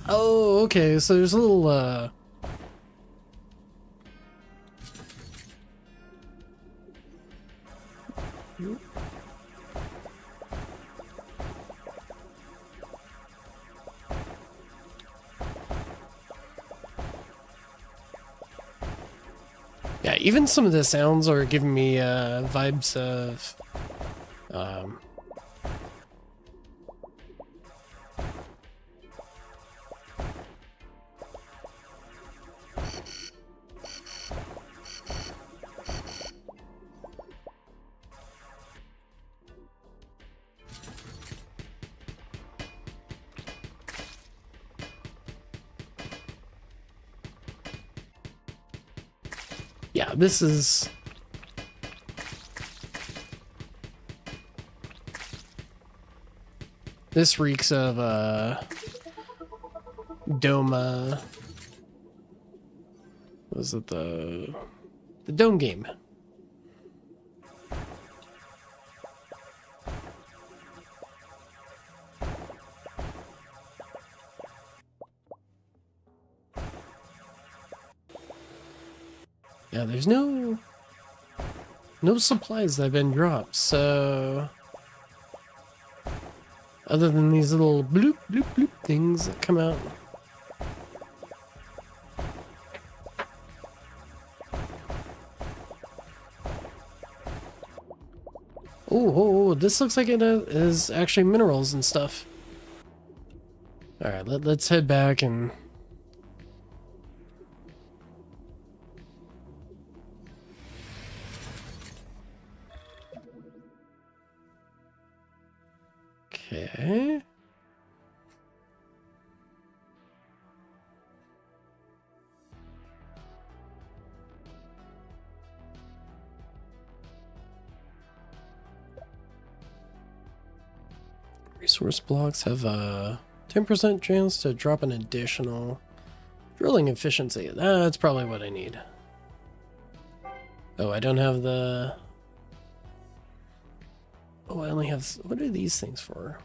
Oh, okay, so there's a little, yeah, even some of the sounds are giving me, vibes of, yeah, this is... This reeks of, Dome, was it the Dome game? Yeah, there's no supplies that have been dropped, so other than these little bloop bloop bloop things that come out. Oh, this looks like it is actually minerals and stuff. All right, let's head back and... Okay. Resource blocks have a 10% chance to drop an additional drilling efficiency. That's probably what I need. Oh, I don't have the... Oh, I only have... What are these things for?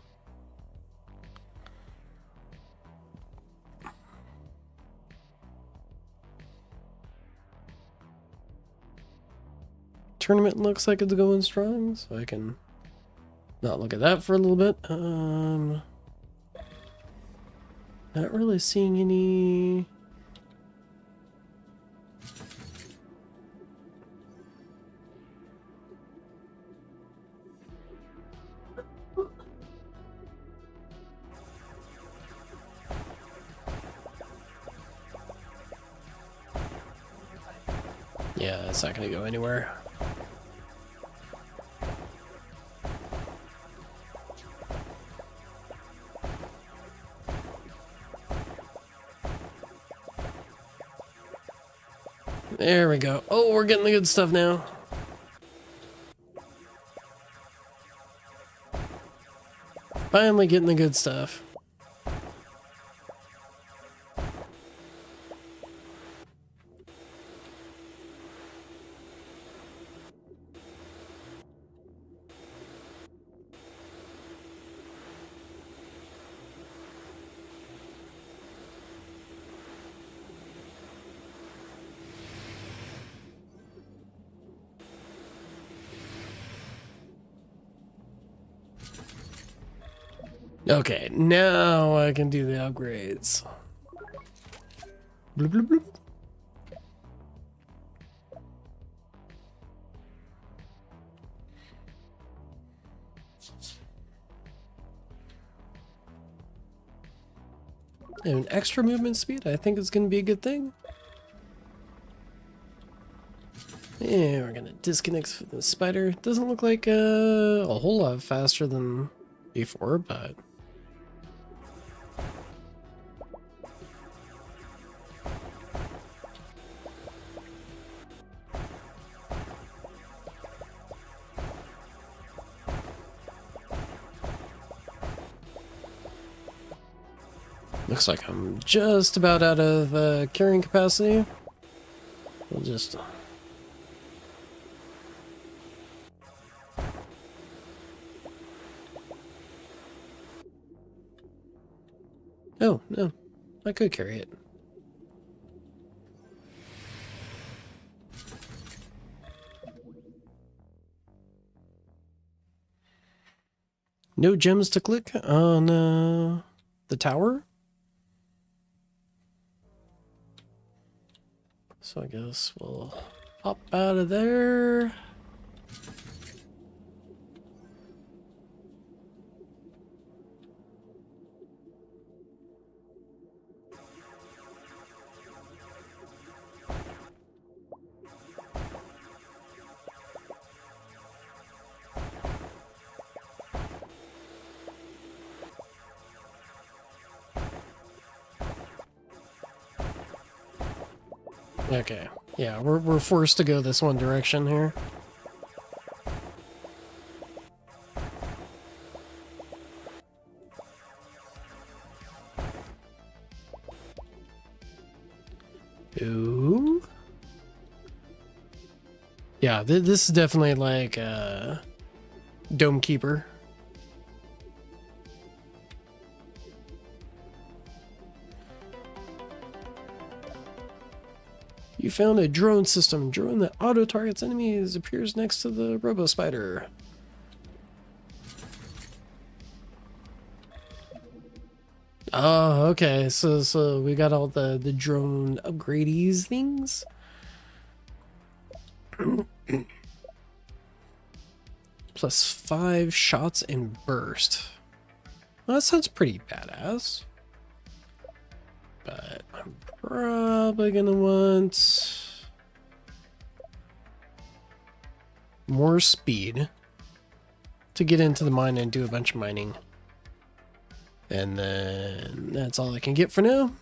Tournament looks like it's going strong, so I can not look at that for a little bit. Not really seeing any... Yeah, it's not gonna go anywhere. There we go. Oh, we're getting the good stuff now. Finally getting the good stuff. Okay, now I can do the upgrades. Bloop, bloop, bloop. And extra movement speed, I think is going to be a good thing. Yeah, we're going to disconnect from the spider. Doesn't look like a whole lot faster than before, but... Looks like I'm just about out of carrying capacity. We'll just... Oh, no. I could carry it. No gems to click on the tower? So I guess we'll pop out of there. Okay, yeah, we're forced to go this one direction here. Ooh. Yeah, this is definitely like Dome Keeper. You found a drone system. Drone that auto-targets enemies appears next to the robo-spider. Oh, okay. So we got all the drone upgradies things. Plus 5 shots in burst. Well, that sounds pretty badass. But I'm probably gonna want more speed to get into the mine and do a bunch of mining. And then that's all I can get for now.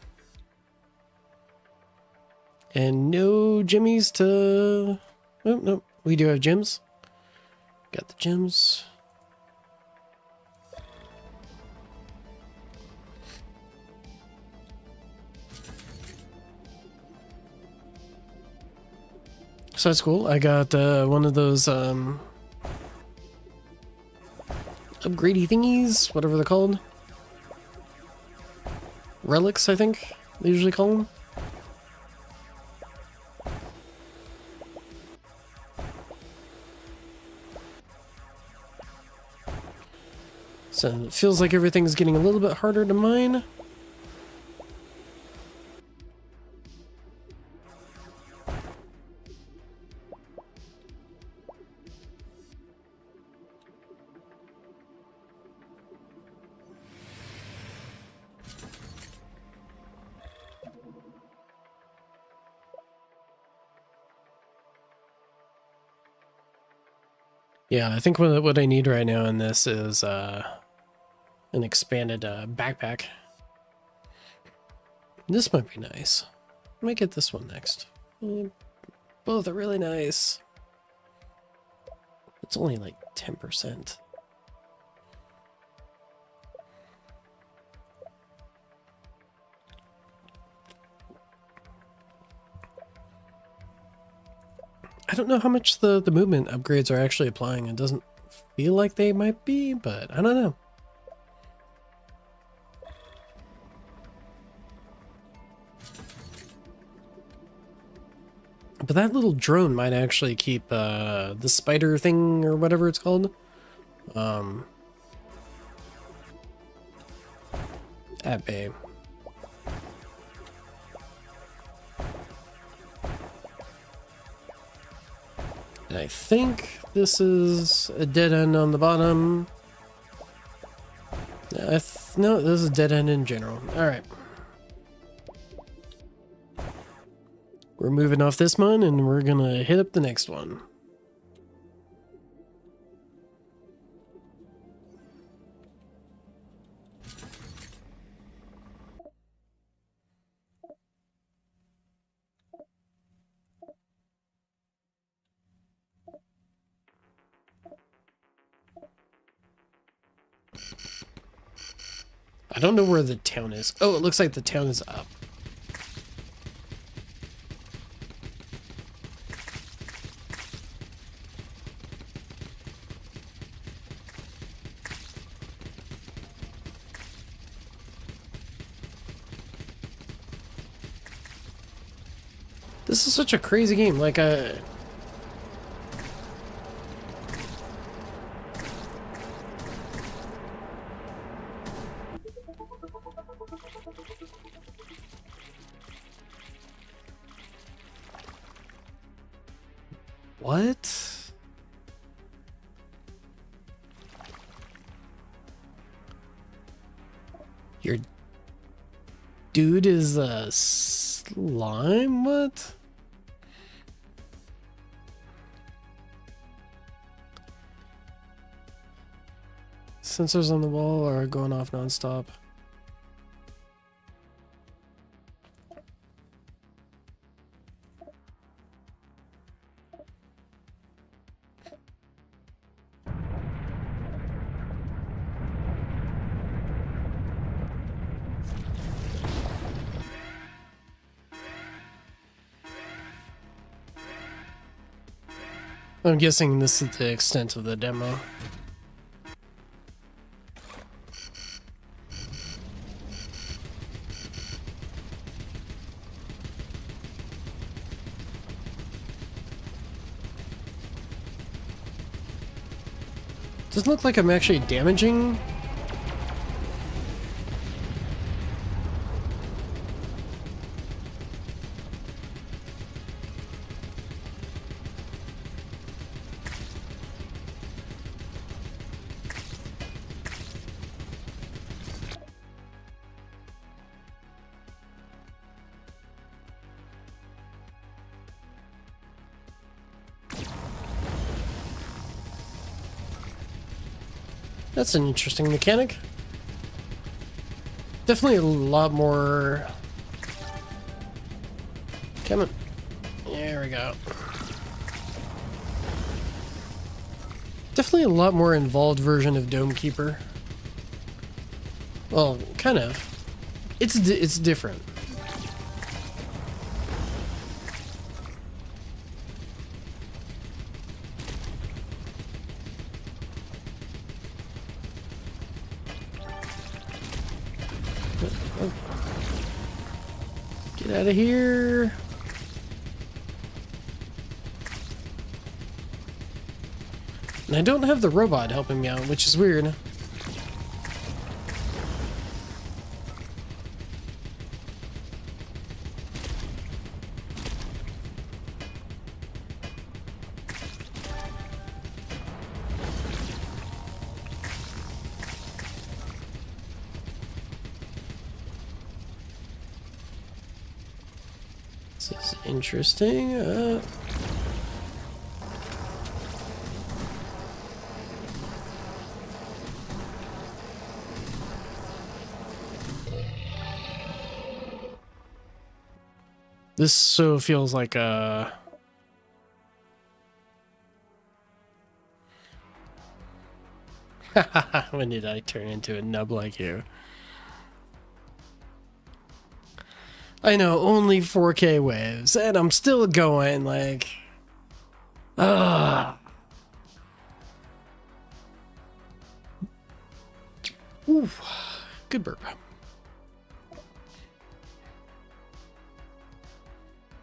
And no jimmies to... Oh, no, we do have gems. Got the gems. So that's cool. I got one of those upgradey thingies, whatever they're called. Relics, I think they usually call them. So it feels like everything's getting a little bit harder to mine. Yeah, I think what I need right now in this is an expanded backpack. This might be nice. I might get this one next. Both are really nice. It's only like 10%. I don't know how much the movement upgrades are actually applying. It doesn't feel like they might be, but I don't know. But that little drone might actually keep the spider thing or whatever it's called at bay. And I think this is a dead end on the bottom. No, this is a dead end in general. Alright. We're moving off this one and we're gonna hit up the next one. I don't know where the town is. Oh, it looks like the town is up. This is such a crazy game. Like, what? Your dude is a slime? What? Sensors on the wall are going off nonstop. I'm guessing this is the extent of the demo. Doesn't look like I'm actually damaging. That's an interesting mechanic. Definitely a lot more... Come on. There we go. Definitely a lot more involved version of Dome Keeper. Well, kind of. It's different. Get out of here. And I don't have the robot helping me out, which is weird. This is interesting. This so feels like a... When did I turn into a nub like you? I know, only 4K waves, and I'm still going, like... Ah. Ooh, good burp.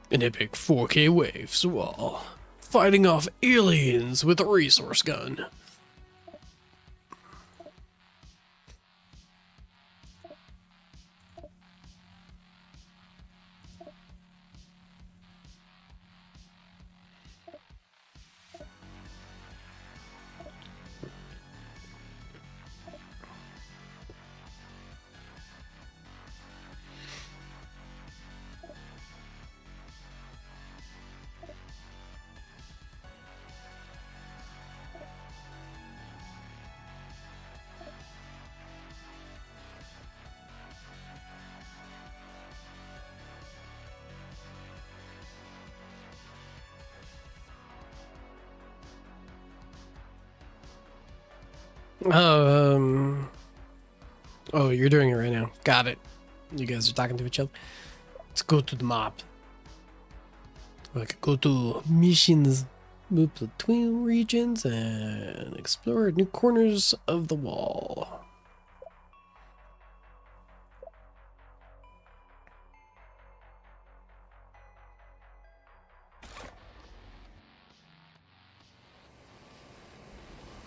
An epic 4K waves while fighting off aliens with a resource gun. Oh, you're doing it right now. Got it. You guys are talking to each other. Let's go to the map. I could go to missions, move between regions, and explore new corners of the wall.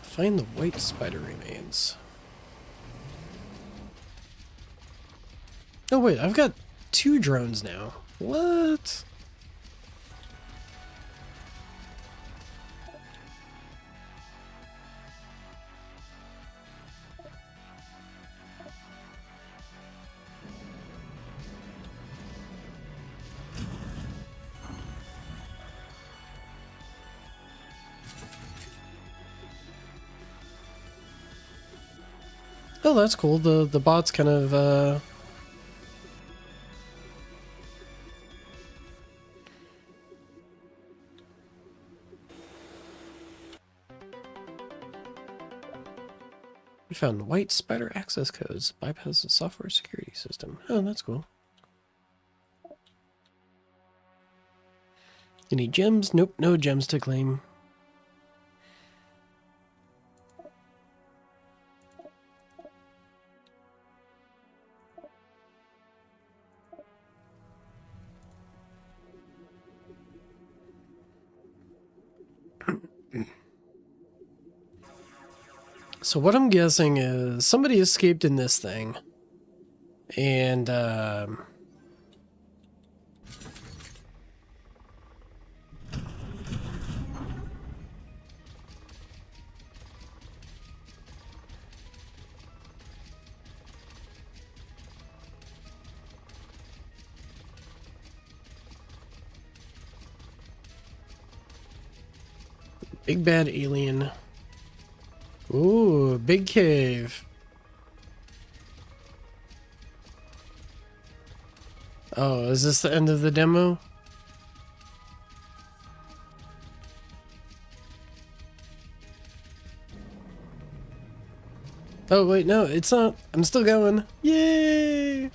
Find the white spider remains. Oh wait, I've got 2 drones now. What? Oh, that's cool. The bot's kind of We found white spider access codes. Bypass the software security system. Oh, that's cool. Any gems? Nope, no gems to claim. So what I'm guessing is somebody escaped in this thing. And, big bad alien. Ooh, big cave. Oh, is this the end of the demo? Oh, wait, no, it's not. I'm still going. Yay!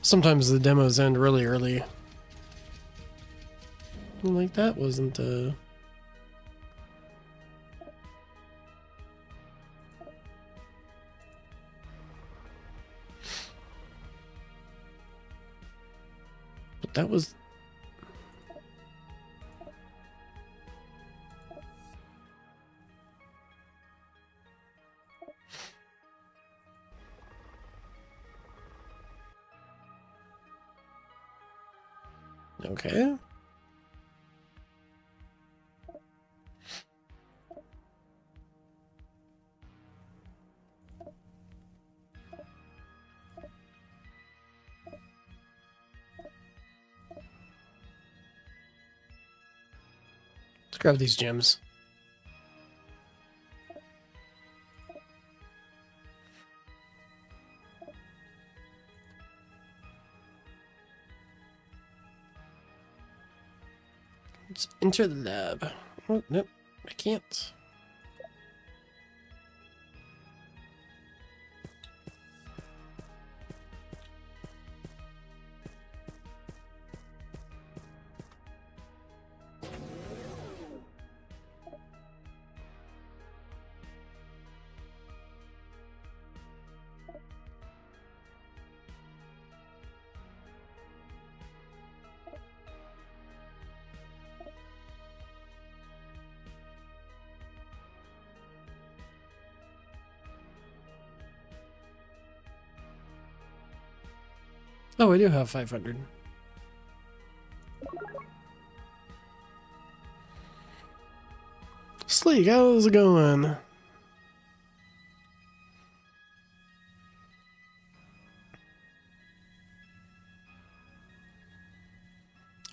Sometimes the demos end really early. Like that wasn't, But that was... Okay. Let's grab these gems. Let's enter the lab. Oh, nope, I can't. Oh, I do have 500. Sleek, how's it going?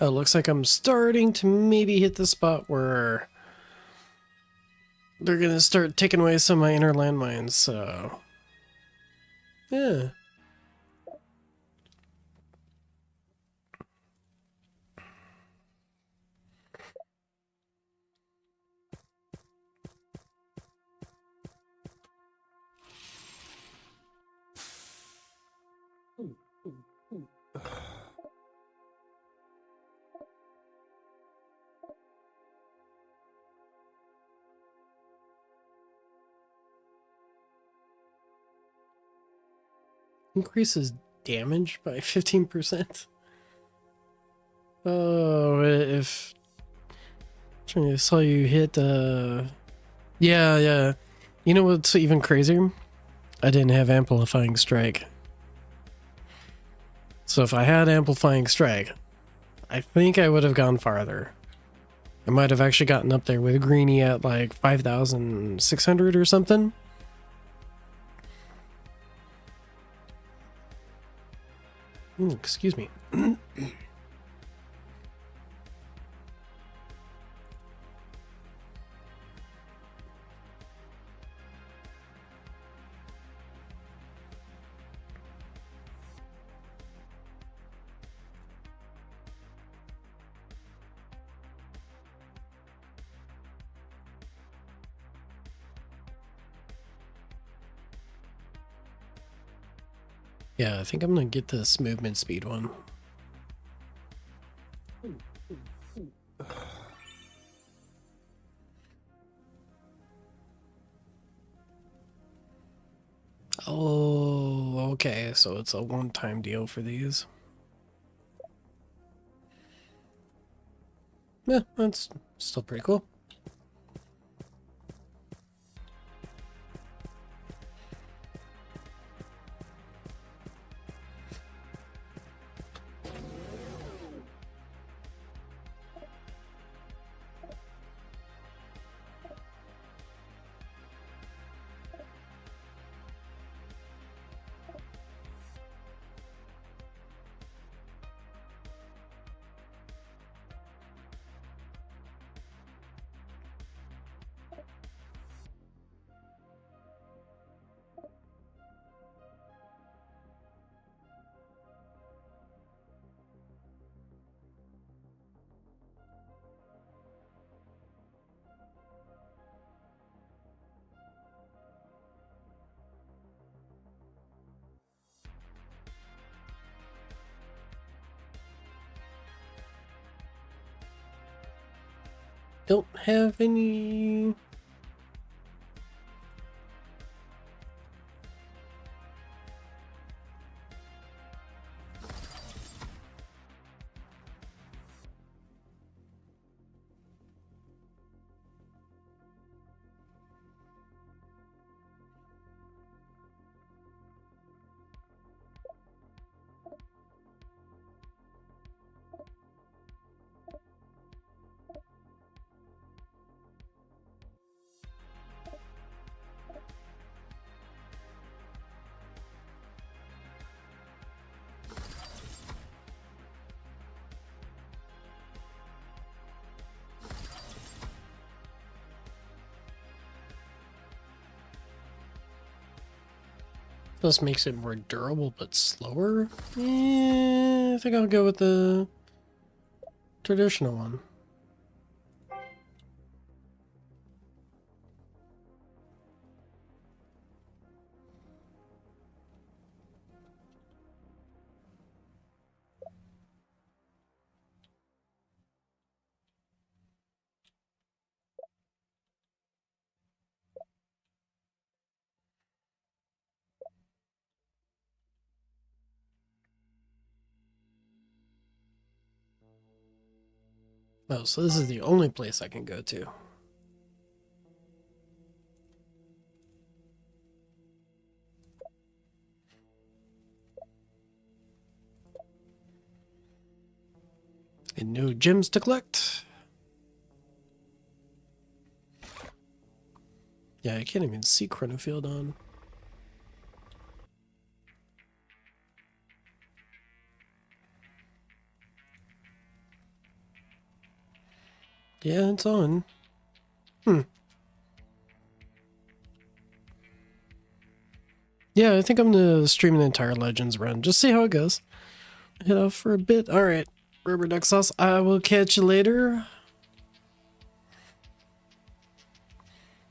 Oh, looks like I'm starting to maybe hit the spot where they're gonna start taking away some of my inner landmines, so... yeah. Increases damage by 15%. Oh, if... I saw you hit, yeah, yeah. You know what's even crazier? I didn't have Amplifying Strike. So if I had Amplifying Strike, I think I would have gone farther. I might have actually gotten up there with Greenie at like 5,600 or something. Excuse me. Yeah, I think I'm gonna get this movement speed one. Oh, okay, so it's a one-time deal for these. Yeah, that's still pretty cool. Don't have any... This makes it more durable but slower? Yeah, I think I'll go with the traditional one. Oh, so this is the only place I can go to. And no gems to collect. Yeah, I can't even see Chronofield on. Yeah, it's on. Yeah, I think I'm gonna stream the entire Legends run. Just see how it goes. Head off for a bit. Alright, rubber duck sauce. I will catch you later.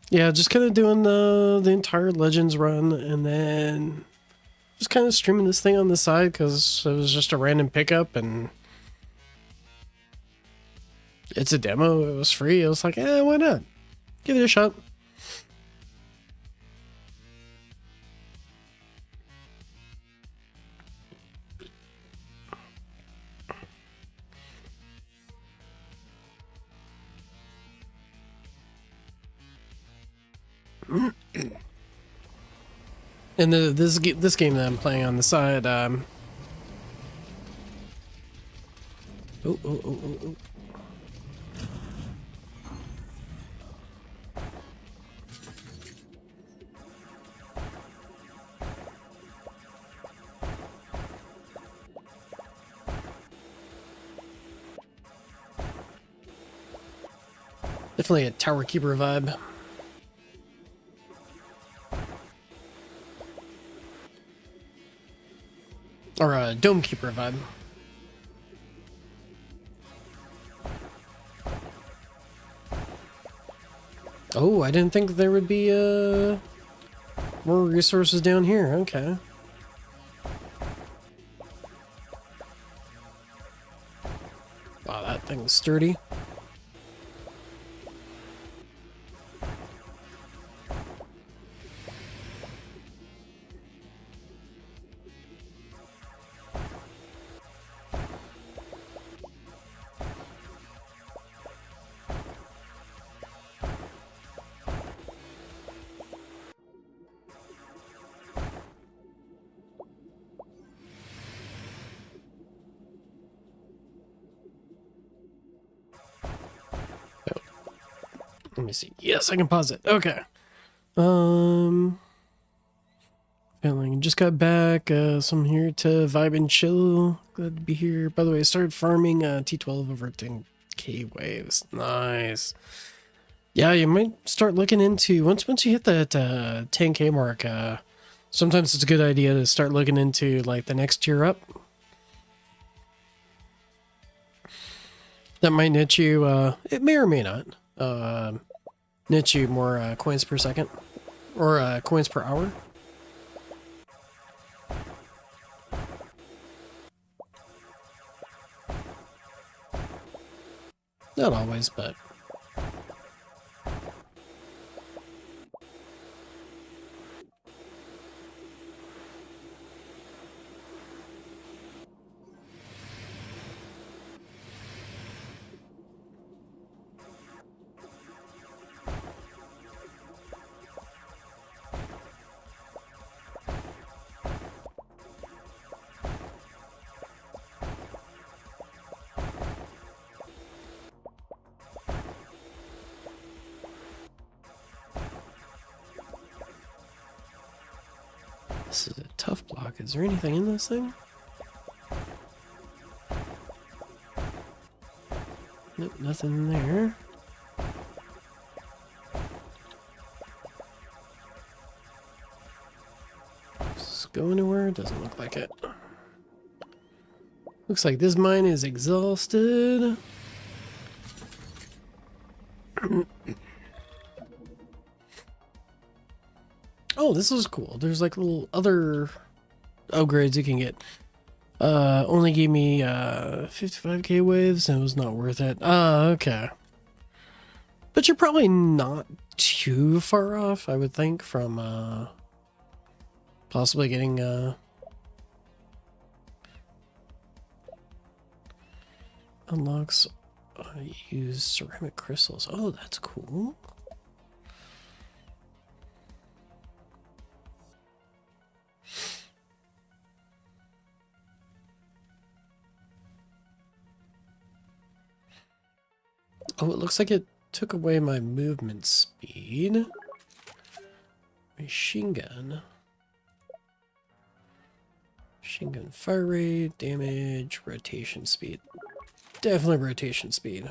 Yeah, just kind of doing the entire Legends run, and then just kind of streaming this thing on the side because it was just a random pickup, and it's a demo. It was free. I was like, why not? Give it a shot. And this game that I'm playing on the side, oh. Definitely a Tower Keeper vibe. Or a Dome Keeper vibe. Oh, I didn't think there would be more resources down here. Okay. Wow, that thing's sturdy. Let me see. Yes, I can pause it. Okay. Feeling just got back. So I'm here to vibe and chill. Glad to be here. By the way, I started farming T12 over 10k waves. Nice. Yeah, you might start looking into once you hit that 10k mark. Sometimes it's a good idea to start looking into like the next tier up. That might net you. It may or may not. Net you more coins per second or coins per hour. Not always, but this is a tough block. Is there anything in this thing? Nope, nothing in there. Does this go anywhere? Doesn't look like it. Looks like this mine is exhausted. Oh, this is cool. There's like little other upgrades you can get. Only gave me 55k waves and it was not worth it. Okay. But you're probably not too far off, I would think, from possibly getting unlocks use ceramic crystals. Oh, that's cool. Oh, it looks like it took away my movement speed. Machine gun. Machine gun fire rate, damage, rotation speed. Definitely rotation speed.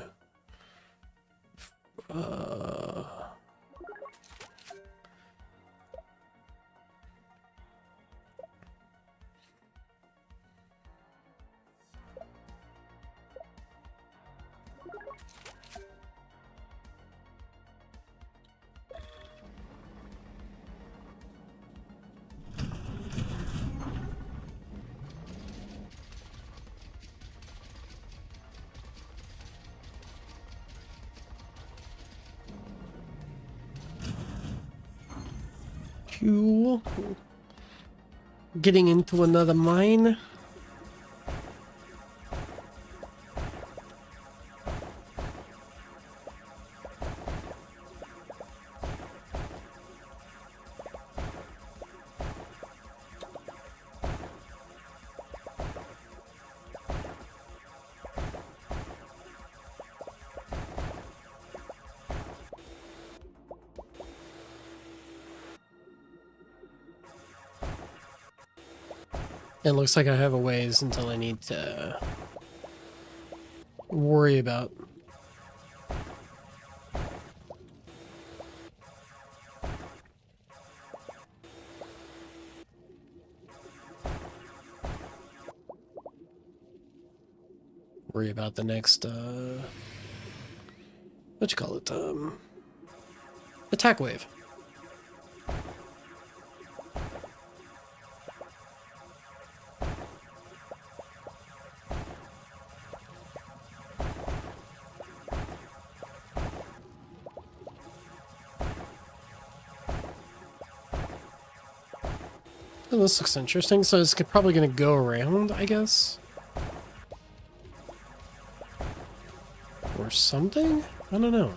Cool. Getting into another mine. It looks like I have a ways until I need to worry about. Worry about the next, what you call it, attack wave. Oh, this looks interesting. So it's probably going to go around, I guess. Or something? I don't know.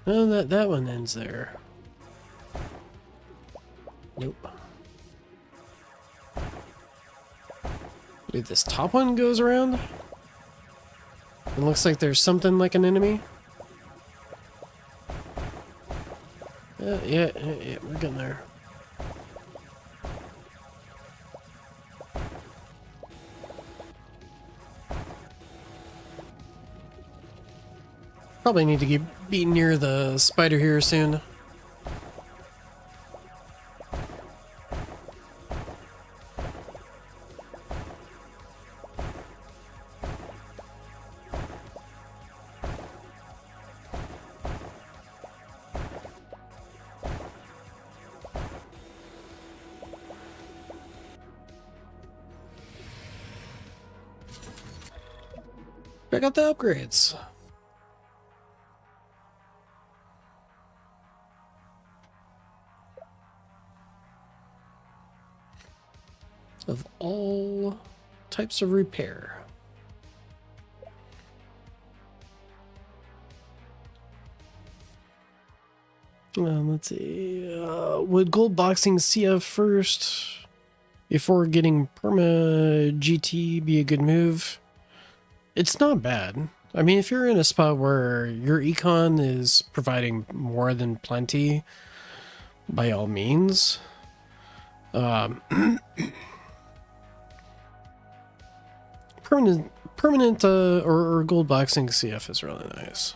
No, that one ends there. Nope. Maybe this top one goes around? It looks like there's something like an enemy. Yeah, we're getting there. Probably need to be near the spider here soon. Check out the upgrades. Of all types of repair. Let's see. Would gold boxing CF first before getting perma GT be a good move? It's not bad. I mean, if you're in a spot where your econ is providing more than plenty, by all means. Permanent or gold boxing CF is really nice.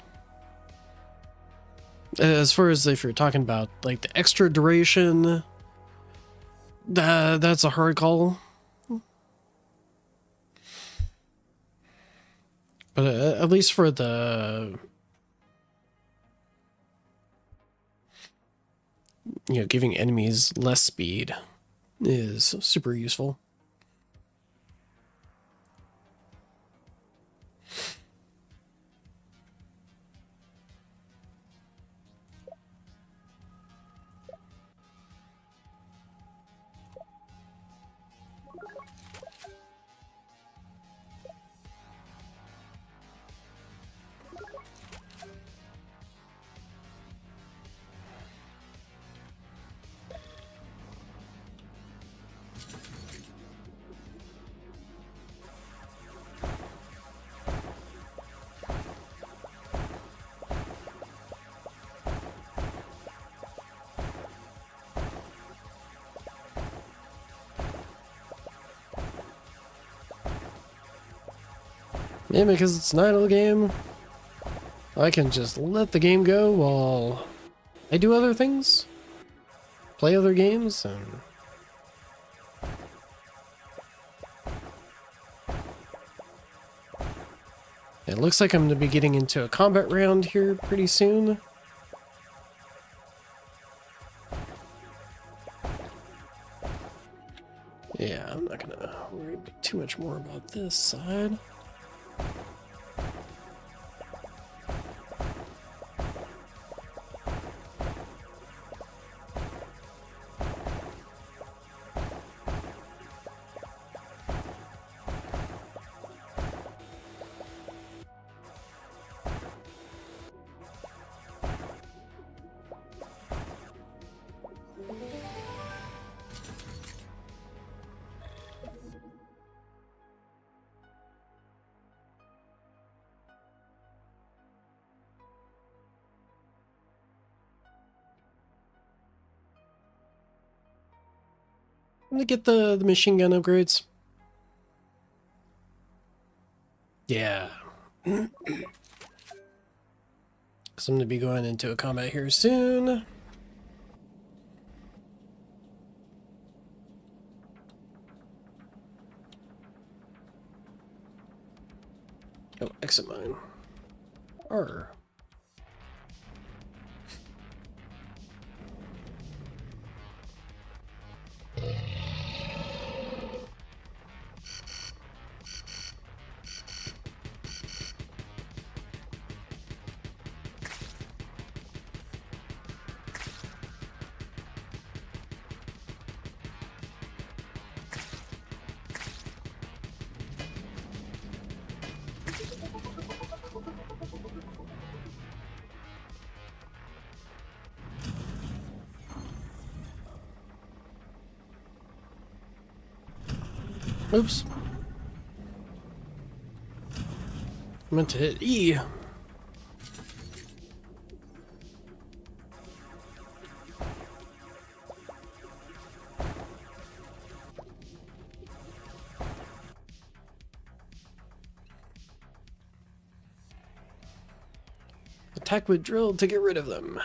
As far as if you're talking about like the extra duration, that's a hard call. But at least for the, giving enemies less speed is super useful. Yeah, because it's an idle game, I can just let the game go while I do other things, play other games, and it looks like I'm going to be getting into a combat round here pretty soon. Yeah, I'm not going to worry too much more about this side. I'm going to get the machine gun upgrades. Yeah. Because I'm going to be going into a combat here soon. Oh, exit mine. R. Oops. I meant to hit E. Attack with drill to get rid of them.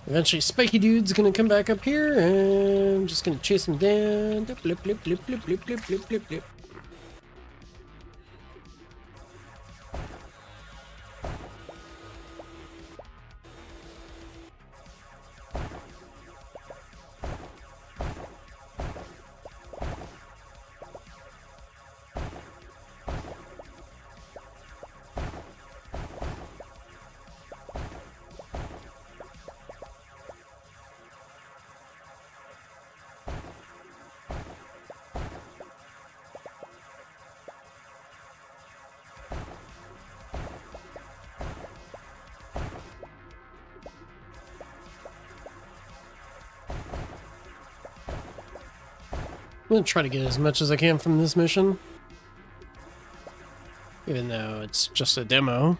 Eventually, Spiky Dude's gonna come back up here, and I'm just gonna chase him down. Blip, blip, blip, blip, blip, blip, blip, blip, blip, blip. I'm gonna try to get as much as I can from this mission, even though it's just a demo.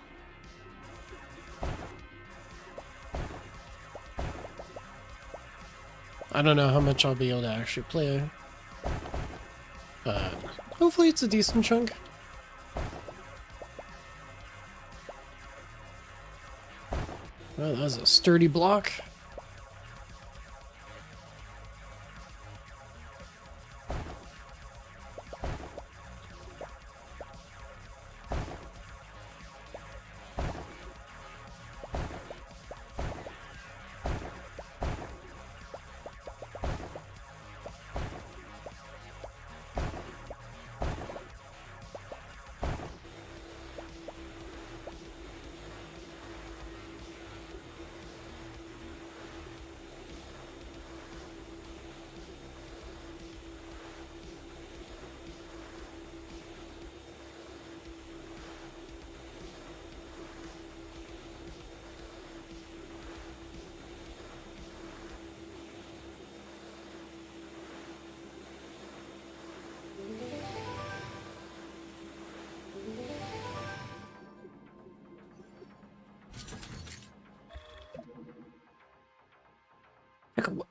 I don't know how much I'll be able to actually play, but hopefully it's a decent chunk. Well, that was a sturdy block.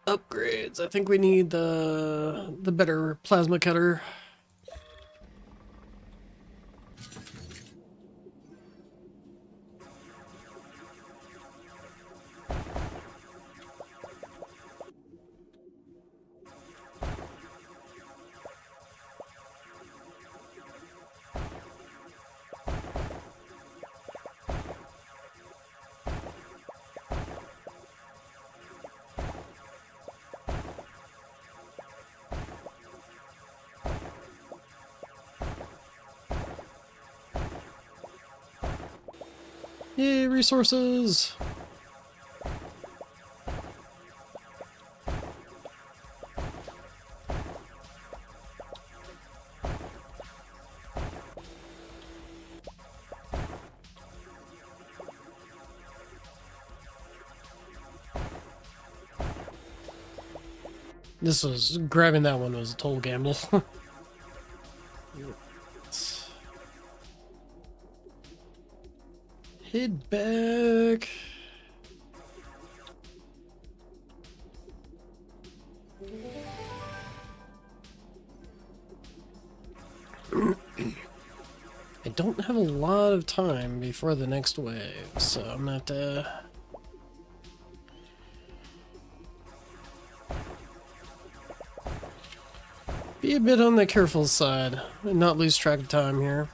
Upgrades. I think we need the better plasma cutter. Yay, resources! Grabbing that one was a total gamble. Head back. I don't have a lot of time before the next wave, so I'm not be a bit on the careful side and not lose track of time here.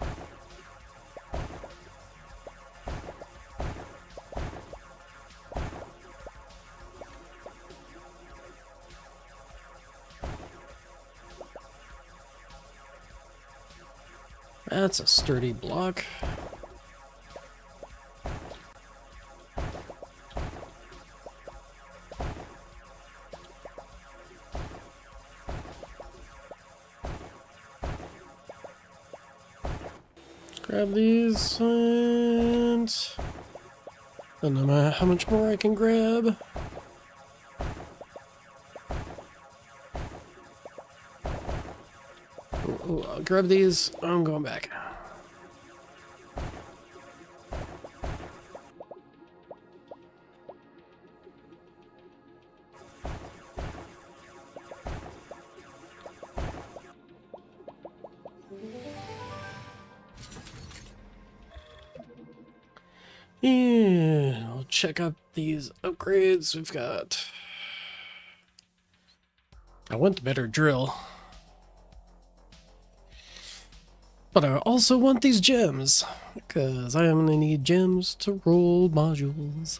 That's a sturdy block. Grab these and I don't know how much more I can grab. Ooh, I'll grab these. I'm going back. And I'll check out these upgrades we've got. I want the better drill. But I also want these gems, because I am going to need gems to roll modules.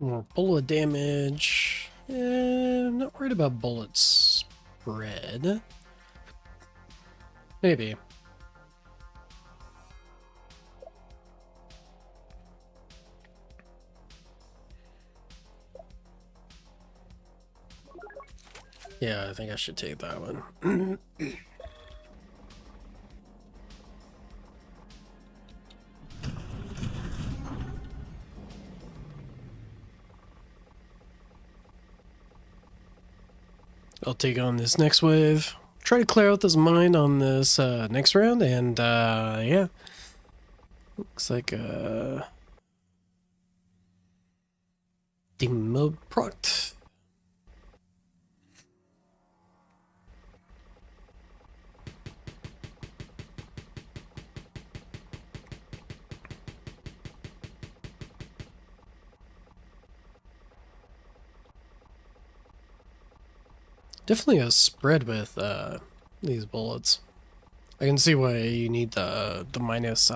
More bullet damage. I'm not worried about bullet spread. Maybe. Yeah, I think I should take that one. I'll take on this next wave. Try to clear out this mine on this next round, and yeah. Looks like demon mode proc. Definitely a spread with these bullets. I can see why you need the minus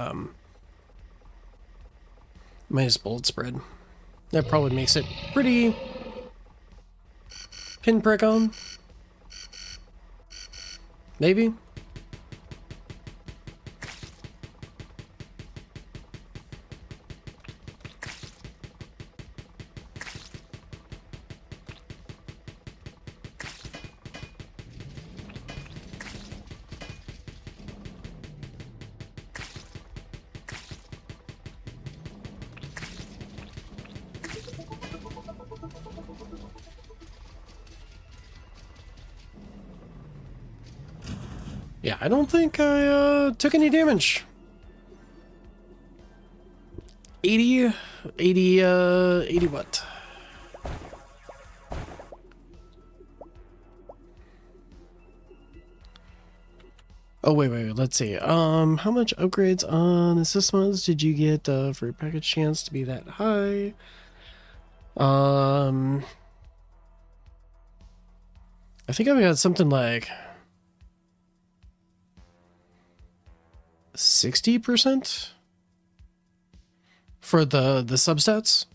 bullet spread. That probably makes it pretty pinprick on. Maybe. Yeah, I don't think I took any damage. 80 what? Oh, wait, let's see. How much upgrades on the systems did you get for your package chance to be that high? I think I've got something like 60% for the substats.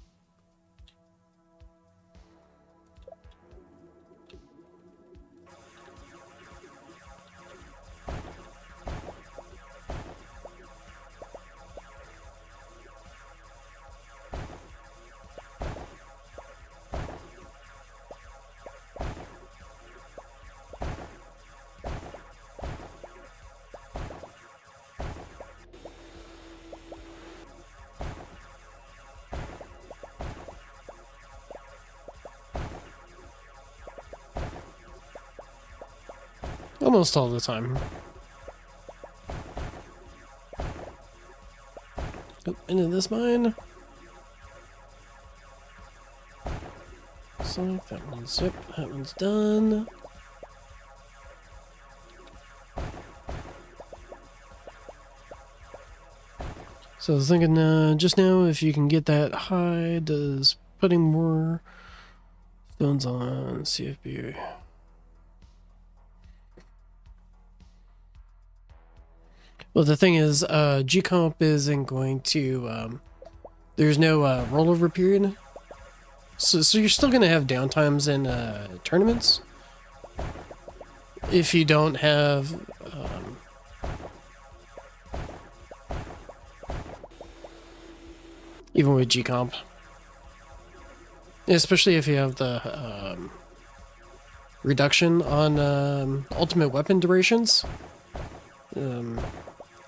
Almost all the time. Oh, into this mine. So that one's, yep, that one's done. So I was thinking just now, if you can get that high, does putting more stones on CFB. Well, the thing is, G-Comp isn't going to, there's no rollover period. So you're still going to have downtimes in tournaments. If you don't have... even with G-Comp. Especially if you have the reduction on ultimate weapon durations.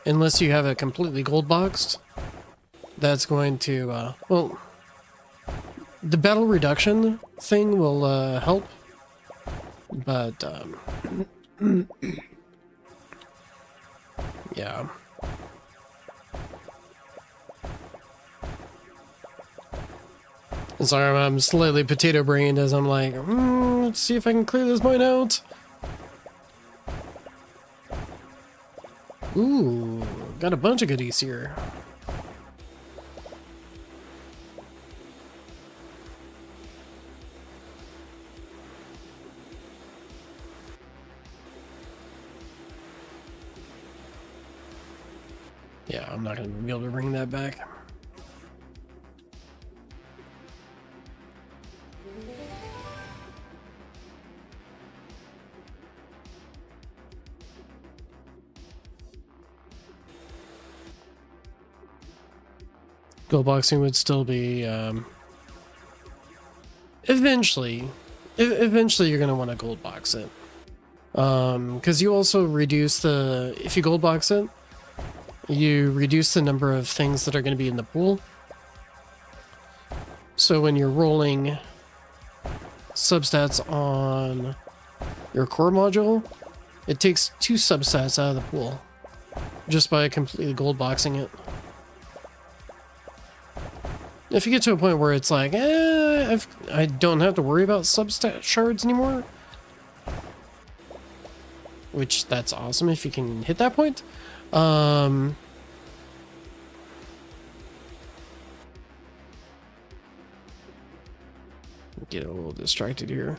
Unless you have it completely gold boxed. That's going to, well... The battle reduction thing will help. But, yeah. Sorry, I'm slightly potato brained as I'm like, let's see if I can clear this mine out. Ooh, got a bunch of goodies here. Yeah, I'm not going to be able to bring that back. Gold boxing would still be, eventually you're going to want to gold box it. Because you also reduce the, if you gold box it, you reduce the number of things that are going to be in the pool. So when you're rolling substats on your core module, it takes 2 substats out of the pool just by completely gold boxing it. If you get to a point where it's like, I don't have to worry about substat shards anymore, which that's awesome if you can hit that point. Get a little distracted here.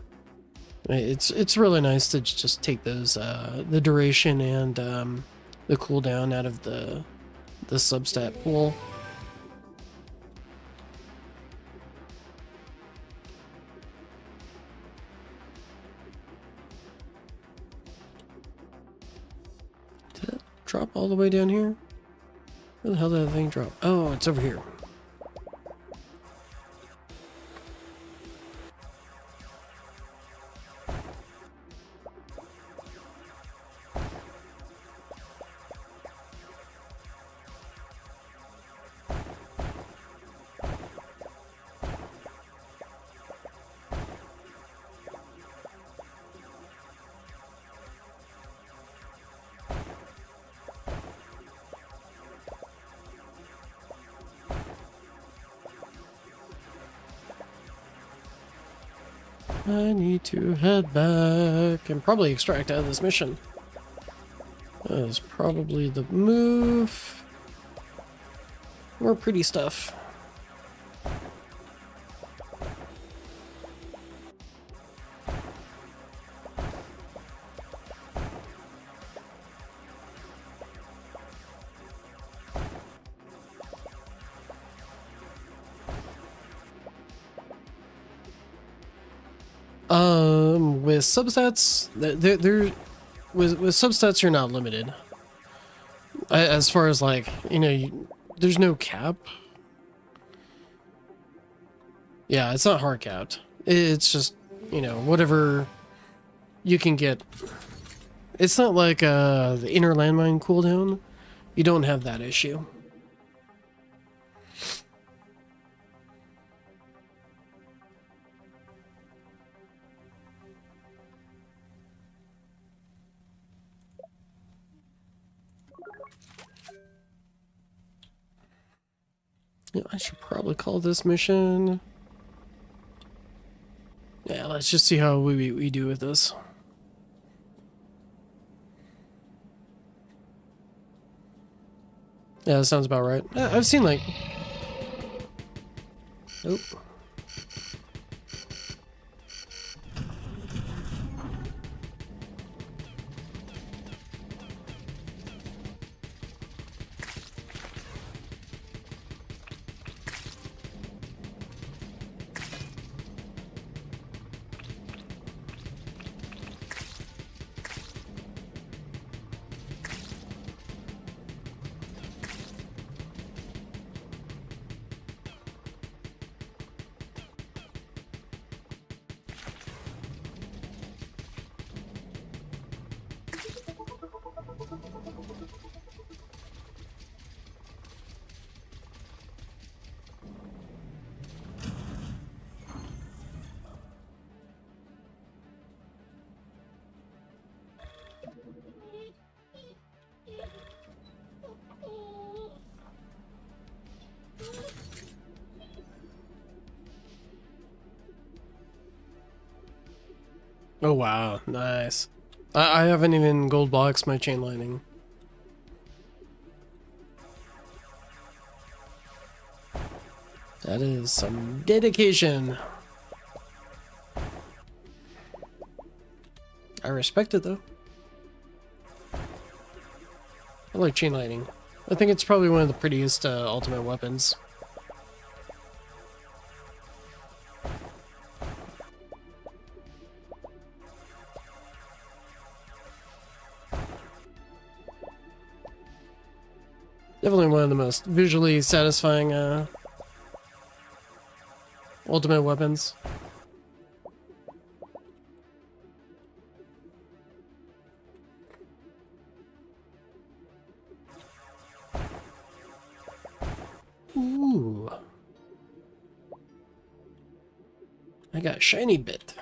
It's really nice to just take those the duration and the cooldown out of the substat pool. Did it drop all the way down here? Where the hell did that thing drop? Oh, it's over here. I need to head back and probably extract out of this mission. That is probably the move. More pretty stuff. With substats, with substats you're not limited. As far as like, you know, there's no cap. Yeah, it's not hard capped. It's just, you know, whatever you can get. It's not like the inner landmine cooldown. You don't have that issue. Yeah, I should probably call this mission. Yeah, let's just see how we do with this. Yeah, that sounds about right. I've seen like... Nope. Oh wow, nice. I haven't even gold boxed my chain lining. That is some dedication. I respect it though. I like chain lightning. I think it's probably one of the prettiest ultimate weapons. Definitely one of the most visually satisfying ultimate weapons. Ooh. I got a shiny bit.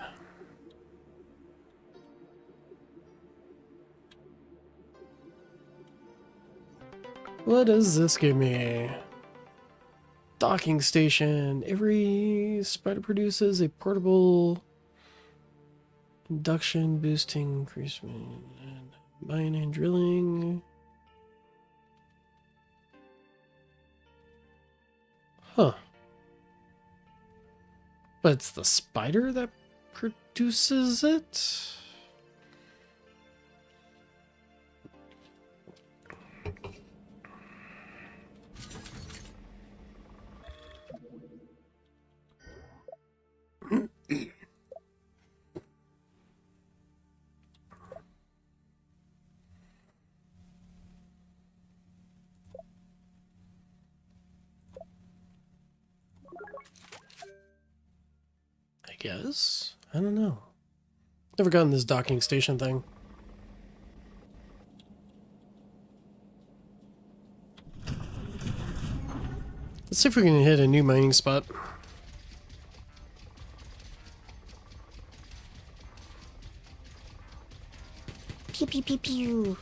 What does this give me? Docking station. Every spider produces a portable induction boosting increasement. Mine and drilling. Huh. But it's the spider that produces it? I guess? I don't know. Never gotten this docking station thing. Let's see if we can hit a new mining spot. Pew pew pew pew.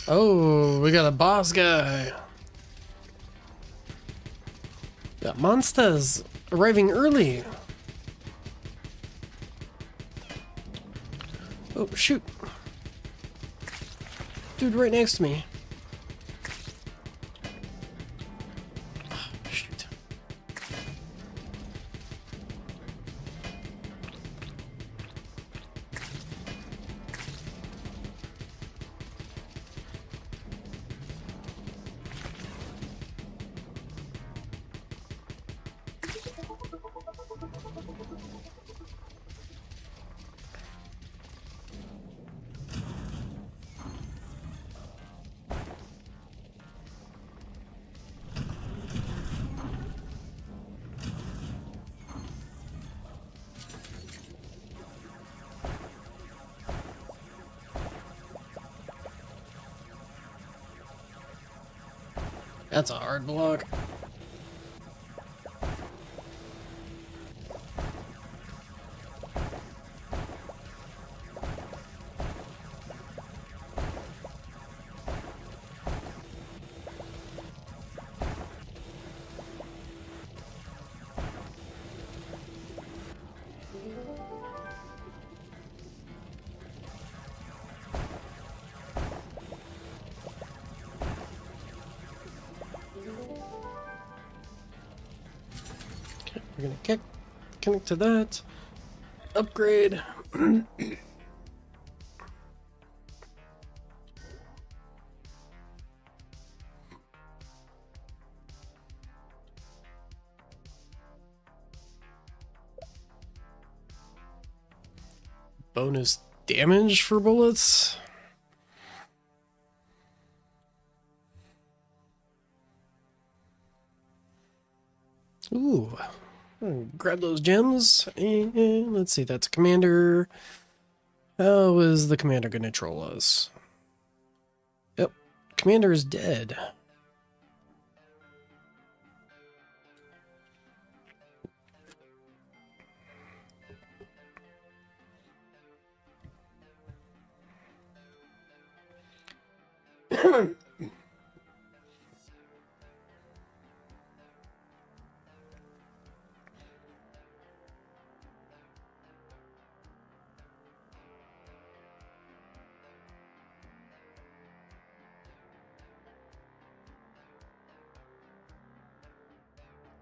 Oh, we got a boss guy. Got monsters arriving early. Oh, shoot. Dude right next to me. Oh, shoot. That's a hard block. We're gonna connect to that. Upgrade. Bonus damage for bullets. Ooh. Grab those gems, and let's see, that's a commander. How is the commander going to troll us? Yep, commander is dead.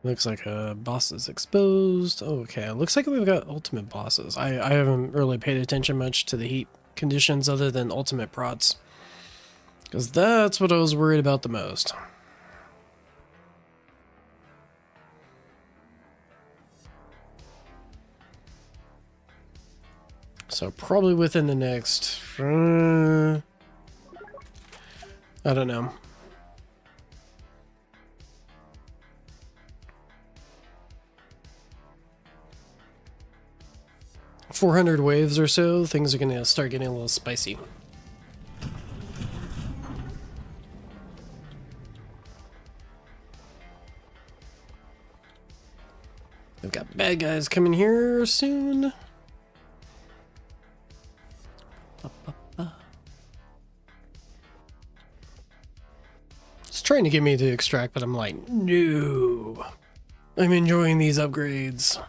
Looks like a boss is exposed. Okay, looks like we've got ultimate bosses. I haven't really paid attention much to the heat conditions other than ultimate prots. Because that's what I was worried about the most. So probably within the next... I don't know. 400 waves or so, things are going to start getting a little spicy. We've got bad guys coming here soon. It's trying to get me to extract, but I'm like, no. I'm enjoying these upgrades.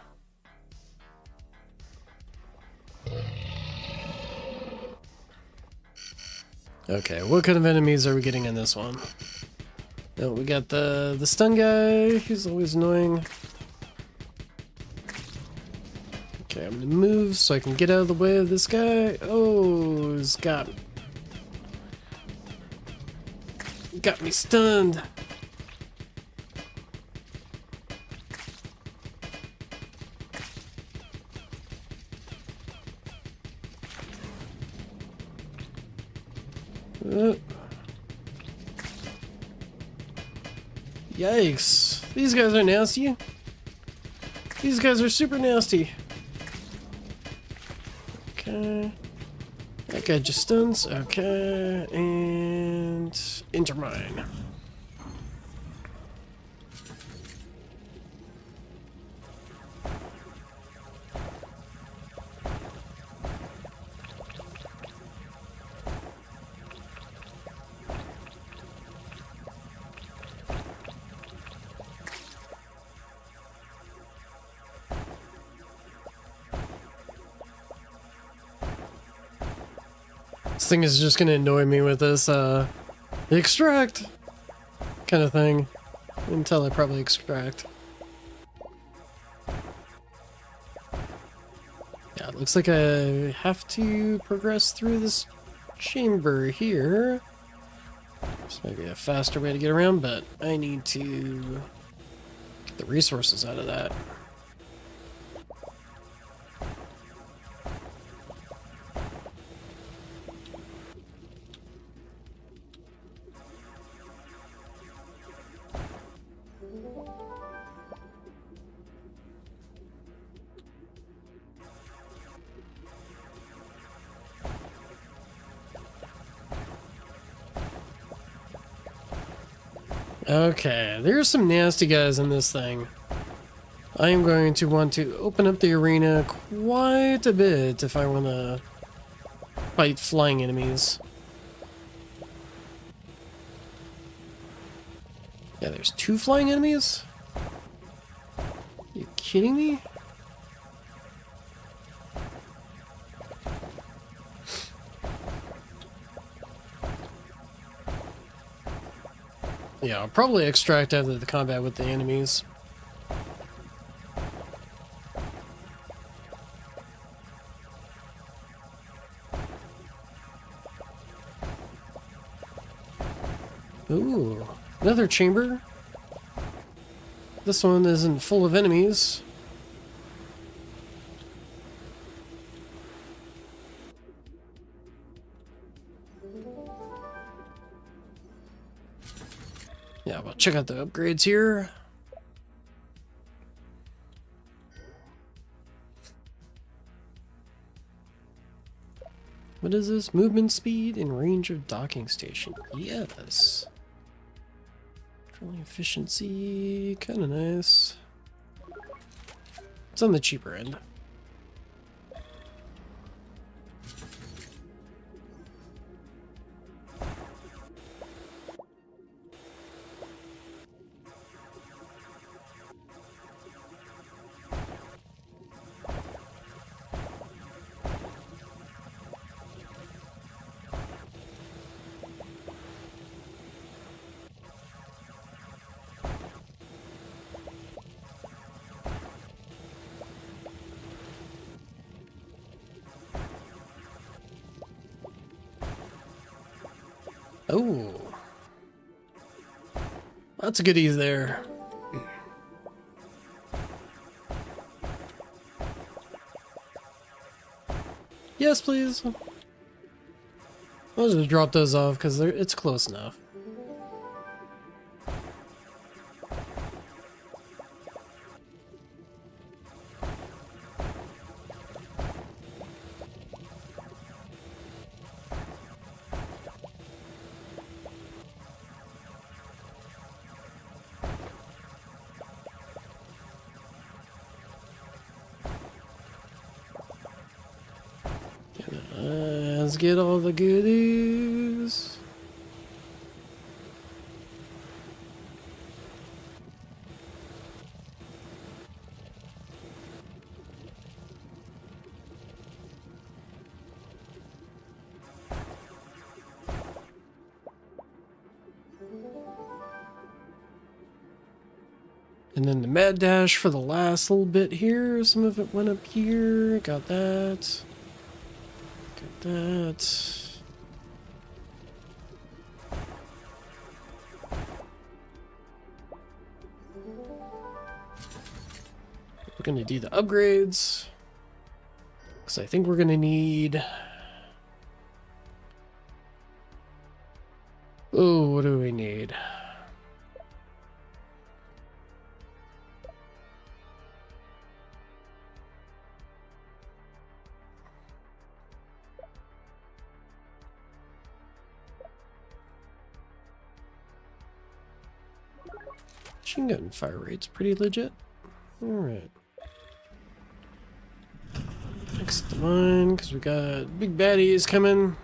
Okay, what kind of enemies are we getting in this one? Oh, we got the stun guy, he's always annoying. Okay, I'm gonna move so I can get out of the way of this guy. Oh, he's got me stunned. Yikes. These guys are nasty. These guys are super nasty. Okay. That guy just stuns. Okay. And enter mine. This thing is just gonna annoy me with this, extract kind of thing until I probably extract. Yeah, it looks like I have to progress through this chamber here. This might be a faster way to get around, but I need to get the resources out of that. Okay, there's some nasty guys in this thing. I am going to want to open up the arena quite a bit if I want to fight flying enemies. Yeah, there's 2 flying enemies? You kidding me? Yeah, I'll probably extract out of the combat with the enemies. Ooh, another chamber. This one isn't full of enemies. Yeah, well, check out the upgrades here. What is this? Movement speed and range of docking station. Yes. Controlling efficiency, kind of nice. It's on the cheaper end. Oh. Lots of goodies there. Yes, please. I'll just drop those off because it's close enough. Let's get all the goodies. And then the mad dash for the last little bit here. Some of it went up here. Got that. Got that. We're gonna do the upgrades. Because I think we're gonna need... Oh, what do we need? Machine gun fire rate's pretty legit. Alright. Next to mine, because we got big baddies coming.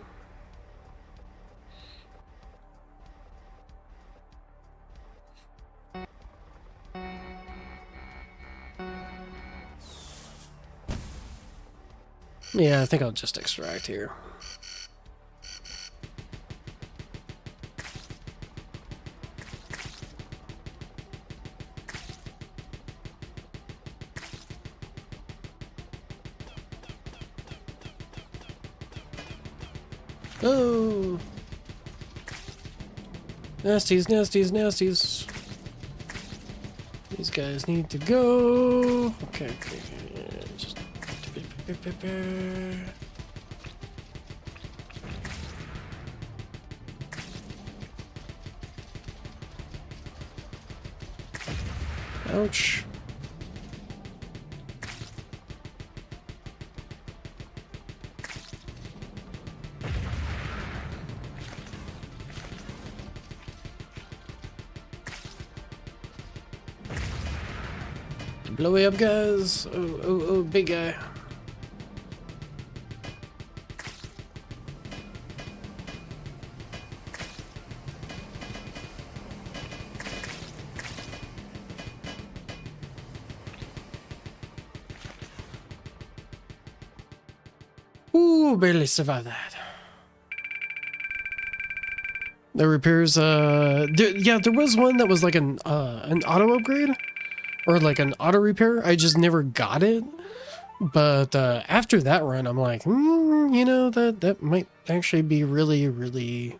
Yeah, I think I'll just extract here. Oh! Nasties, nasties, nasties. These guys need to go. Okay, okay, okay. Just... Ouch. Blow me up, guys. Oh, oh, oh, big guy. Ooh, barely survived that. The repairs, yeah, there was one that was like an auto upgrade or like an auto repair. I just never got it. But after that run, I'm like, you know, that might actually be really, really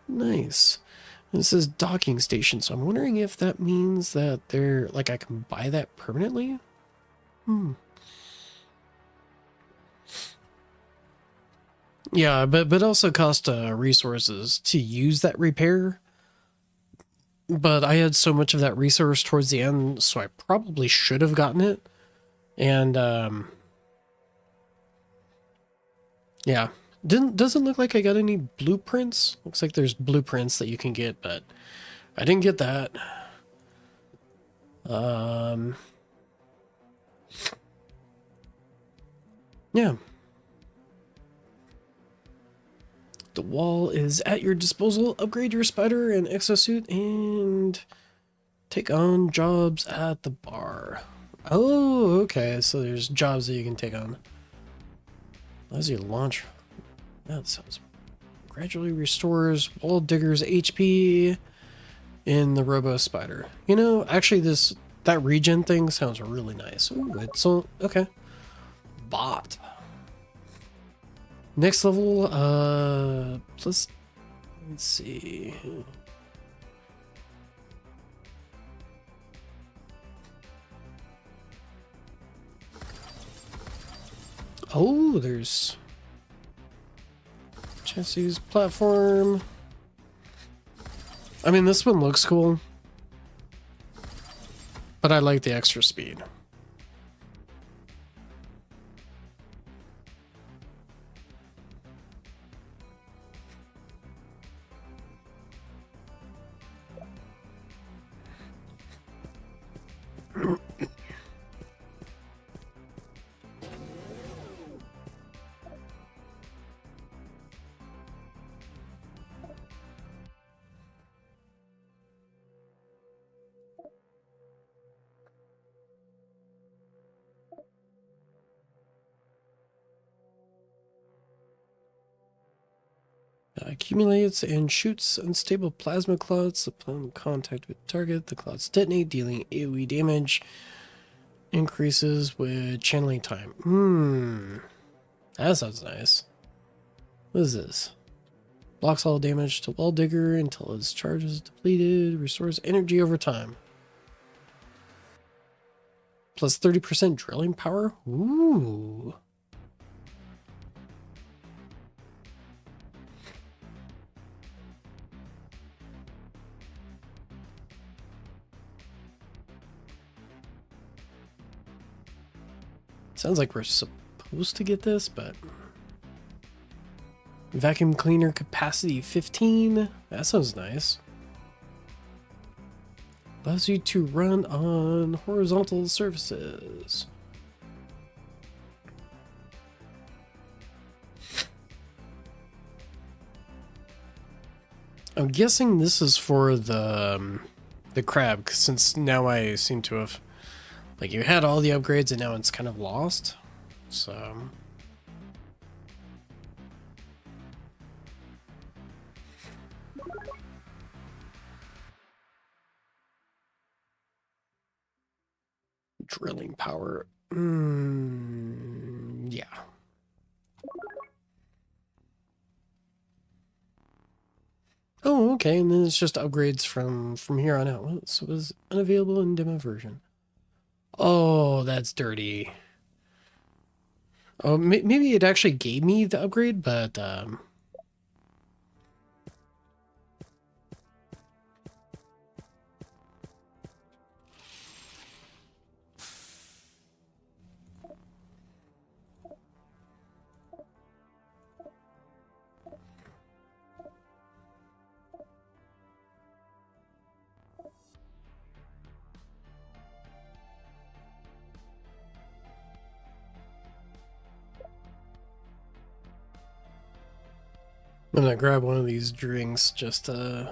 nice. And it says docking station, so I'm wondering if that means that they're like I can buy that permanently. Yeah, but also cost resources to use that repair. But I had so much of that resource towards the end, so I probably should have gotten it. And yeah, doesn't look like I got any blueprints. Looks like there's blueprints that you can get, but I didn't get that. Yeah. The wall is at your disposal. Upgrade your spider and exosuit and take on jobs at the bar. Oh, okay. So there's jobs that you can take on. Allows you to launch. That sounds... Gradually restores wall digger's HP in the robo spider. You know, actually that regen thing sounds really nice. Ooh, it's all... Okay. Bot. Next level, let's see. Oh, there's chassis platform. I mean, this one looks cool, but I like the extra speed. Accumulates and shoots unstable plasma clouds upon contact with target. The clouds detonate, dealing AoE damage. Increases with channeling time. That sounds nice. What is this? Blocks all damage to Wall Digger until its charge is depleted. Restores energy over time. Plus 30% drilling power? Ooh. Sounds like we're supposed to get this, but... Vacuum cleaner capacity 15. That sounds nice. Allows you to run on horizontal surfaces. I'm guessing this is for the crab, since now I seem to have... Like, you had all the upgrades and now it's kind of lost. So... Drilling power. Yeah. Okay, and then it's just upgrades from here on out. Well, so it was unavailable in demo version. Oh, that's dirty. Oh, maybe it actually gave me the upgrade, but I'm gonna grab one of these drinks. Just let's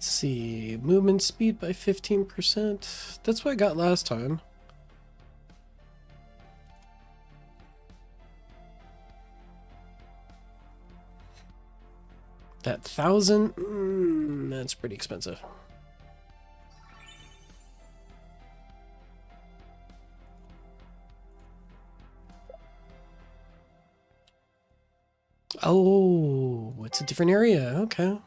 see, movement speed by 15%. That's what I got last time. That 1,000, that's pretty expensive. Oh, it's a different area. Okay.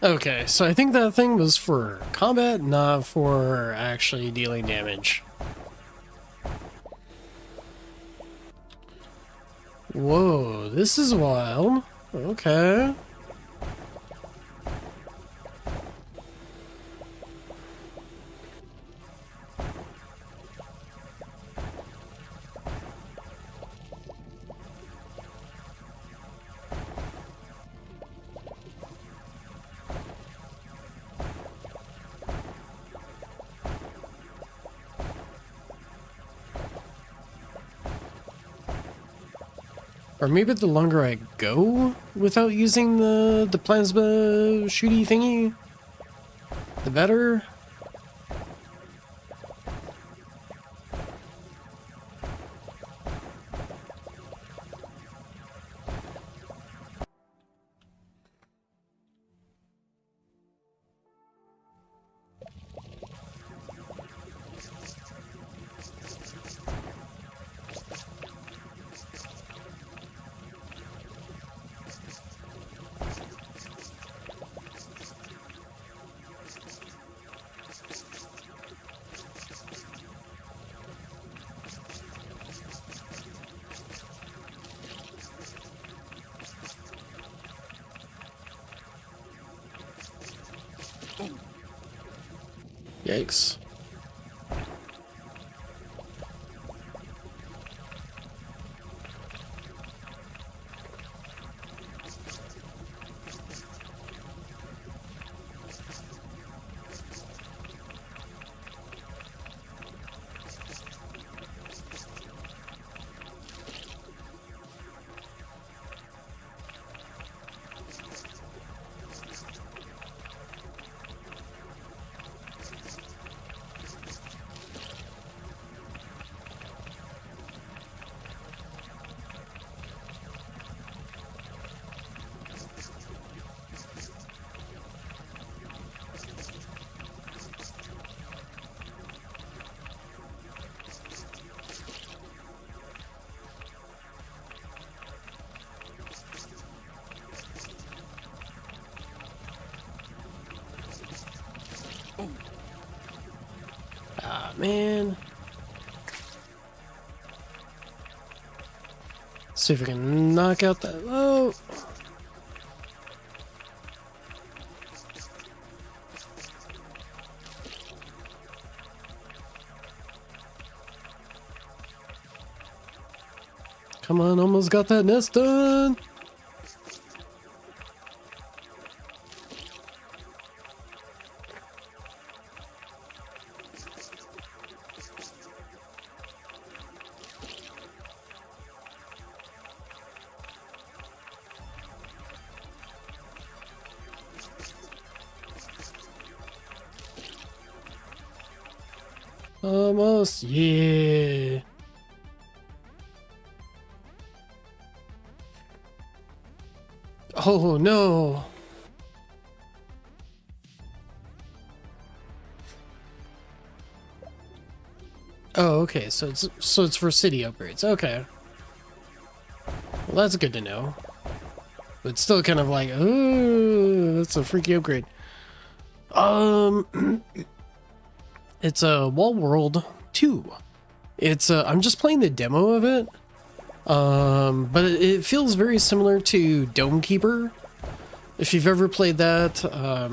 Okay, so I think that thing was for combat, not for actually dealing damage. Whoa, this is wild. Okay. Or maybe the longer I go without using the plasma shooty thingy, the better. Yikes. Ah, man. See if we can knock out that. Oh. Come on, almost got that nest done. Almost, yeah. Oh no. Oh, okay. So it's for city upgrades. Okay. Well, that's good to know. But still kind of like, oh, that's a freaky upgrade. It's a Wall World 2. It's I'm just playing the demo of it. But it feels very similar to Dome Keeper. If you've ever played that, I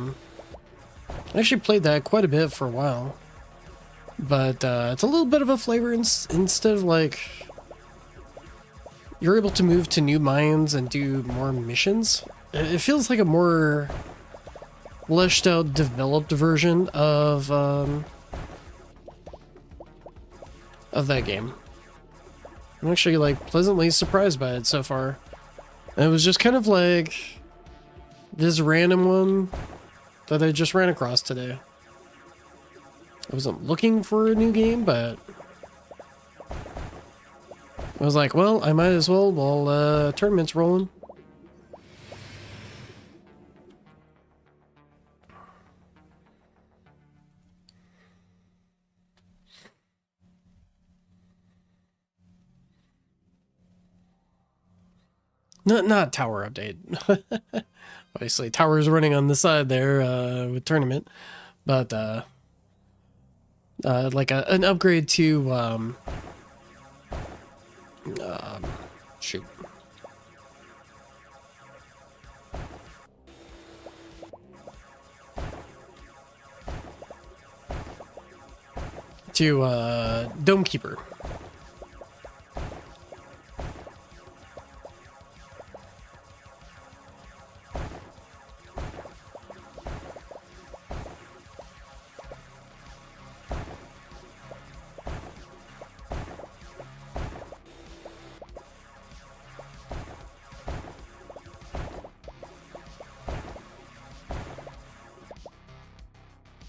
actually played that quite a bit for a while. But it's a little bit of a flavor instead of like you're able to move to new mines and do more missions. It feels like a more fleshed out, developed version of that game. I'm actually like pleasantly surprised by it so far. And it was just kind of like this random one that I just ran across today. I wasn't looking for a new game, but I was like, well, I might as well while tournament's rolling. Not tower update. Obviously, tower's running on the side there with tournament, but like an upgrade to shoot. To Dome Keeper.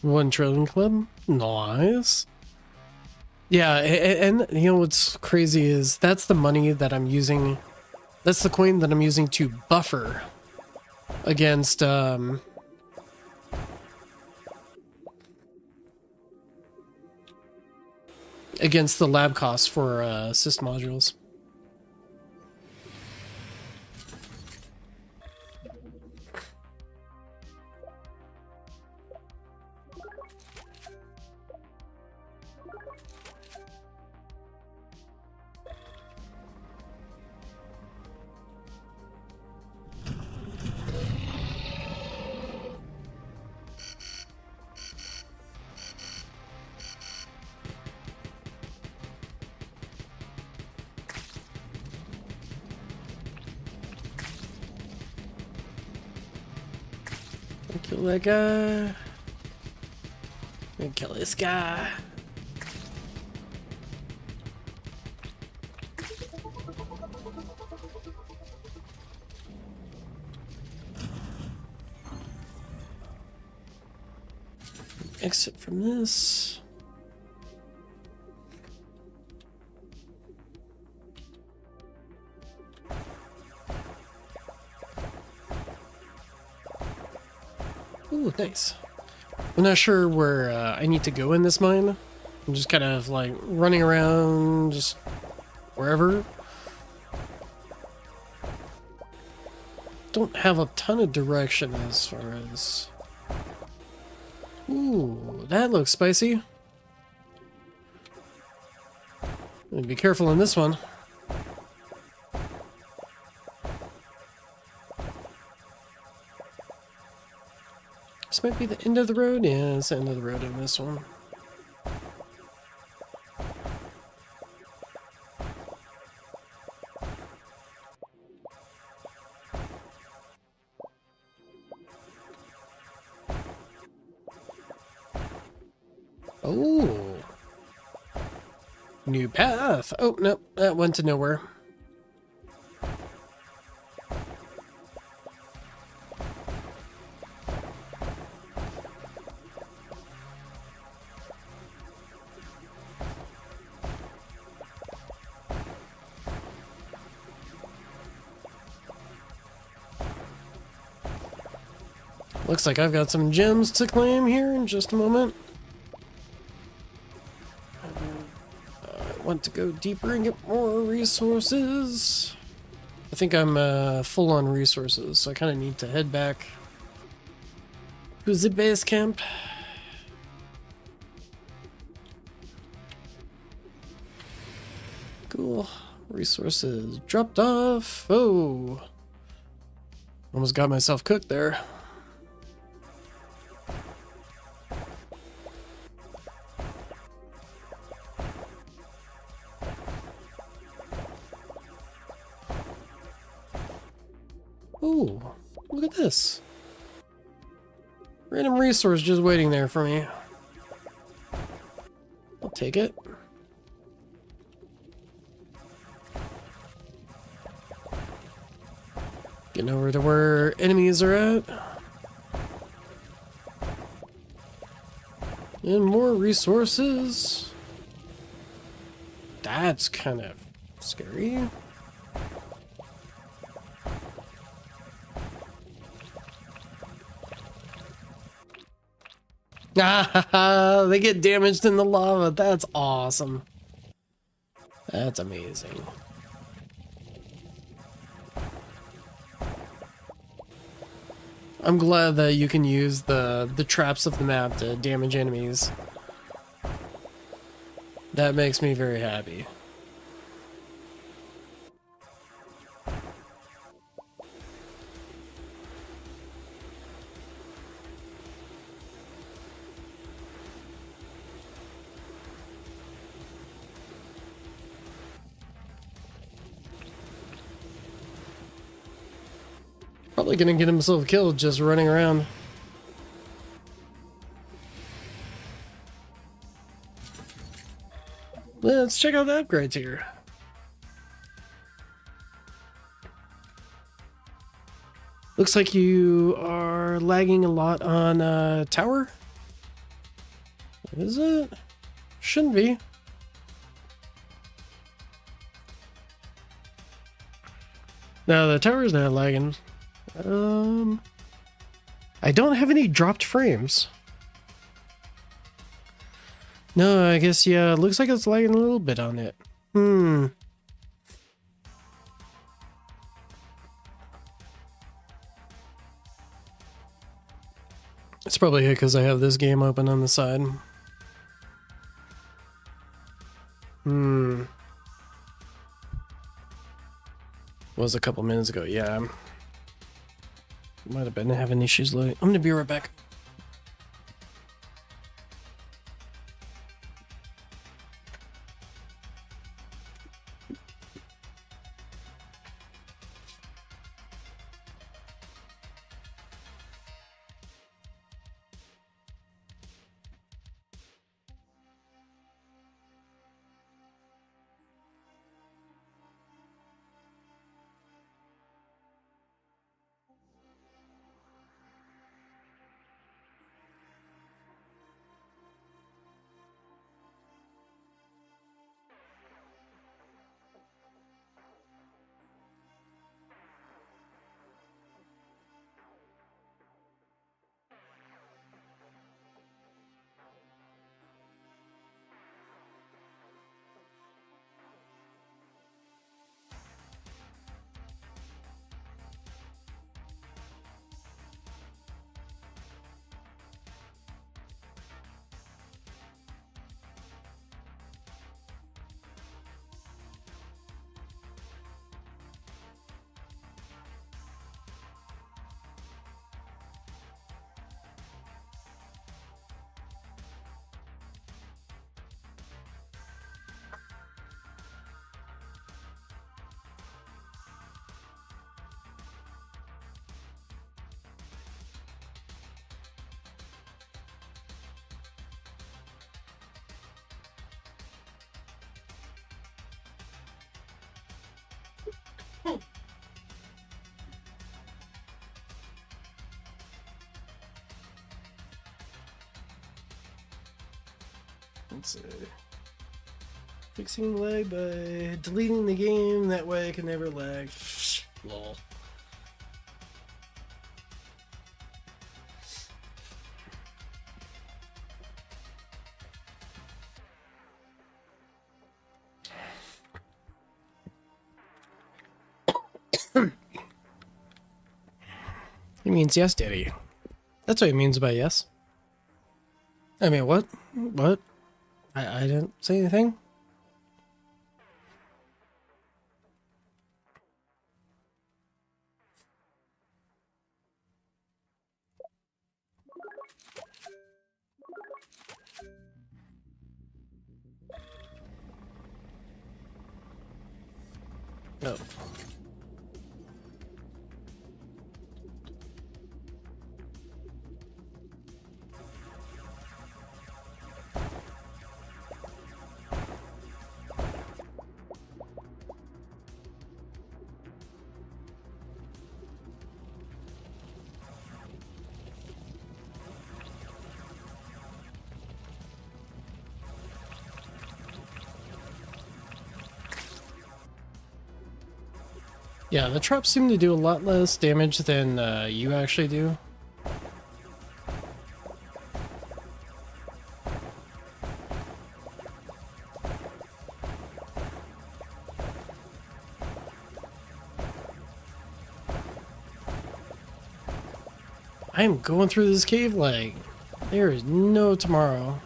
$1 trillion club? Nice. Yeah, and you know what's crazy is that's the money that I'm using. That's the coin that I'm using to buffer against against the lab costs for assist modules. Kill that guy. And kill this guy. Exit from this. Ooh, nice. I'm not sure where I need to go in this mine. I'm just kind of like running around, just wherever. Don't have a ton of direction as far as Ooh, that looks spicy. Be careful in this one. This might be the end of the road. Yeah, it's the end of the road in this one. Oh. New path. Oh, no, that went to nowhere. Looks like I've got some gems to claim here in just a moment. I want to go deeper and get more resources. I think I'm full on resources, so I kind of need to head back to the base camp. Cool. Resources dropped off. Oh. Almost got myself cooked there. Ooh, look at this. Random resource just waiting there for me. I'll take it. Getting over to where enemies are at. And more resources. That's kind of scary. Ah, they get damaged in the lava. That's awesome. That's amazing. I'm glad that you can use the traps of the map to damage enemies. That makes me very happy. Probably gonna get himself killed just running around. Let's check out the upgrades here. Looks like you are lagging a lot on tower. Is it? Shouldn't be. No, the tower's not lagging. I don't have any dropped frames. No, I guess, yeah, it looks like it's lagging a little bit on it. It's probably because I have this game open on the side. Was a couple minutes ago, yeah. Might have been having issues loading. I'm gonna be right back. Let's see. Fixing lag by deleting the game, that way I can never lag. Lol. He means yes, Daddy. That's what he means by yes. I mean, what? What? I didn't say anything. No. Yeah, the traps seem to do a lot less damage than you actually do. I am going through this cave like there is no tomorrow.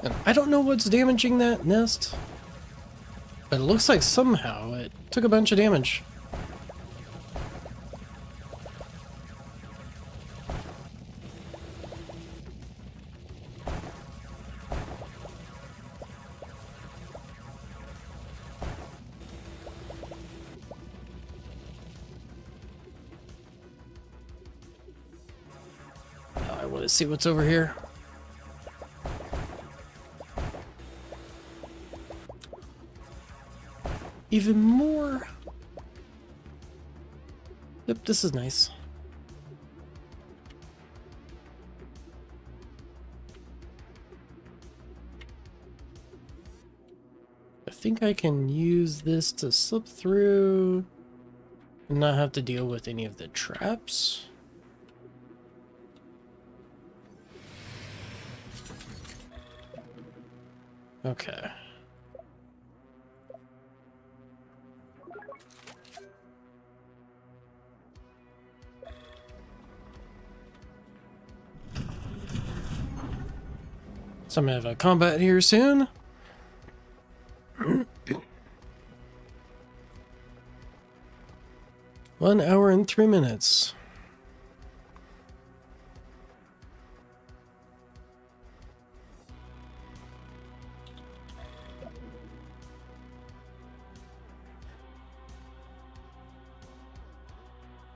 And I don't know what's damaging that nest, but it looks like somehow it took a bunch of damage. I want to see what's over here. Even more. Yep, this is nice. I think I can use this to slip through and not have to deal with any of the traps. Okay. So I'm gonna have a combat here soon. 1 hour and 3 minutes.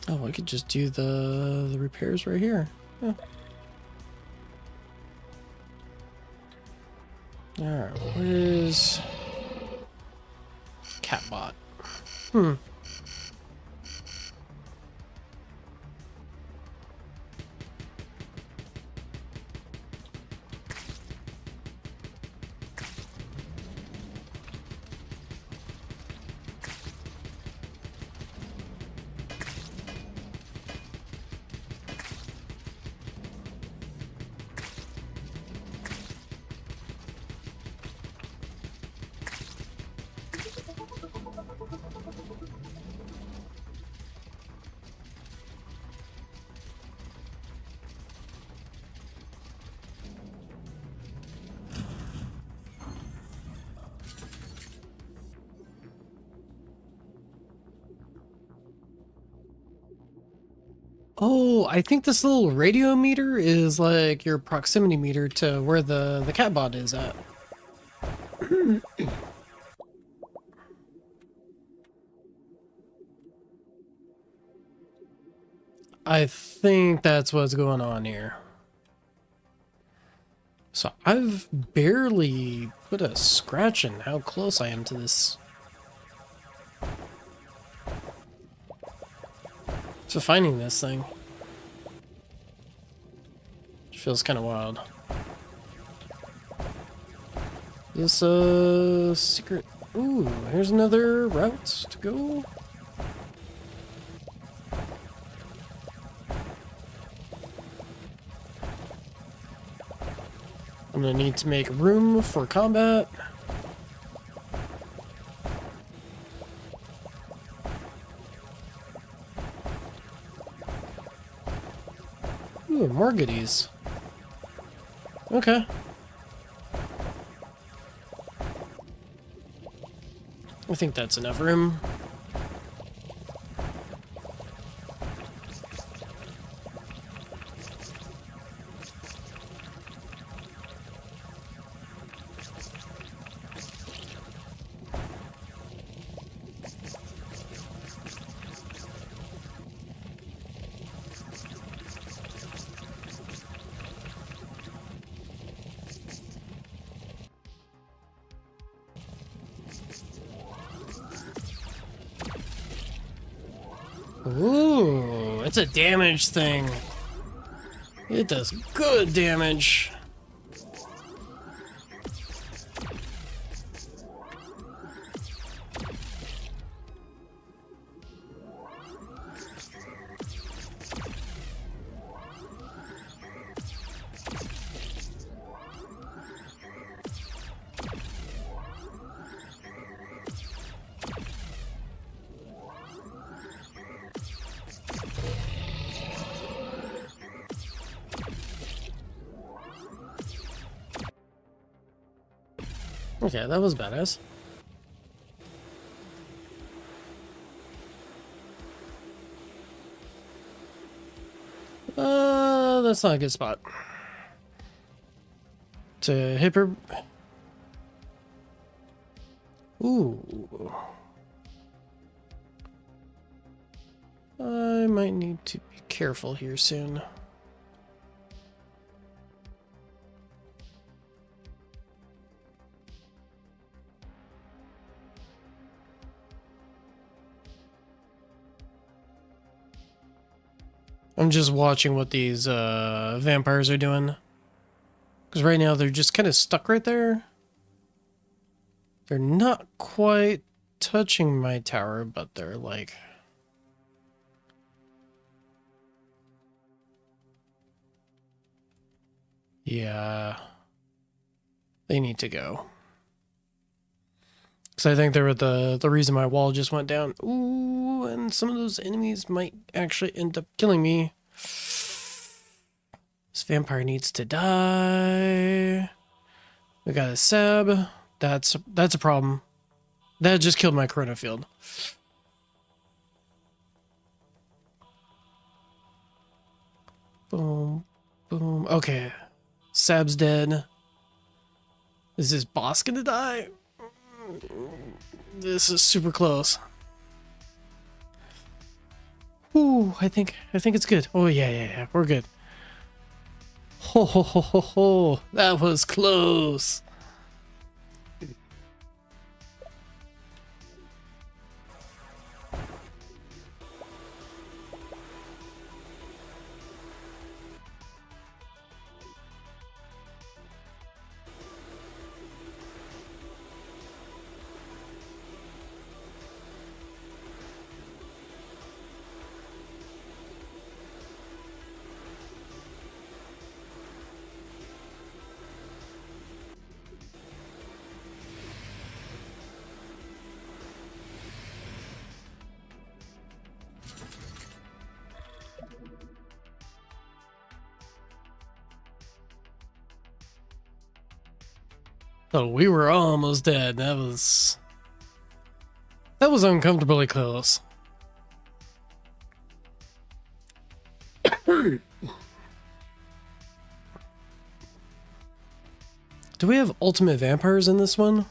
Oh, I could just do the repairs right here. Yeah. Alright, where's Catbot? Hmm. Oh, I think this little radio meter is like your proximity meter to where the catbot is at. I think that's what's going on here. So I've barely put a scratch in how close I am to this. To finding this thing. Feels kind of wild. This, secret... Ooh, here's another route to go. I'm gonna need to make room for combat. Ooh, more goodies. Okay. I think that's enough room. Ooh, it's a damage thing. It does good damage. Okay, that was badass. That's not a good spot. To hit her. Ooh. I might need to be careful here soon. I'm just watching what these vampires are doing. Because right now they're just kind of stuck right there. They're not quite touching my tower, but they're like... Yeah. They need to go. Because I think they were the reason my wall just went down. Ooh, and some of those enemies might actually end up killing me. This vampire needs to die. We got a Seb. That's a problem. That just killed my Corona field. Boom. Boom. Okay. Seb's dead. Is this boss gonna die? This is super close. Ooh, I think it's good. Oh yeah, we're good. Ho ho ho ho ho! That was close. Oh, we were almost dead. That was uncomfortably close. Do we have ultimate vampires in this one?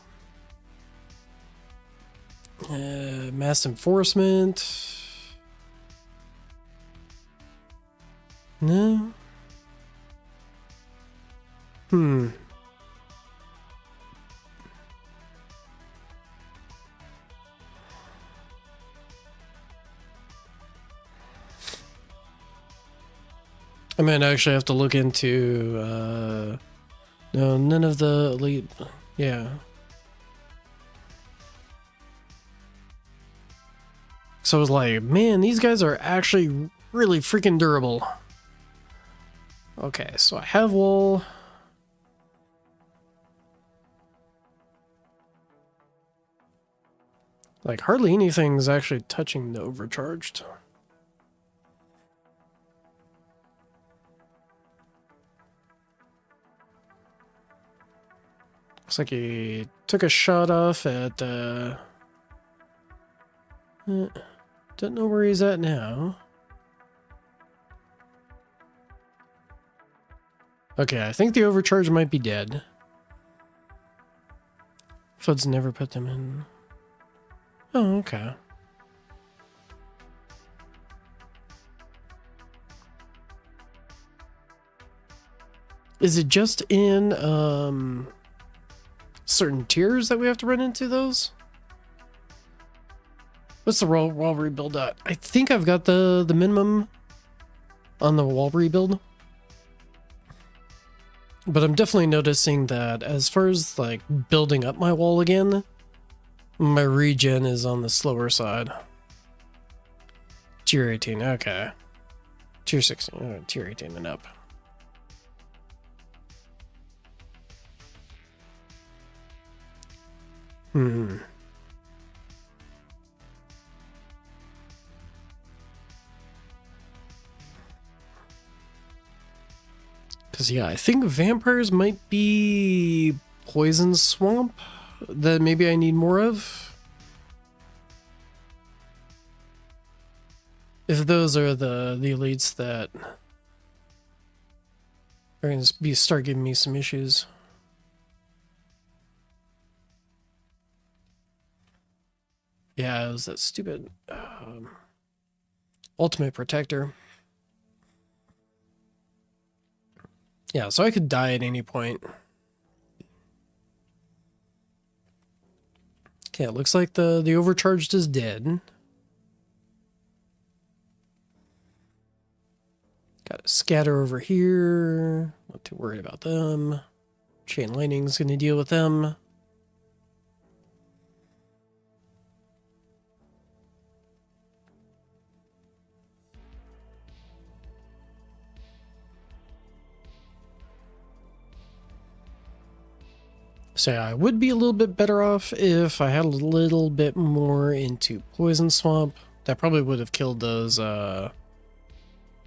Mass enforcement. No. I might actually have to look into, no, none of the elite, yeah. So I was like, man, these guys are actually really freaking durable. Okay, so I have wool. Like, hardly anything's actually touching the overcharged. Looks like he took a shot off at, don't know where he's at now. Okay, I think the overcharge might be dead. Fud's never put them in. Oh, okay. Is it just in, certain tiers that we have to run into those? What's the wall rebuild at? I think I've got the minimum on the wall rebuild. But I'm definitely noticing that as far as like building up my wall again, my regen is on the slower side. Tier 18, okay. Tier 16, tier 18 and up. Because, yeah, I think vampires might be poison swamp that maybe I need more of. If those are the elites that are going to start giving me some issues. Yeah, it was that stupid ultimate protector. Yeah, so I could die at any point. Okay, it looks like the overcharged is dead. Got a scatter over here. Not too worried about them. Chain lightning's gonna deal with them. So yeah, I would be a little bit better off if I had a little bit more into Poison Swamp. That probably would have killed those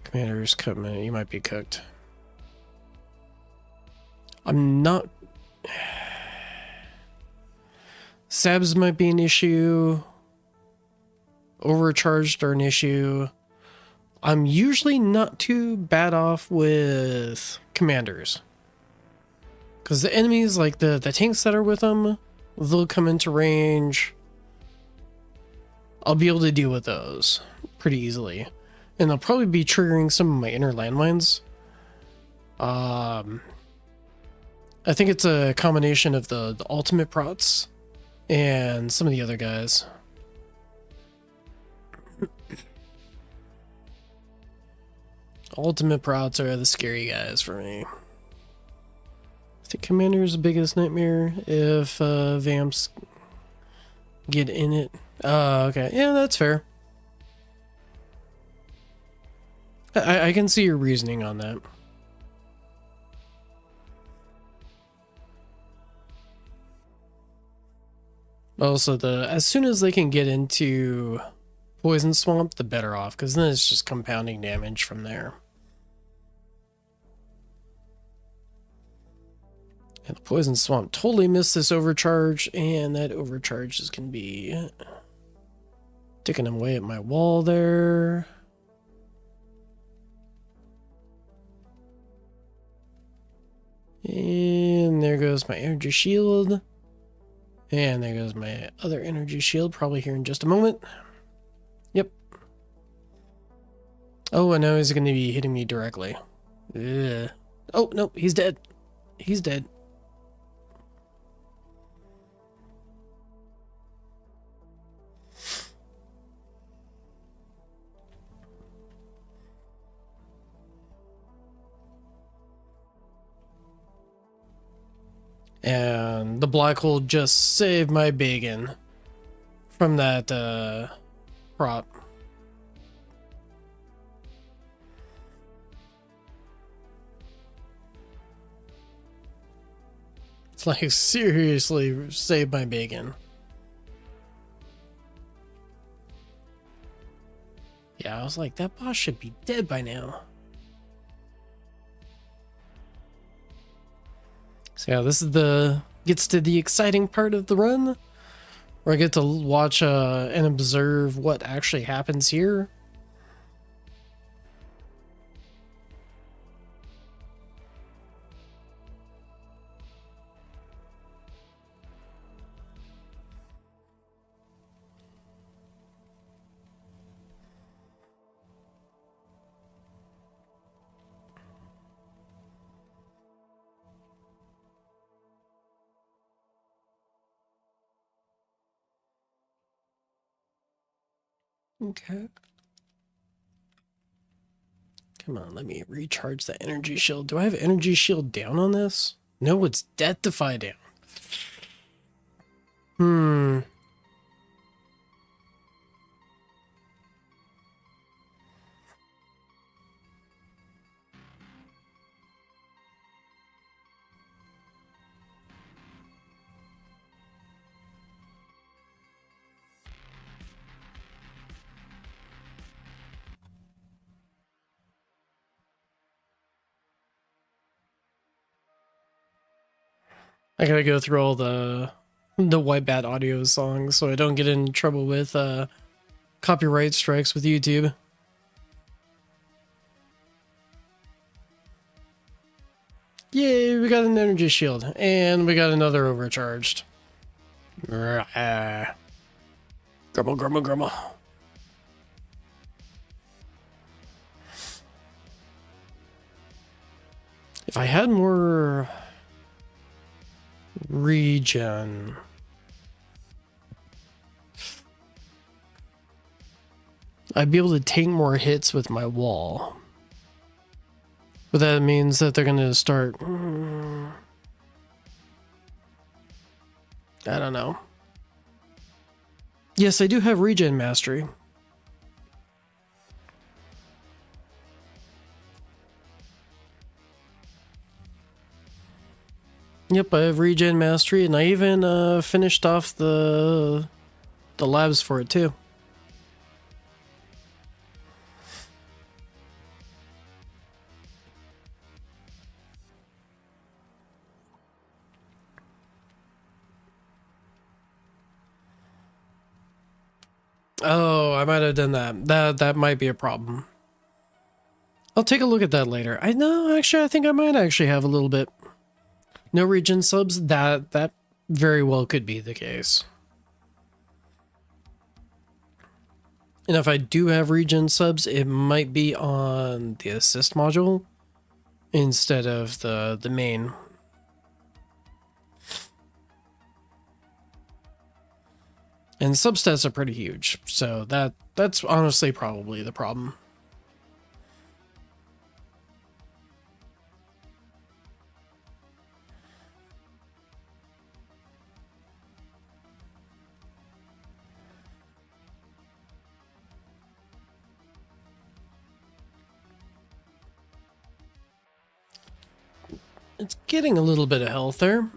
commanders. You might be cooked. I'm not... Sabs might be an issue. Overcharged are an issue. I'm usually not too bad off with commanders. Because the enemies, like the tanks that are with them, they'll come into range. I'll be able to deal with those pretty easily. And they'll probably be triggering some of my inner landmines. I think it's a combination of the ultimate prots and some of the other guys. Ultimate prots are the scary guys for me. I think Commander's the biggest nightmare if Vamps get in it. Okay. Yeah, that's fair. I can see your reasoning on that. Also, as soon as they can get into Poison Swamp, the better off, because then it's just compounding damage from there. And the Poison Swamp totally missed this overcharge, and that overcharge is going to be ticking away at my wall there. And there goes my energy shield. And there goes my other energy shield, probably here in just a moment. Yep. Oh, and now he's going to be hitting me directly. Ugh. Oh, no, he's dead. He's dead. the black hole just saved my bacon from that prop. It's like, seriously saved my bacon. Yeah, I was like, that boss should be dead by now. So yeah, this is gets to the exciting part of the run, where I get to watch and observe what actually happens here. Okay. Come on, let me recharge the energy shield. Do I have energy shield down on this? No, it's death defy down. I gotta go through all the White Bat audio songs so I don't get in trouble with copyright strikes with YouTube. Yay, we got an energy shield, and we got another overcharged. Grumble, grumble, grumble. If I had more regen, I'd be able to take more hits with my wall. But that means that they're gonna start... I don't know. Yes, I do have regen mastery. Yep, I have regen mastery, and I even finished off the labs for it too. Oh, I might have done that. That might be a problem. I'll take a look at that later. I think I might actually have a little bit. No regen subs, that very well could be the case. And if I do have regen subs, it might be on the assist module instead of the main. And substats are pretty huge, so that's honestly probably the problem. It's getting a little bit of health there.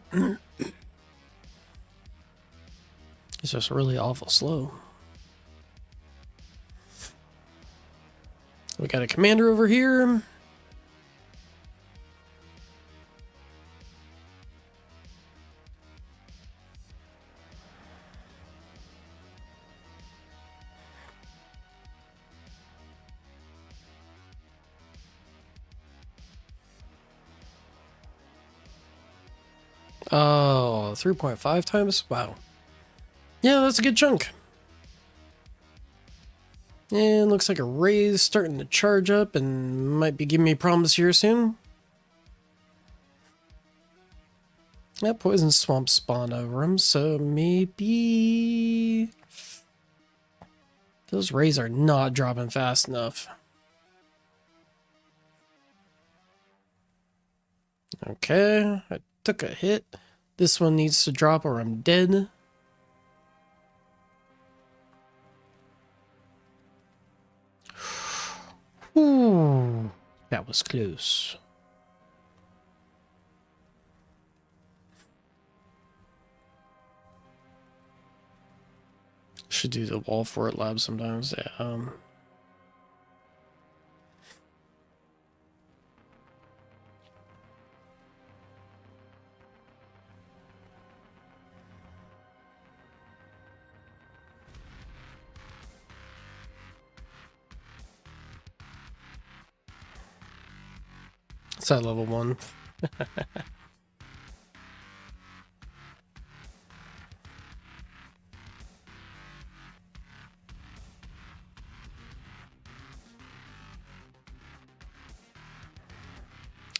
It's just really awful slow. We got a commander over here. Oh, 3.5 times? Wow. Yeah, that's a good chunk. And looks like a ray's starting to charge up and might be giving me problems here soon. That poison swamp spawned over him, so maybe those rays are not dropping fast enough. Okay, I took a hit. This one needs to drop or I'm dead. Ooh, that was close. Should do the wall fort lab sometimes. Yeah. It's at level 1.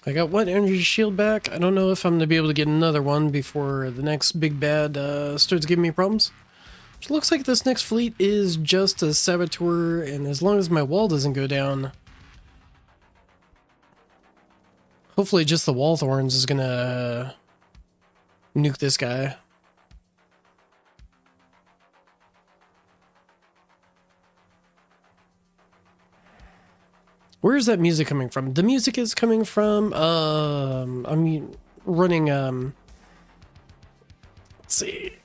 I got one energy shield back. I don't know if I'm going to be able to get another one before the next big bad starts giving me problems. It looks like this next fleet is just a saboteur, and as long as my wall doesn't go down, hopefully just the wall thorns is going to nuke this guy. Where is that music coming from? The music is coming from, I'm running, let's see.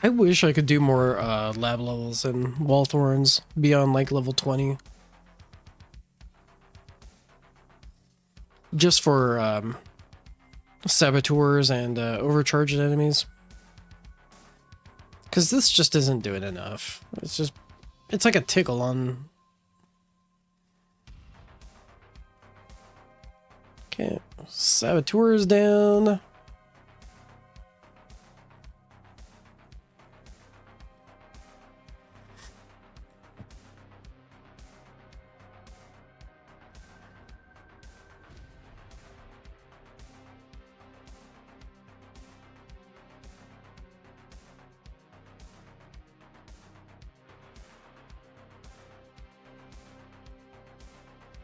I wish I could do more lab levels and wall thorns beyond like level 20. Just for saboteurs and overcharged enemies. Because this just isn't doing enough. It's like a tickle on... Okay, saboteurs down.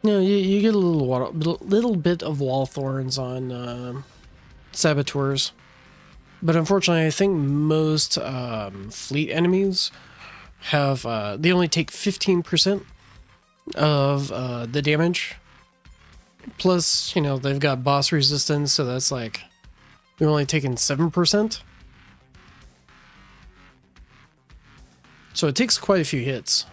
No, you get a little bit of wall thorns on saboteurs, but unfortunately, I think most fleet enemies have they only take 15% of the damage. Plus, you know, they've got boss resistance, so that's like they're only taking 7%. So it takes quite a few hits.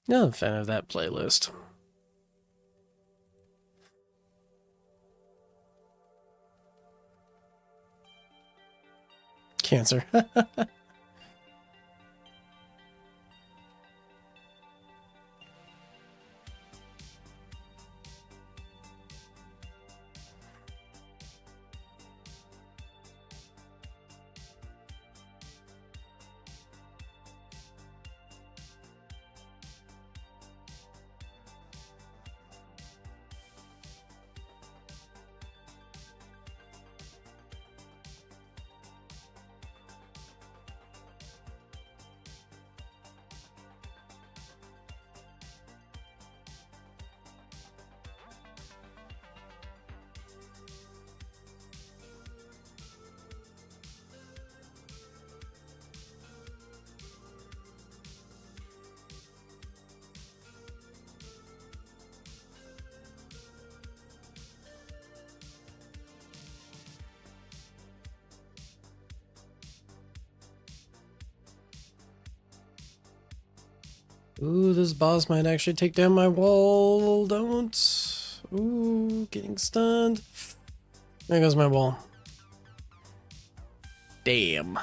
Not a fan of that playlist. Cancer. Ooh, this boss might actually take down my wall. Don't. Ooh, getting stunned. There goes my wall. Damn.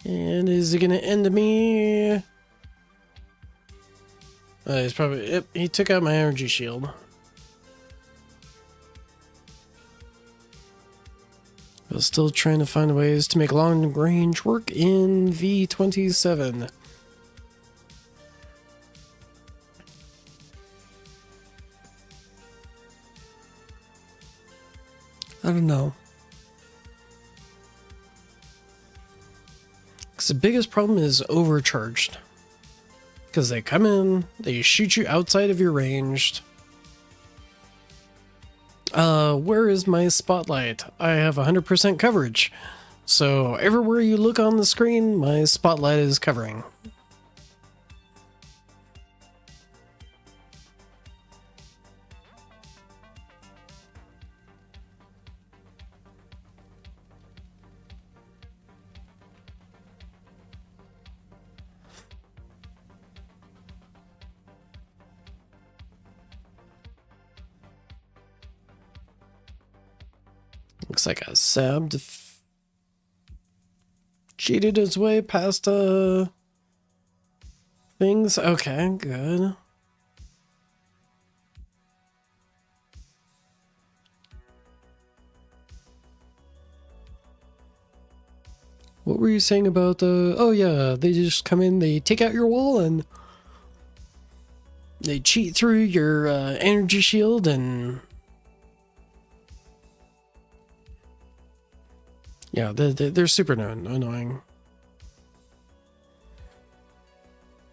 And is he gonna end me? He's probably... Yep, he took out my energy shield. But still trying to find ways to make long range work in V27. I don't know. Because the biggest problem is overcharged. Because they come in, they shoot you outside of your range. Where is my spotlight? I have 100% coverage. So everywhere you look on the screen, my spotlight is covering. Looks like a Sab cheated his way past things. Okay, good. What were you saying about the... Oh yeah, they just come in, they take out your wall, and they cheat through your energy shield, and... Yeah, they're super annoying.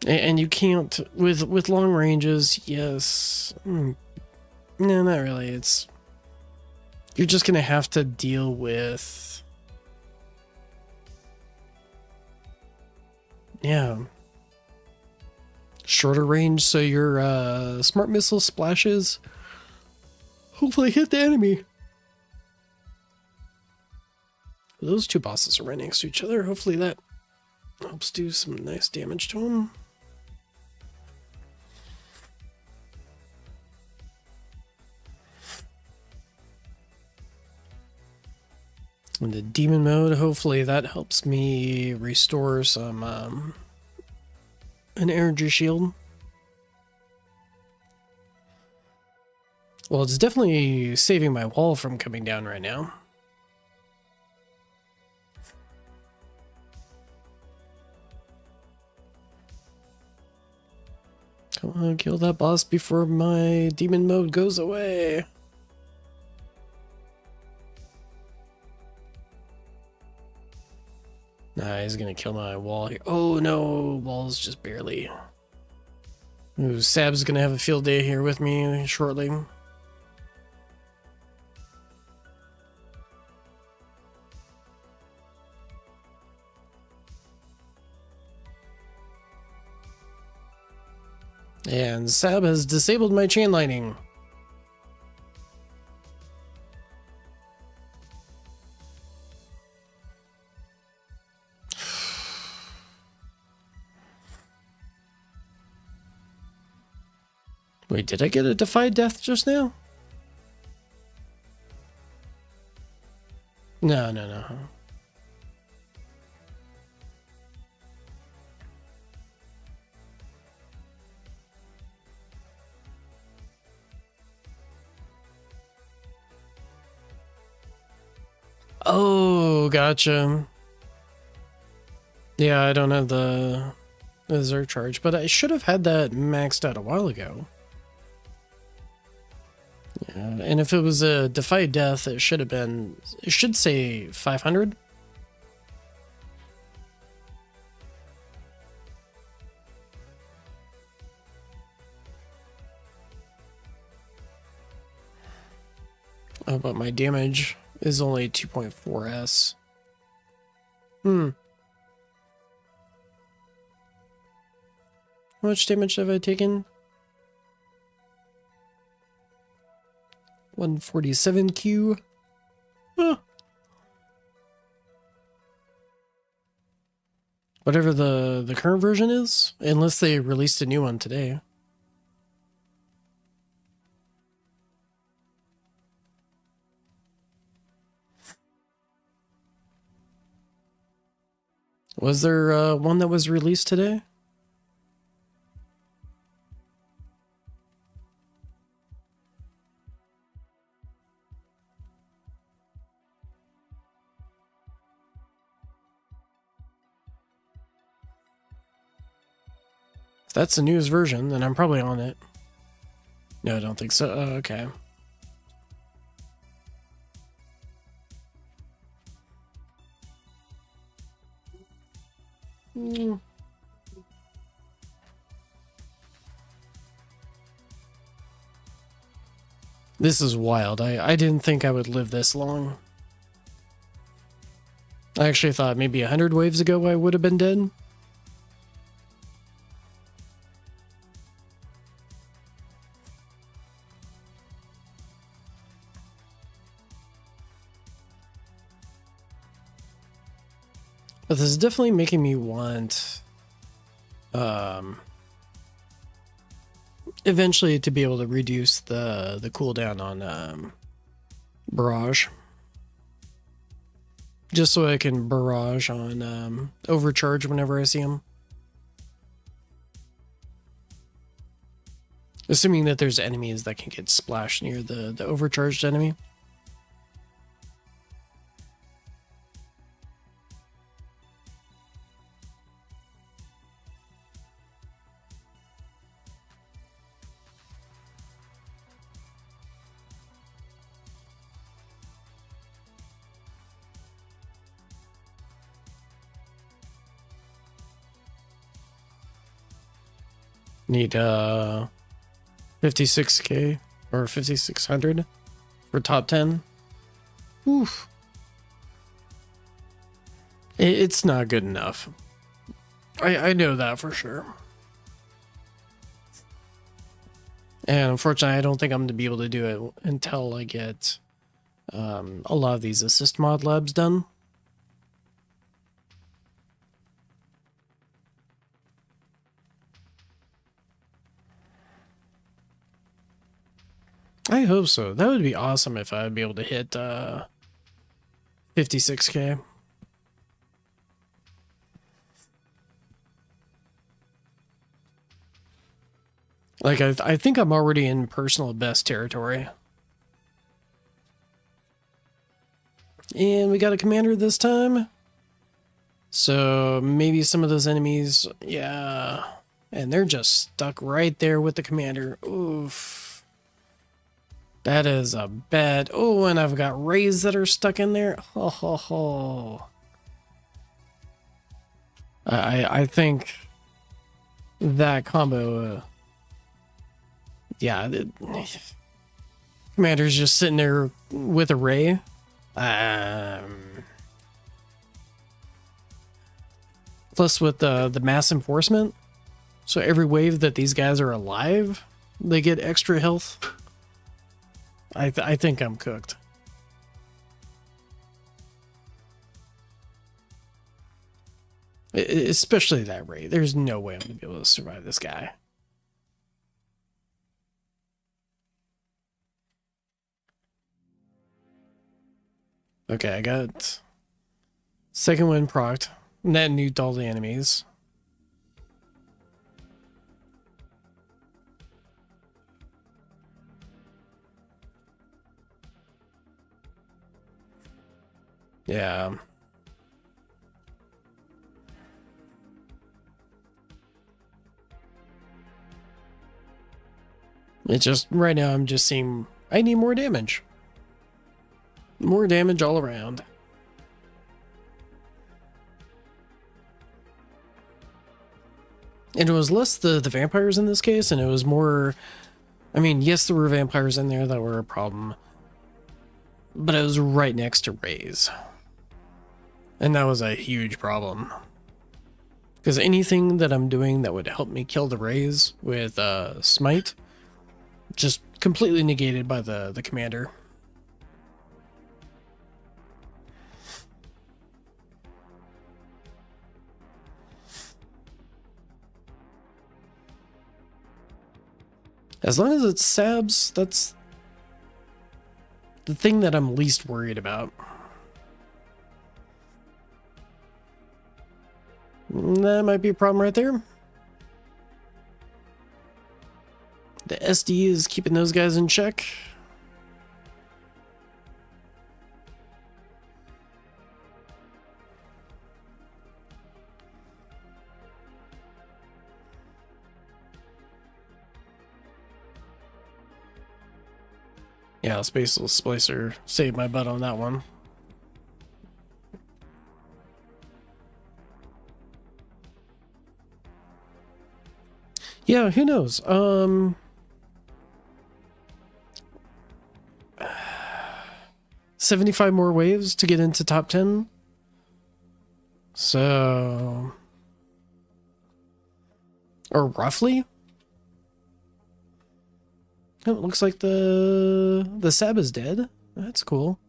And you can't... With long ranges, yes... No, not really. It's... You're just gonna have to deal with... Yeah. Shorter range, so your smart missile splashes hopefully hit the enemy. Those two bosses are right next to each other. Hopefully that helps do some nice damage to them. In the demon mode, hopefully that helps me restore some an energy shield. Well, it's definitely saving my wall from coming down right now. Come on, kill that boss before my demon mode goes away. Nah, he's gonna kill my wall here. Oh no, wall's just barely. Ooh, Sab's gonna have a field day here with me shortly. And Sab has disabled my chain lightning. Wait, did I get a Defy Death just now? No. Oh, gotcha. Yeah, I don't have the Zerg charge, but I should have had that maxed out a while ago. Yeah, and if it was a Defy Death, it should have been... It should say 500. Oh, but my damage is only 2.4s. How much damage have I taken? 147Q. Huh. Whatever the current version is, unless they released a new one today. Was there one that was released today? If that's the newest version, then I'm probably on it. No, I don't think so. Oh, okay. This is wild. I didn't think I would live this long. I actually thought maybe 100 waves ago I would have been dead. But this is definitely making me want eventually to be able to reduce the cooldown on barrage. Just so I can barrage on overcharge whenever I see him. Assuming that there's enemies that can get splashed near the overcharged enemy. Need 56k or 5600 for top 10. Oof. It's not good enough. I know that for sure. And unfortunately, I don't think I'm going to be able to do it until I get a lot of these assist mod labs done. I hope so. That would be awesome if I'd be able to hit 56k. Like, I think I'm already in personal best territory. And we got a commander this time. So maybe some of those enemies, yeah. And they're just stuck right there with the commander. Oof. That is a bad. Oh, and I've got rays that are stuck in there. Ho, ho, ho. I think that combo, yeah, commander's just sitting there with a ray. Plus with the mass enforcement, so every wave that these guys are alive, they get extra health. I think I'm cooked. Especially that ray. There's no way I'm gonna be able to survive this guy. Okay, I got second wind procced. Net nuked all the enemies. Yeah. It's just, right now I'm just seeing, I need more damage. More damage all around. And it was less the vampires in this case, and it was more, I mean, yes, there were vampires in there that were a problem, but it was right next to rays. And that was a huge problem. Because anything that I'm doing that would help me kill the rays with smite, just completely negated by the commander. As long as it's sabs, that's the thing that I'm least worried about. That might be a problem right there. The SD is keeping those guys in check. Yeah, Spaceless Splicer saved my butt on that one. Yeah, who knows? 75 more waves to get into top 10. So, or roughly. Oh, it looks like the Sab is dead. That's cool.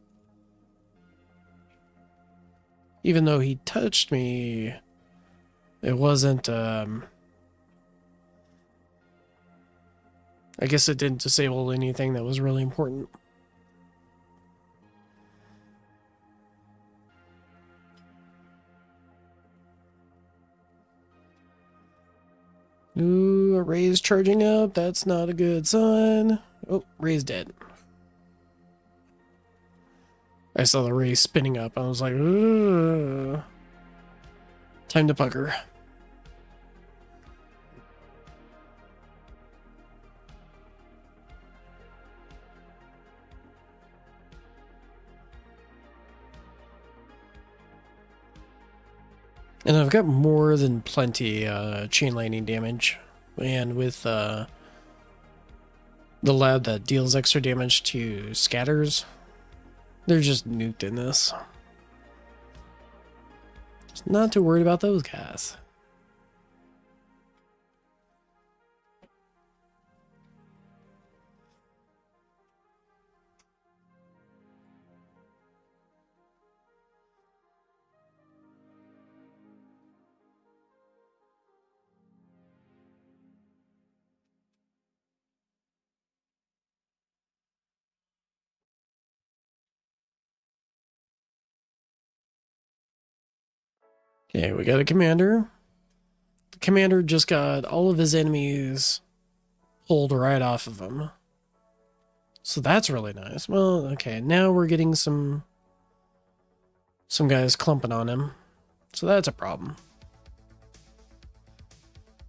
Even though he touched me, it wasn't, I guess it didn't disable anything that was really important. Ooh, a Ray's charging up. That's not a good sign. Oh, Ray's dead. I saw the Ray spinning up. I was like, ugh. Time to pucker. And I've got more than plenty chain lightning damage. And with the lab that deals extra damage to scatters, they're just nuked in this. Not too worried about those guys. Okay, we got a commander. The commander just got all of his enemies pulled right off of him. So that's really nice. Well, okay, now we're getting some guys clumping on him. So that's a problem.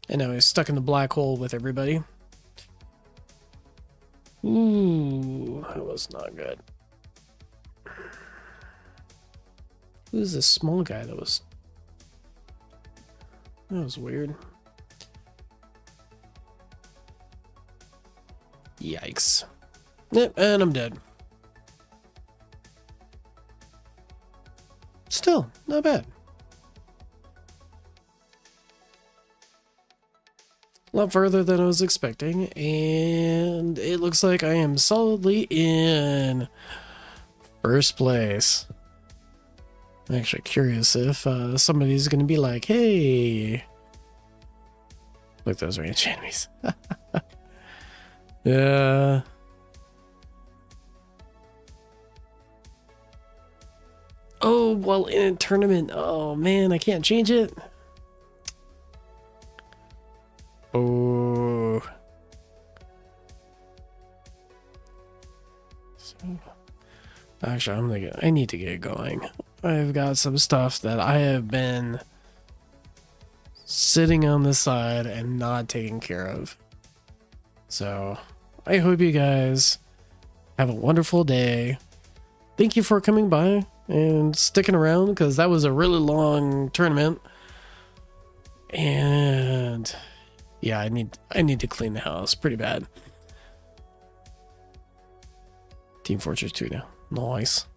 And now he's stuck in the black hole with everybody. Ooh, that was not good. Who's this small guy that was... That was weird. Yikes. Yep, and I'm dead. Still, not bad. A lot further than I was expecting, and it looks like I am solidly in first place. I'm actually curious if somebody's going to be like, hey, look, those range enemies. Yeah. Oh, well, in a tournament. Oh, man, I can't change it. Oh. So, actually, I need to get going. I've got some stuff that I have been sitting on the side and not taking care of. So, I hope you guys have a wonderful day. Thank you for coming by and sticking around, because that was a really long tournament. And yeah, I need to clean the house pretty bad. Team Fortress 2 now. Nice.